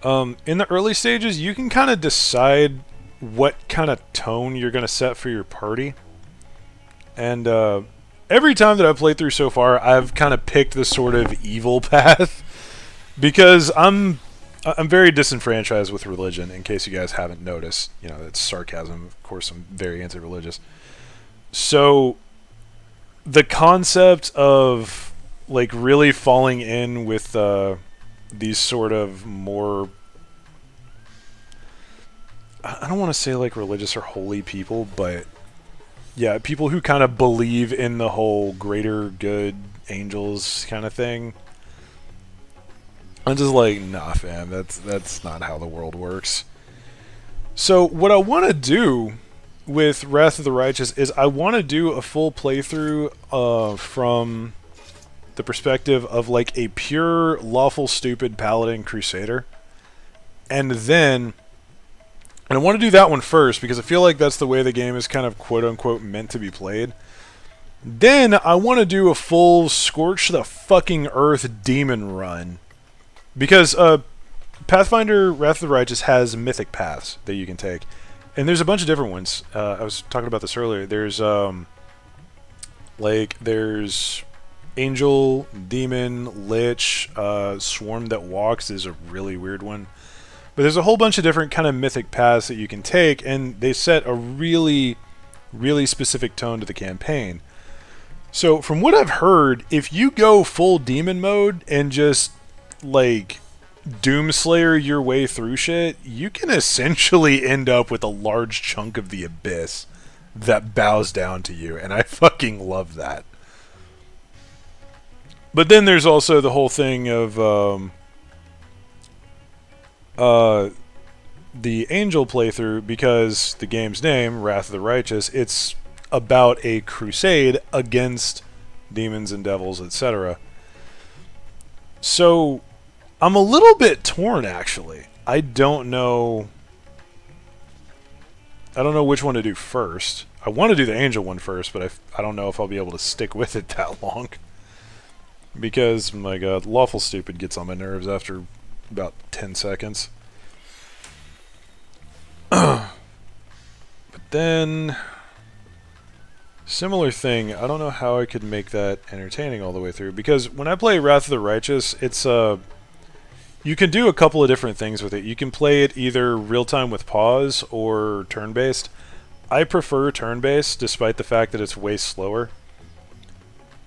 In the early stages, you can kind of decide what kind of tone you're going to set for your party, and every time that I've played through so far, I've kind of picked the sort of evil path because I'm very disenfranchised with religion. In case you guys haven't noticed, it's sarcasm. Of course, I'm very anti-religious. So the concept of like really falling in with these sort of more, I don't want to say like religious or holy people, but yeah, people who kind of believe in the whole greater good, angels kind of thing. I'm just like, nah, fam, that's not how the world works. So what I want to do with Wrath of the Righteous is I want to do a full playthrough from the perspective of like a pure lawful stupid paladin crusader, and I want to do that one first because I feel like that's the way the game is kind of quote-unquote meant to be played. Then I want to do a full Scorch the fucking Earth demon run. Because Pathfinder Wrath of the Righteous has mythic paths that you can take. And there's a bunch of different ones. I was talking about this earlier. There's Angel, Demon, Lich, Swarm that Walks is a really weird one. But there's a whole bunch of different kind of mythic paths that you can take, and they set a really, really specific tone to the campaign. So from what I've heard, if you go full demon mode and just like Doomslayer your way through shit, you can essentially end up with a large chunk of the abyss that bows down to you, and I fucking love that. But then there's also the whole thing of the Angel playthrough, because the game's name, Wrath of the Righteous, it's about a crusade against demons and devils, etc. So I'm a little bit torn, actually. I don't know which one to do first. I want to do the Angel one first, but I don't know if I'll be able to stick with it that long. Because, my god, Lawful Stupid gets on my nerves after about 10 seconds. But then, similar thing, I don't know how I could make that entertaining all the way through, because when I play Wrath of the Righteous, it's you can do a couple of different things with it. You can play it either real-time with pause or turn-based. I prefer turn-based, despite the fact that it's way slower.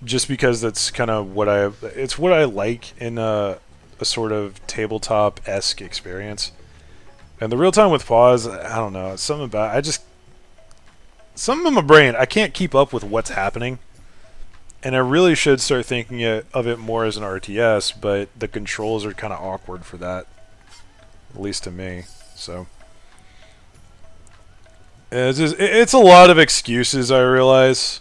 Just because that's kind of what it's what I like in a sort of tabletop-esque experience. And the real time with pause, I don't know, it's something about something in my brain, I can't keep up with what's happening. And I really should start thinking of it more as an RTS, but the controls are kind of awkward for that. At least to me. So it's a lot of excuses, I realize.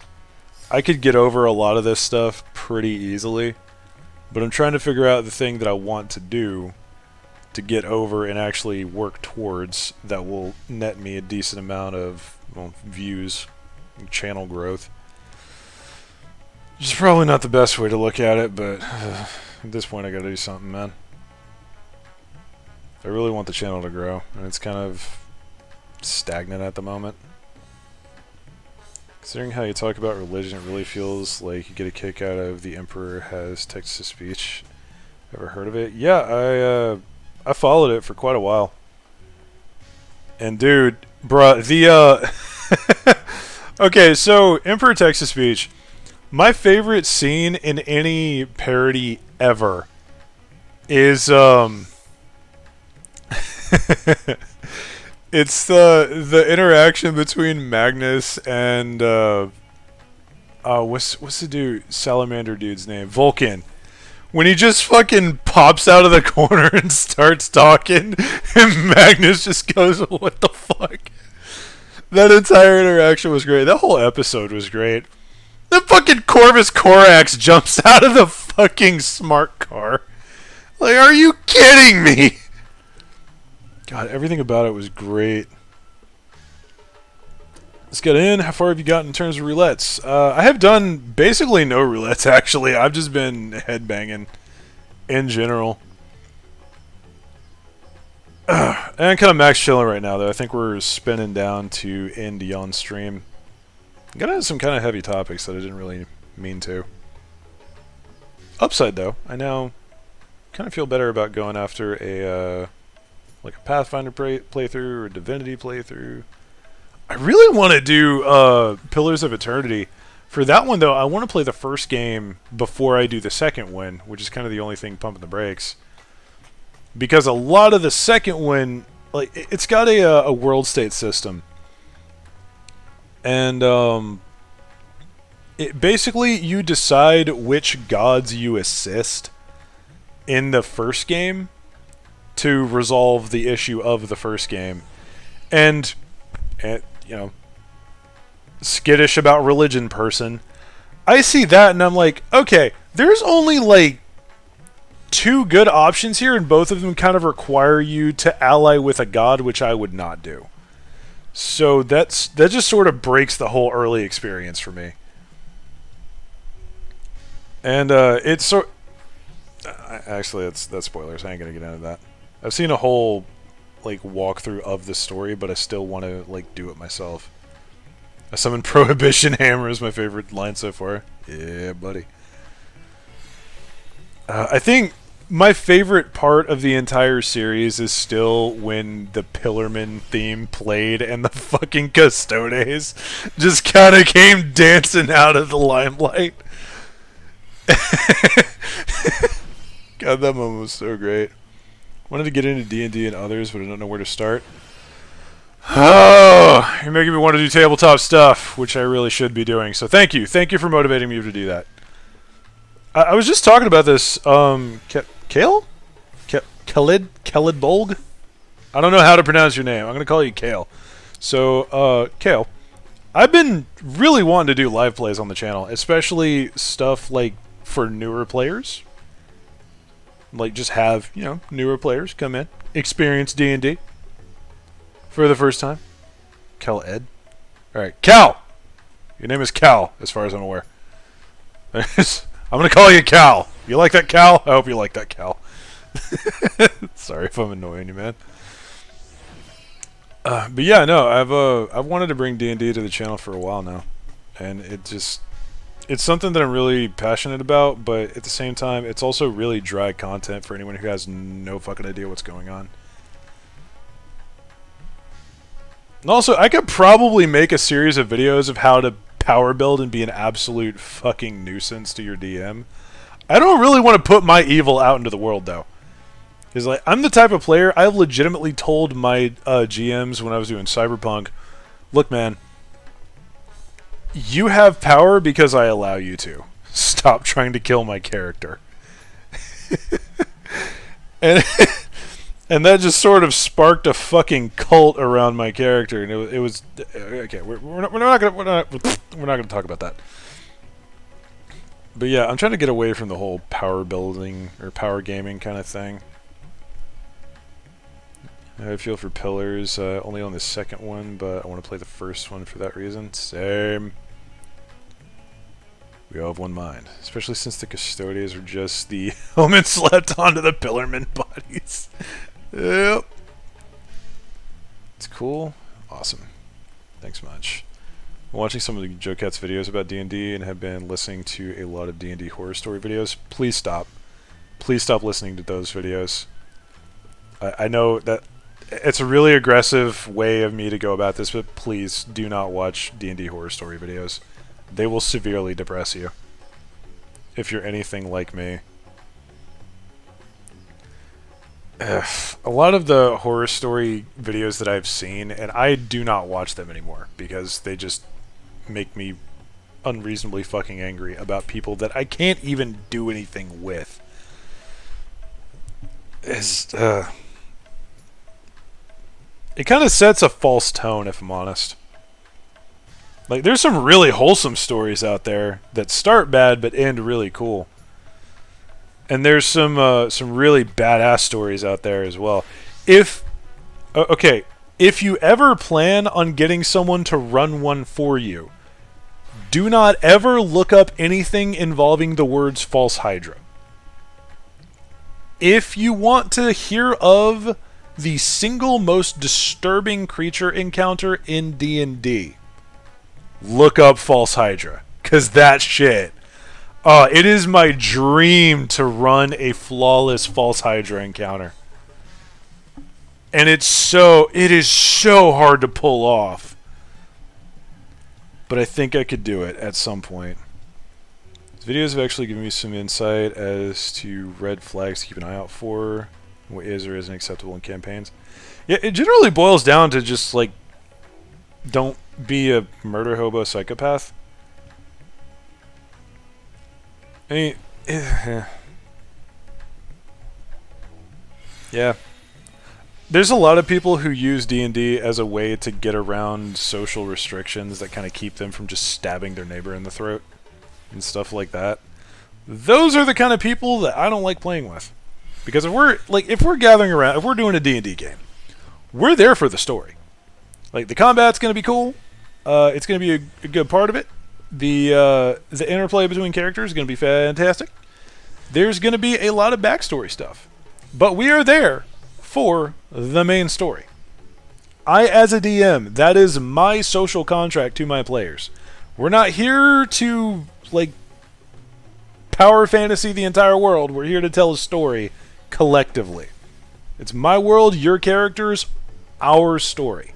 I could get over a lot of this stuff pretty easily, but I'm trying to figure out the thing that I want to do to get over and actually work towards that will net me a decent amount of views and channel growth. Which is probably not the best way to look at it, but at this point I gotta do something, man. I really want the channel to grow, and it's kind of stagnant at the moment. Considering how you talk about religion, it really feels like you get a kick out of The Emperor Has Text-to-Speech. Ever heard of it? Yeah, I followed it for quite a while. And dude, bruh, the okay, so Emperor Text-to-Speech, My favorite scene in any parody ever is it's the interaction between Magnus and what's the dude, salamander dude's name, Vulcan, when he just fucking pops out of the corner and starts talking and Magnus just goes, what the fuck. That entire interaction was great. That whole episode was great. The fucking Corvus Corax jumps out of the fucking smart car. Like, are you kidding me? God, everything about it was great. Let's get in. How far have you gotten in terms of roulettes? I have done basically no roulettes, actually. I've just been headbanging in general. And kind of max chilling right now, though. I think we're spinning down to end on stream. I'm gonna have some kind of heavy topics that I didn't really mean to. Upside, though, I now kind of feel better about going after a like a Pathfinder playthrough or a Divinity playthrough. I really want to do Pillars of Eternity. For that one, though, I want to play the first game before I do the second one, which is kind of the only thing pumping the brakes. Because a lot of the second one, like, it's got a world state system. And it basically, you decide which gods you assist in the first game to resolve the issue of the first game. And you know, skittish about religion person, I see that and I'm like, okay, there's only like 2 good options here, and both of them kind of require you to ally with a god, which I would not do. So that just sort of breaks the whole early experience for me. And it's so actually that's spoilers. I ain't gonna get into that. I've seen a whole like walkthrough of the story, but I still want to like do it myself. I summon Prohibition Hammer is my favorite line so far. Yeah, buddy. I think my favorite part of the entire series is still when the Pillarman theme played and the fucking Custodes just kind of came dancing out of the limelight. God, that moment was so great. Wanted to get into D&D and others, but I don't know where to start. Oh, you're making me want to do tabletop stuff, which I really should be doing. So thank you. Thank you for motivating me to do that. I was just talking about this, Kale? Khalid Bolg? I don't know how to pronounce your name. I'm going to call you Kale. So, Kale, I've been really wanting to do live plays on the channel, especially stuff like for newer players. Like, just have, you know, newer players come in, experience D&D for the first time. Cal Ed? Alright, Cal! Your name is Cal, as far as I'm aware. I'm going to call you Cal. You like that, Cal? I hope you like that, Cal. Sorry if I'm annoying you, man. But yeah, no, I've wanted to bring D&D to the channel for a while now. And it's something that I'm really passionate about, but at the same time, it's also really dry content for anyone who has no fucking idea what's going on. And also, I could probably make a series of videos of how to power build and be an absolute fucking nuisance to your DM. I don't really want to put my evil out into the world, though. Because, like, I'm the type of player, I've legitimately told my GMs when I was doing Cyberpunk, look, man, you have power because I allow you to. Stop trying to kill my character. and that just sort of sparked a fucking cult around my character, and it was okay. We're not gonna talk about that. But yeah, I'm trying to get away from the whole power building or power gaming kind of thing. I feel for Pillars, only on the second one, but I want to play the first one for that reason. Same. We all have one mind, especially since the Custodians are just the helmets slapped onto the Pillarman bodies. Yep. It's cool. Awesome. Thanks much. I'm watching some of the Joe Cat's videos about D&D and have been listening to a lot of D&D horror story videos. Please stop. Please stop listening to those videos. I know that it's a really aggressive way of me to go about this, but please do not watch D&D horror story videos. They will severely depress you. if you're anything like me. Ugh. A lot of the horror story videos that I've seen, and I do not watch them anymore because they just make me unreasonably fucking angry about people that I can't even do anything with. It kind of sets a false tone, if I'm honest. Like, there's some really wholesome stories out there that start bad but end really cool. And there's some really badass stories out there as well. If you ever plan on getting someone to run one for you, do not ever look up anything involving the words False Hydra. If you want to hear of the single most disturbing creature encounter in D&D, look up False Hydra. 'Cause that shit... it is my dream to run a flawless False Hydra encounter. And it is so hard to pull off. But I think I could do it at some point. These videos have actually given me some insight as to red flags to keep an eye out for, what is or isn't acceptable in campaigns. Yeah, it generally boils down to just, like, don't be a murder hobo psychopath. I mean, yeah. There's a lot of people who use D&D as a way to get around social restrictions that kind of keep them from just stabbing their neighbor in the throat and stuff like that. Those are the kind of people that I don't like playing with. Because if we're gathering around, if we're doing a D&D game, we're there for the story. Like, the combat's going to be cool. It's going to be a good part of it. The interplay between characters is going to be fantastic. There's going to be a lot of backstory stuff. But we are there for the main story. I, as a DM, that is my social contract to my players. We're not here to, like, power fantasy the entire world. We're here to tell a story collectively. It's my world, your characters, our story.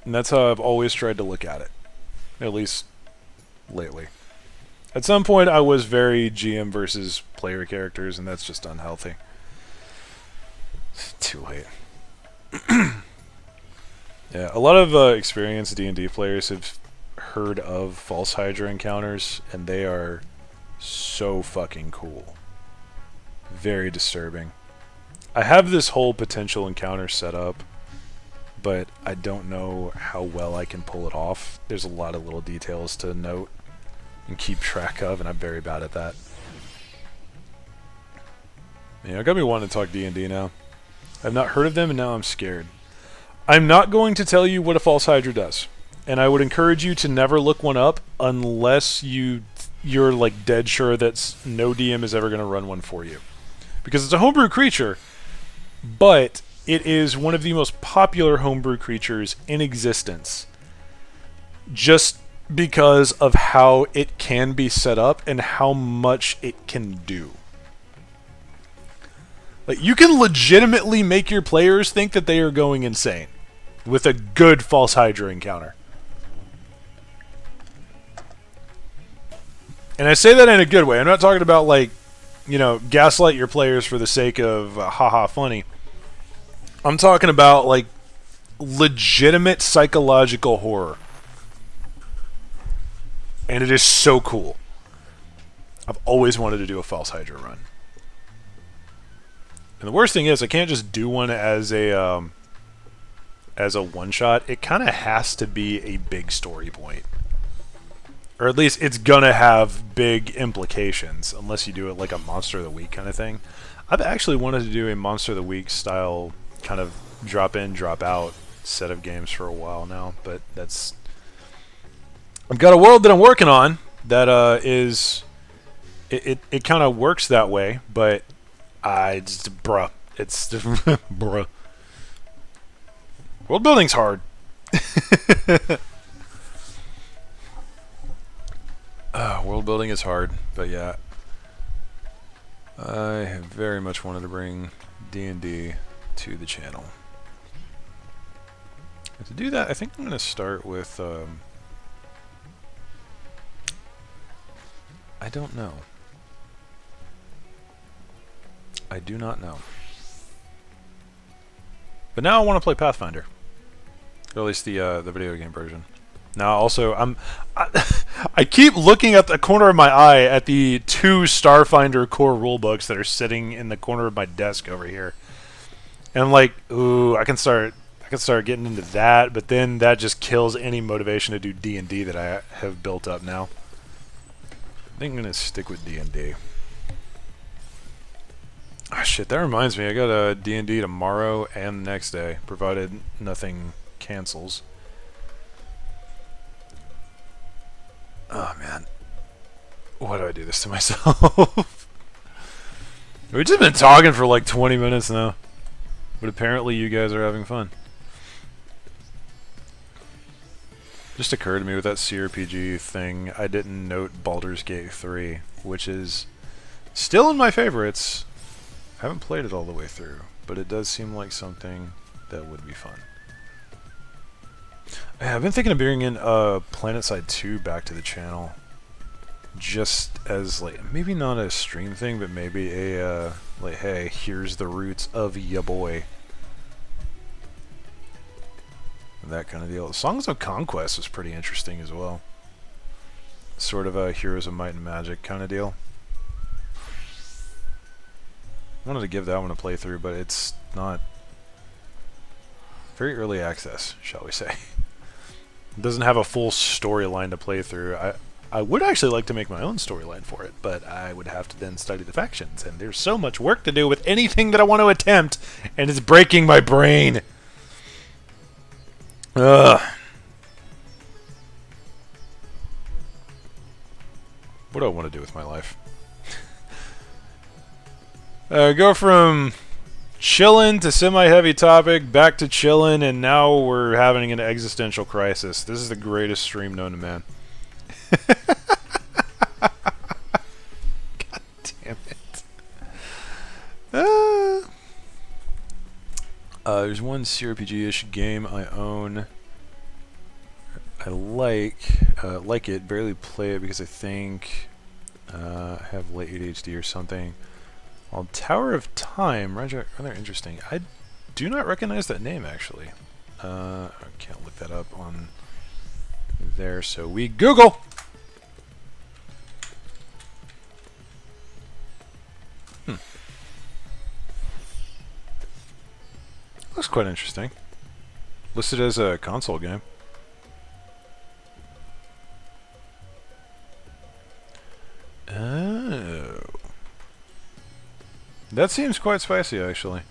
And that's how I've always tried to look at it. At least lately. At some point, I was very GM versus player characters, and that's just unhealthy. Too late. Yeah, a lot of experienced D&D players have heard of False Hydra encounters, and they are so fucking cool. Very disturbing. I have this whole potential encounter set up, but I don't know how well I can pull it off. There's a lot of little details to note and keep track of, and I'm very bad at that. Yeah, it got me wanting to talk D&D now. I've not heard of them, and now I'm scared. I'm not going to tell you what a False Hydra does, and I would encourage you to never look one up unless you're like dead sure that no DM is ever going to run one for you. Because it's a homebrew creature, but it is one of the most popular homebrew creatures in existence. Just because of how it can be set up and how much it can do. Like, you can legitimately make your players think that they are going insane with a good False Hydra encounter. And I say that in a good way. I'm not talking about, like, you know, gaslight your players for the sake of haha funny. I'm talking about, like, legitimate psychological horror. And it is so cool. I've always wanted to do a False Hydra run. And the worst thing is, I can't just do one as a one-shot. It kind of has to be a big story point. Or at least it's gonna have big implications, unless you do it like a Monster of the Week kind of thing. I've actually wanted to do a Monster of the Week style kind of drop in, drop out set of games for a while now, but that's... I've got a world that I'm working on that is... It kind of works that way, but it's bruh. It's bruh. World building's hard. World building is hard, but yeah. I have very much wanted to bring D&D to the channel. And to do that, I think I'm going to start with... I don't know. I do not know. But now I want to play Pathfinder. Or at least the video game version. Now also I keep looking at the corner of my eye at the 2 Starfinder core rulebooks that are sitting in the corner of my desk over here. And I'm like, ooh, I can start getting into that, but then that just kills any motivation to do D&D that I have built up now. I think I'm going to stick with D&D. Ah, shit, that reminds me, I got a D&D tomorrow and the next day, provided nothing cancels. Oh, man. Why do I do this to myself? We've just been talking for like 20 minutes now. But apparently you guys are having fun. Just occurred to me with that CRPG thing, I didn't note Baldur's Gate 3, which is still in my favorites. I haven't played it all the way through, but it does seem like something that would be fun. I've been thinking of bringing PlanetSide 2 back to the channel. Just as, like, maybe not a stream thing, but maybe a, like, hey, here's the roots of ya boy. That kind of deal. Songs of Conquest was pretty interesting as well. Sort of a Heroes of Might and Magic kind of deal. I wanted to give that one a playthrough, but it's not very early access, shall we say. It doesn't have a full storyline to play through. I would actually like to make my own storyline for it, but I would have to then study the factions, and there's so much work to do with anything that I want to attempt, and it's breaking my brain. Ugh. What do I want to do with my life? Go from chillin' to semi-heavy topic, back to chillin', and now we're having an existential crisis. This is the greatest stream known to man. God damn it. There's one CRPG-ish game I own. I like it, barely play it because I think I have late ADHD or something. Well, Tower of Time, rather interesting. I do not recognize that name, actually. I can't look that up on there, so we Google! Looks quite interesting. Listed as a console game. Oh. That seems quite spicy, actually.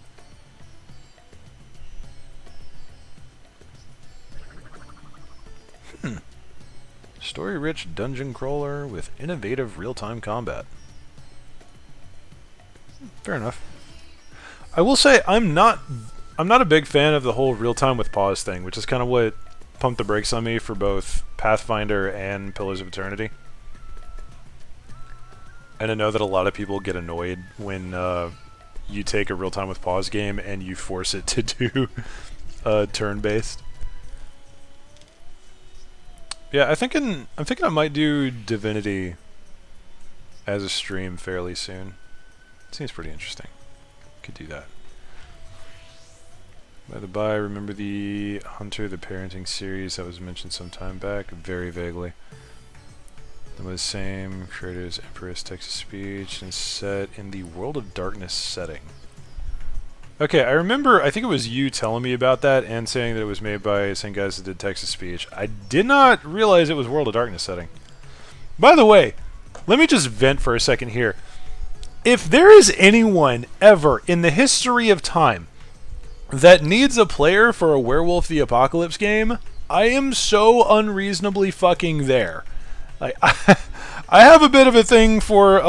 Story-rich dungeon crawler with innovative real-time combat. Fair enough. I will say I'm not a big fan of the whole real-time with pause thing, which is kind of what pumped the brakes on me for both Pathfinder and Pillars of Eternity. And I know that a lot of people get annoyed when you take a real-time with pause game and you force it to do turn-based. Yeah, I'm thinking I might do Divinity as a stream fairly soon. Seems pretty interesting. Could do that. By the by, remember the Hunter the Parenting series that was mentioned some time back? Very vaguely. The same creators, Empress, text-to-speech, and set in the World of Darkness setting. Okay, I remember, I think it was you telling me about that and saying that it was made by the same guys that did text-to-speech. I did not realize it was World of Darkness setting. By the way, let me just vent for a second here. If there is anyone ever in the history of time that needs a player for a Werewolf the Apocalypse game, I am so unreasonably fucking there. Like, I have a bit of a thing for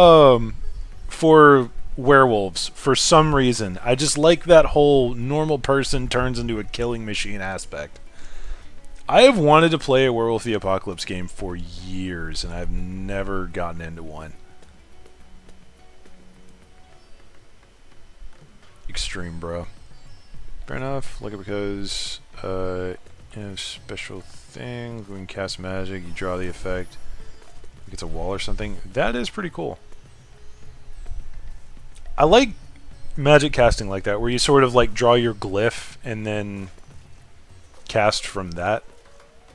werewolves for some reason. I just like that whole normal person turns into a killing machine aspect. I have wanted to play a Werewolf the Apocalypse game for years, and I've never gotten into one. Extreme, bro. Fair enough. Like it because, special thing. When you cast magic, you draw the effect Like it's a wall or something. That is pretty cool. I like magic casting like that, where you sort of like draw your glyph and then cast from that.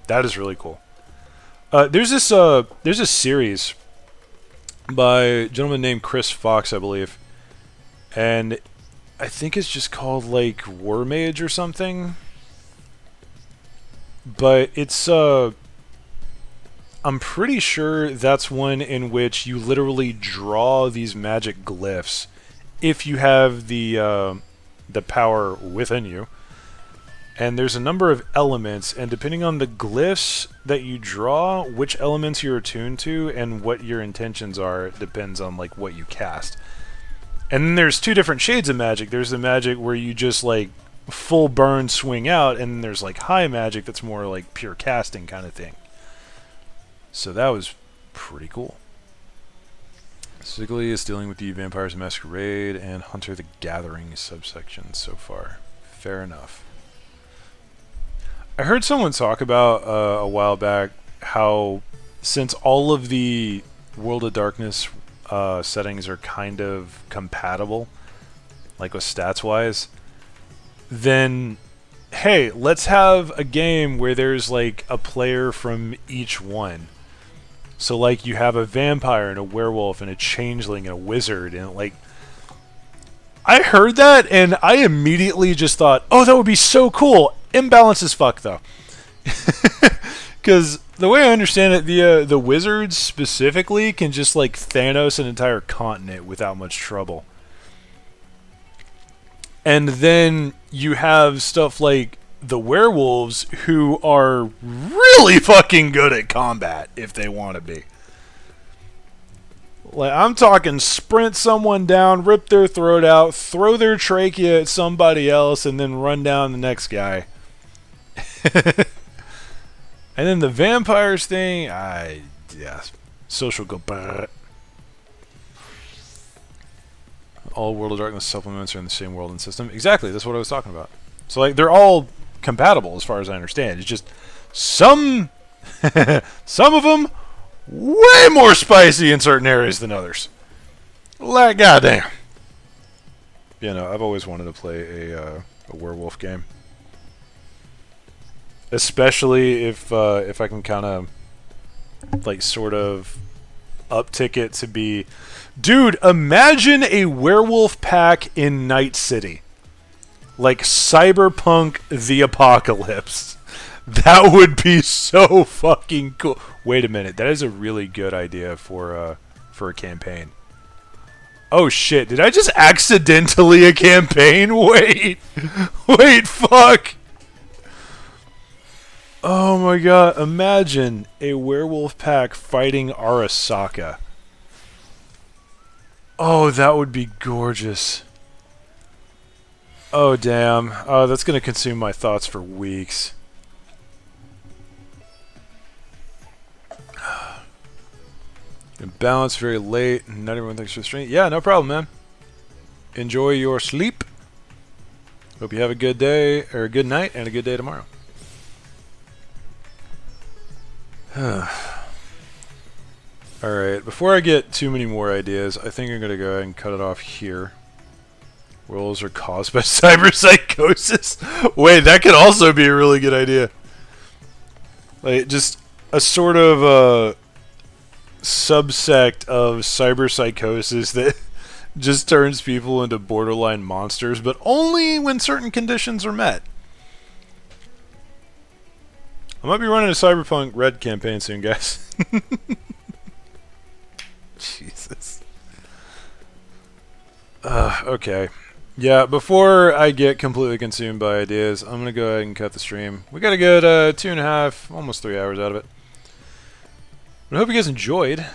That is really cool. There's a series by a gentleman named Chris Fox, I believe, and I think it's just called like War Mage or something. But it's I'm pretty sure that's one in which you literally draw these magic glyphs if you have the power within you. And there's a number of elements, and depending on the glyphs that you draw, which elements you're attuned to, and what your intentions are, it depends on like what you cast. And then there's two different shades of magic. There's the magic where you just like full burn swing out, and then there's like high magic that's more like pure casting kind of thing. So that was pretty cool. Specifically, it's dealing with the Vampires Masquerade and Hunter the Gathering subsections so far. Fair enough. I heard someone talk about a while back how since all of the World of Darkness settings are kind of compatible, like with stats-wise, then hey, let's have a game where there's like a player from each one. So like you have a vampire and a werewolf and a changeling and a wizard, and like I heard that and I immediately just thought, oh, that would be so cool. Imbalanced as fuck though. Because the way I understand it, the wizards specifically can just like Thanos an entire continent without much trouble. And then you have stuff like the werewolves who are really fucking good at combat if they want to be. Like, I'm talking sprint someone down, rip their throat out, throw their trachea at somebody else, and then run down the next guy. And then the vampires thing, social go bah. All World of Darkness supplements are in the same world and system. Exactly, that's what I was talking about. So like they're all compatible as far as I understand. It's just some of them way more spicy in certain areas than others. Like goddamn. You know, I've always wanted to play a werewolf game, especially if I can kind of like sort of uptick it to be, dude, imagine a werewolf pack in Night City, like Cyberpunk the Apocalypse. That would be so fucking cool. Wait a minute, that is a really good idea for a campaign. Oh shit, did I just accidentally a campaign? Wait, fuck. Oh my god, imagine a werewolf pack fighting Arasaka. Oh, that would be gorgeous. Oh damn, oh that's gonna consume my thoughts for weeks. Balance very late. Not everyone thinks you're streaming. Yeah, no problem, man. Enjoy your sleep. Hope you have a good day, or a good night, and a good day tomorrow. Alright, before I get too many more ideas, I think I'm going to go ahead and cut it off here. Werewolves are caused by cyberpsychosis. Wait, that could also be a really good idea. Like, just a sort of subsect of cyberpsychosis that just turns people into borderline monsters, but only when certain conditions are met. I might be running a Cyberpunk Red campaign soon, guys. Jesus. Okay. Yeah, before I get completely consumed by ideas, I'm going to go ahead and cut the stream. We got a good 2.5, almost 3 hours out of it. I hope you guys enjoyed.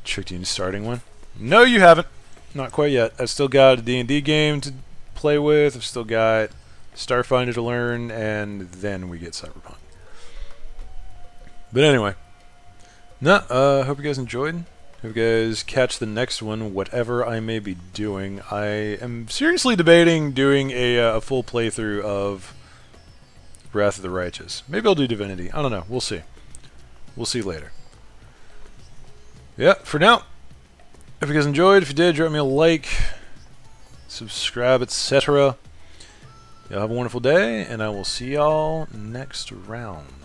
Tricked you into starting one. No, you haven't. Not quite yet. I've still got a D&D game to play with. I've still got Starfinder to learn, and then we get Cyberpunk. But anyway. Hope you guys enjoyed. Hope you guys catch the next one, whatever I may be doing. I am seriously debating doing a full playthrough of Wrath of the Righteous. Maybe I'll do Divinity. I don't know. We'll see. We'll see later. Yeah, for now. If you guys enjoyed, if you did, drop me a like, subscribe, etc. Y'all have a wonderful day, and I will see y'all next round.